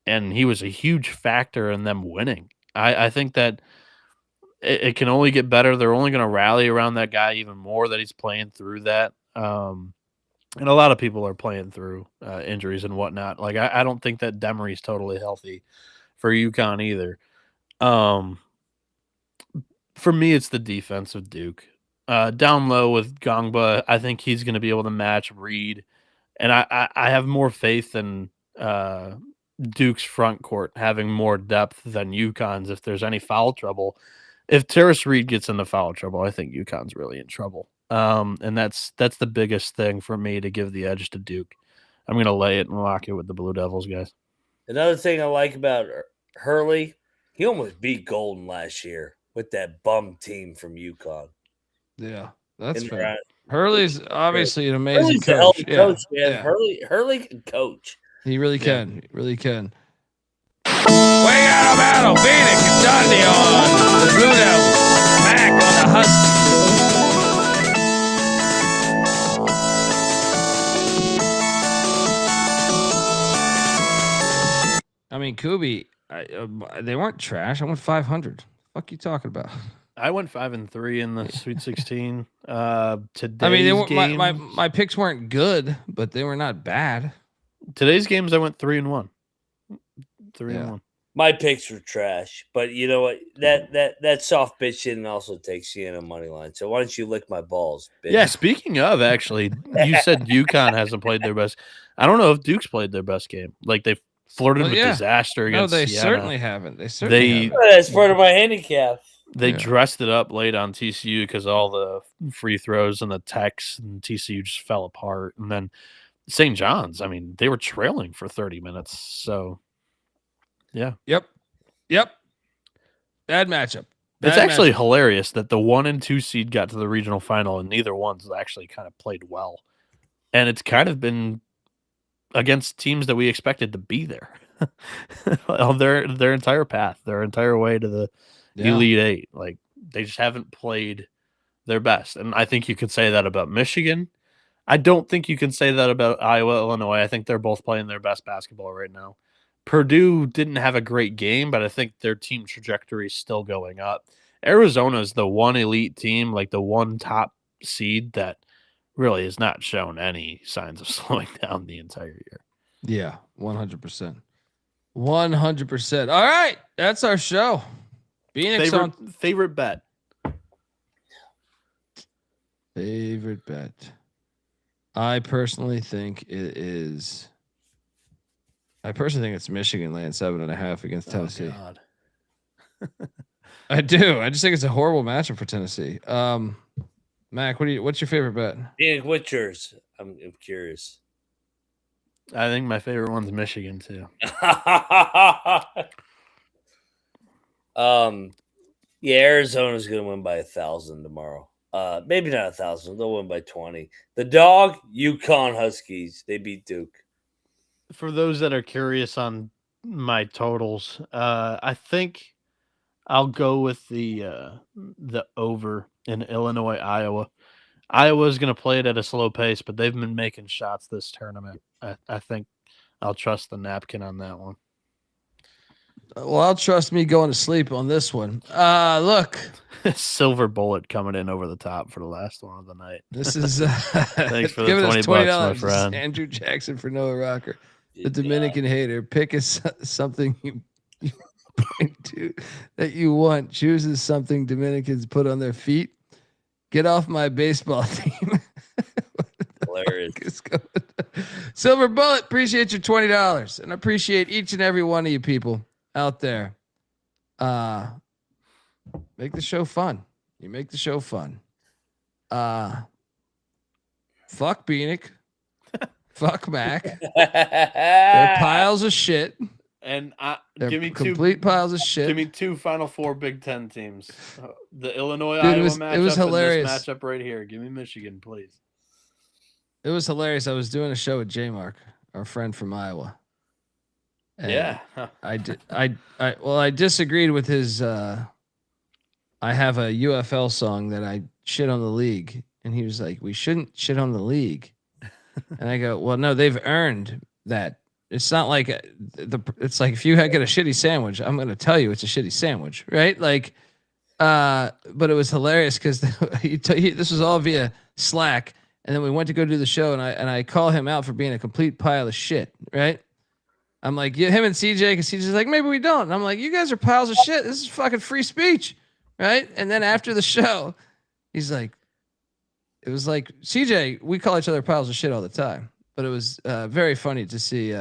and he was a huge factor in them winning. I think that it can only get better. They're only going to rally around that guy even more, that he's playing through that. And a lot of people are playing through injuries and whatnot. Like, I don't think that Demery's totally healthy for UConn either. For me, it's the defense of Duke. Down low with Gongba, I think he's going to be able to match Reed. And I have more faith in Duke's front court having more depth than UConn's if there's any foul trouble. If Terrace Reed gets into foul trouble, I think UConn's really in trouble. And that's the biggest thing for me to give the edge to Duke. I'm going to lay it and lock it with the Blue Devils, guys. Another thing I like about Hurley, he almost beat Golden last year with that bum team from UConn. Yeah, that's fair. Hurley's obviously an amazing Hurley's coach. A hell of a coach, man. Yeah. Hurley can coach. He really can. He really can. We got a battle. Bieniek and Dundee on the Blue Devils. Mac on the Huskies. I mean, Kubi, they weren't trash. I went 500. Fuck you talking about? I went 5-3 in the Sweet 16. Today, I mean, my picks weren't good, but they were not bad. Today's games, I went 3-1. 3-1. My picks were trash, but you know what? That soft bitch in also takes you in a money line. So why don't you lick my balls, bitch? Yeah, speaking of, actually, you said UConn hasn't played their best. I don't know if Duke's played their best game. Like, they flirted with disaster against No, they Siena. certainly haven't. They certainly haven't. That's part of my handicap. They dressed it up late on TCU because all the free throws and the techs, and TCU just fell apart. And then St. John's, I mean, they were trailing for 30 minutes. So, yeah. Yep. Bad matchup. It's actually hilarious that the 1 and 2 seed got to the regional final and neither one's actually kind of played well. And it's kind of been against teams that we expected to be there. their entire path, their entire way to the Elite Eight. Like, they just haven't played their best. And I think you could say that about Michigan. I don't think you can say that about Iowa, Illinois. I think they're both playing their best basketball right now. Purdue didn't have a great game, but I think their team trajectory is still going up. Arizona is the one elite team, like the one top seed that really has not shown any signs of slowing down the entire year. Yeah, 100%. 100%. All right, that's our show. Favorite bet. Favorite bet. I personally think it's Michigan laying 7.5 against Tennessee. God. I do. I just think it's a horrible matchup for Tennessee. Mac, what's your favorite bet? What's yours? I'm curious. I think my favorite one's Michigan too. Yeah, Arizona's gonna win by 1,000 tomorrow. Maybe not 1,000. They'll win by 20. The dog, UConn Huskies. They beat Duke. For those that are curious on my totals, I think I'll go with the over in Illinois, Iowa. Iowa's going to play it at a slow pace, but they've been making shots this tournament. I think I'll trust the napkin on that one. Well, I'll trust me going to sleep on this one. Look. Silver bullet coming in over the top for the last one of the night. This is thanks for the $20, my friend. Andrew Jackson for Noah Rocker, the Dominican hater. Pick us something Point two that you want chooses something Dominicans put on their feet. Get off my baseball team. Hilarious. Silver Bullet, appreciate your $20, and I appreciate each and every one of you people out there. Make the show fun. You make the show fun. Fuck Bieniek. Fuck Mac. They're piles of shit. And They're give me complete piles of shit. Give me two Final Four Big Ten teams. The Illinois Dude, Iowa it was matchup hilarious. and this matchup right here. Give me Michigan, please. It was hilarious. I was doing a show with J Mark, our friend from Iowa. And yeah. I disagreed with his I have a UFL song that I shit on the league. And he was like, we shouldn't shit on the league. And I go, well, no, they've earned that. It's not like it's like if you get a shitty sandwich, I'm going to tell you it's a shitty sandwich, right? Like, but it was hilarious because this was all via Slack, and then we went to go do the show, and I call him out for being a complete pile of shit, right? I'm like, yeah, him and CJ, because CJ's like, maybe we don't. And I'm like, you guys are piles of shit. This is fucking free speech, right? And then after the show, he's like, it was like, CJ, we call each other piles of shit all the time. But it was very funny to see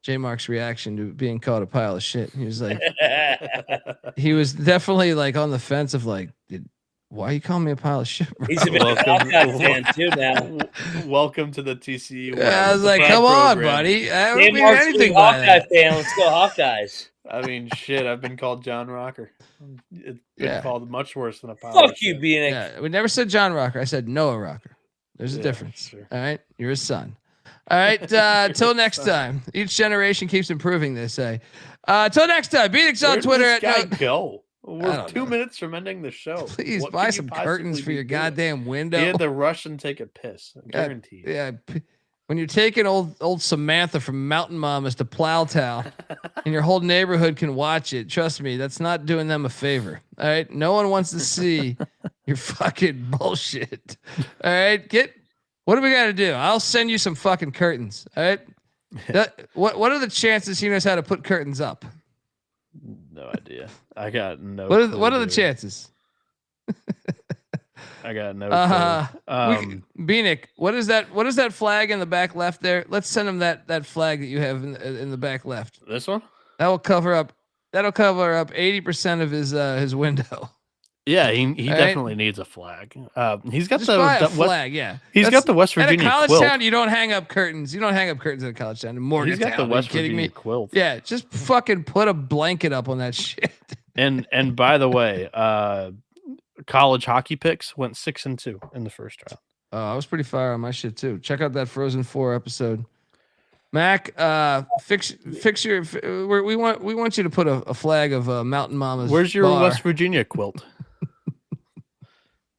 J Mark's reaction to being called a pile of shit. He was like, he was definitely like on the fence of like, why are you calling me a pile of shit, bro? He's a big Hawkeye fan too now. Welcome to the TCU. I was like, come on, buddy. I don't mean anything by Hawkeye that. fan. Let's go Hawkeyes. I mean, shit. I've been called John Rocker. It's been called much worse than a pile. Fuck of you, shit. Bieniek. Yeah, we never said John Rocker. I said Noah Rocker. There's a difference. Sure. All right. You're his son. All right. Till next time. Each generation keeps improving, they say. Till next time. Bieniek's on Twitter Where did this guy go? We're 2 minutes from ending the show. Please what buy some curtains for your goddamn window. He had to rush and take a piss. Guaranteed. Yeah. When you're taking old Samantha from Mountain Mamas to Plowtown and your whole neighborhood can watch it, trust me, that's not doing them a favor. All right. No one wants to see your fucking bullshit. All right. What do we got to do? I'll send you some fucking curtains. All right. What are the chances he knows how to put curtains up? No idea. I got no. What are the chances? I got no. Bieniek, what is that? What is that flag in the back left there? Let's send him that flag that you have in the back left. This one? That'll cover up 80% of his window. Yeah, he definitely needs a flag. He's got the flag. Yeah, he's got the West Virginia at a college quilt. town. You don't hang up curtains. You don't hang up curtains at a college town. In Morgantown. He's got the West Virginia quilt. Yeah, just fucking put a blanket up on that shit. And by the way, college hockey picks went 6-2 in the first round. I was pretty fire on my shit too. Check out that Frozen 4 episode. Mac, fix your. We want you to put a flag of Mountain Mama's. Where's your bar. West Virginia quilt?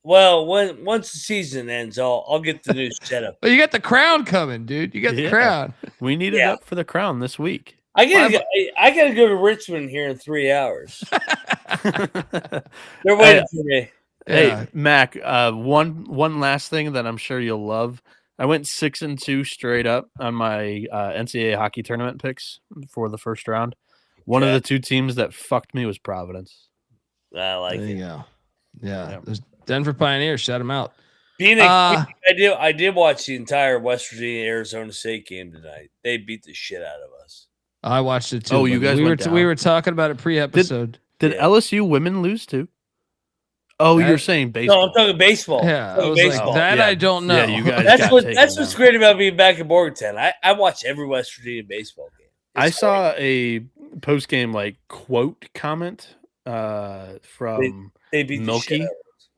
Well, once the season ends, I'll get the new setup. But you got the crown coming, dude. You got the crown. We need it up for the crown this week. I gotta go to Richmond here in 3 hours. They're waiting for me. Hey, Mac, one last thing that I'm sure you'll love. I went 6-2 straight up on my NCAA hockey tournament picks for the first round. One of the two teams that fucked me was Providence. I like there it. You go. Yeah. There's Denver Pioneers. Shout them out. Bieniek, I did watch the entire West Virginia Arizona State game tonight. They beat the shit out of us. I watched it too. Oh, you guys we were talking about it pre-episode. Did LSU women lose too? Oh, you're saying baseball? No, I'm talking baseball. Yeah, I was baseball. Like, that I don't know. Yeah, you guys that's what's great about being back in Morgantown. I watch every West Virginia baseball game. I saw a post game quote comment from they beat Milky. The shit out of us.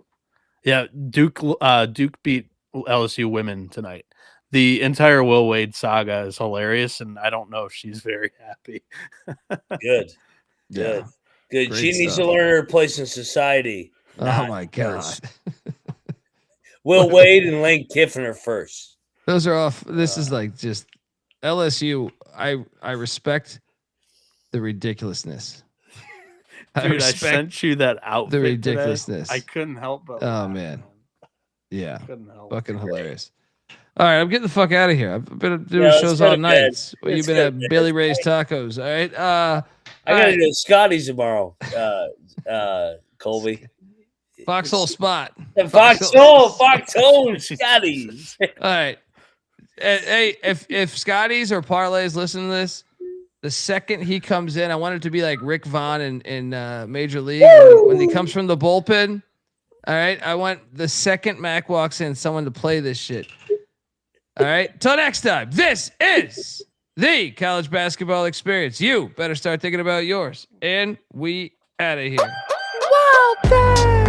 Yeah, Duke beat LSU women tonight. The entire Will Wade saga is hilarious, and I don't know if she's very happy. Good. She needs to learn her place in society. Oh my god! Will Wade and Lane Kiffin are first. Those are off. This is just LSU. I respect the ridiculousness. Dude, I sent you that outfit. The ridiculousness. Today. I couldn't help but. Oh man, yeah, couldn't help. Fucking hilarious. All right, I'm getting the fuck out of here. I've been doing shows all night. You've been at Billy Ray's Tacos. All right. I got to go to Scotty's tomorrow, Colby. Foxhole spot. Foxhole, Scotty's. All right. Hey, if Scotty's or Parlays listen to this, the second he comes in, I want it to be like Rick Vaughn in Major League when he comes from the bullpen. All right. I want the second Mac walks in, someone to play this shit. All right. Till next time, this is the college basketball experience. You better start thinking about yours. And we out of here. Wow, babe,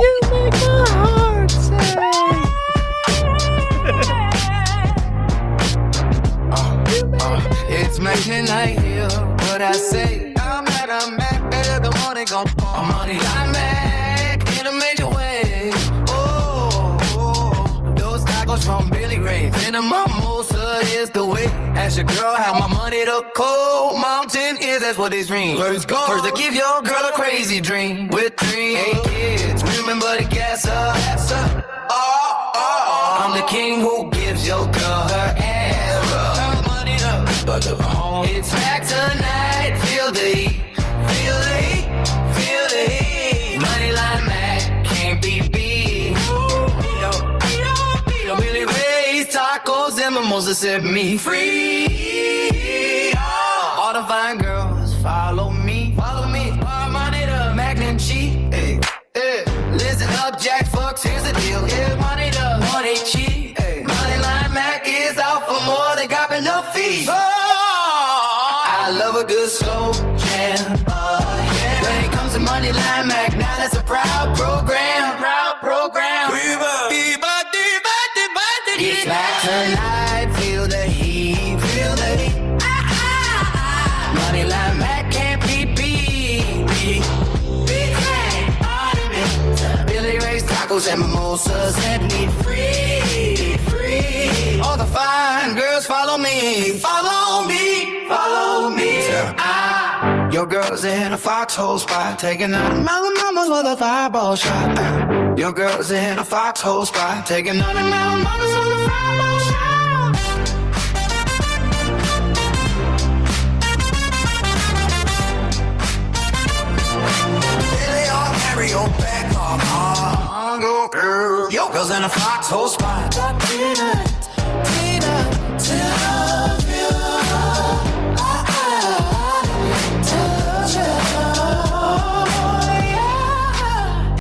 you make my heart sing. It's McIntyre here, what I say. I'm at a Mac, better the money gon' fall. Money like Mac in a major way. Oh, those tacos from Billy Ray. In a mimosa is the way. Ask your girl how my money the cold mountain is. That's what it means. First to give your girl a crazy dream with 3 kids. Remember to gas up. I'm the king who gives your girl her ass. Her money up. But the home, it's back tonight. Feel the heat. Money line Mac can't be beat. Billy Ray's tacos and mimosas set me free. All the fine girls follow me. All money to Mac and cheat. Listen up, Jack fucks. Here's the deal. Money to money cheat. Money line Mac is out for more than got enough fees. I love a good slow jam. When it comes to money line Mac, now that's a proud program. It's back tonight, feel the heat. Money line Mac can't be beat. Billy Ray's tacos and mimosas set me free. All the fine girls follow me. Your girl's in a foxhole spot, taking out a mountain mamas with a fireball shot. Your girl's in a foxhole spot, taking out a mountain mamas with a fireball shot. Billy on carry your back on. Go girl. Your girl's in a foxhole spot. Tina.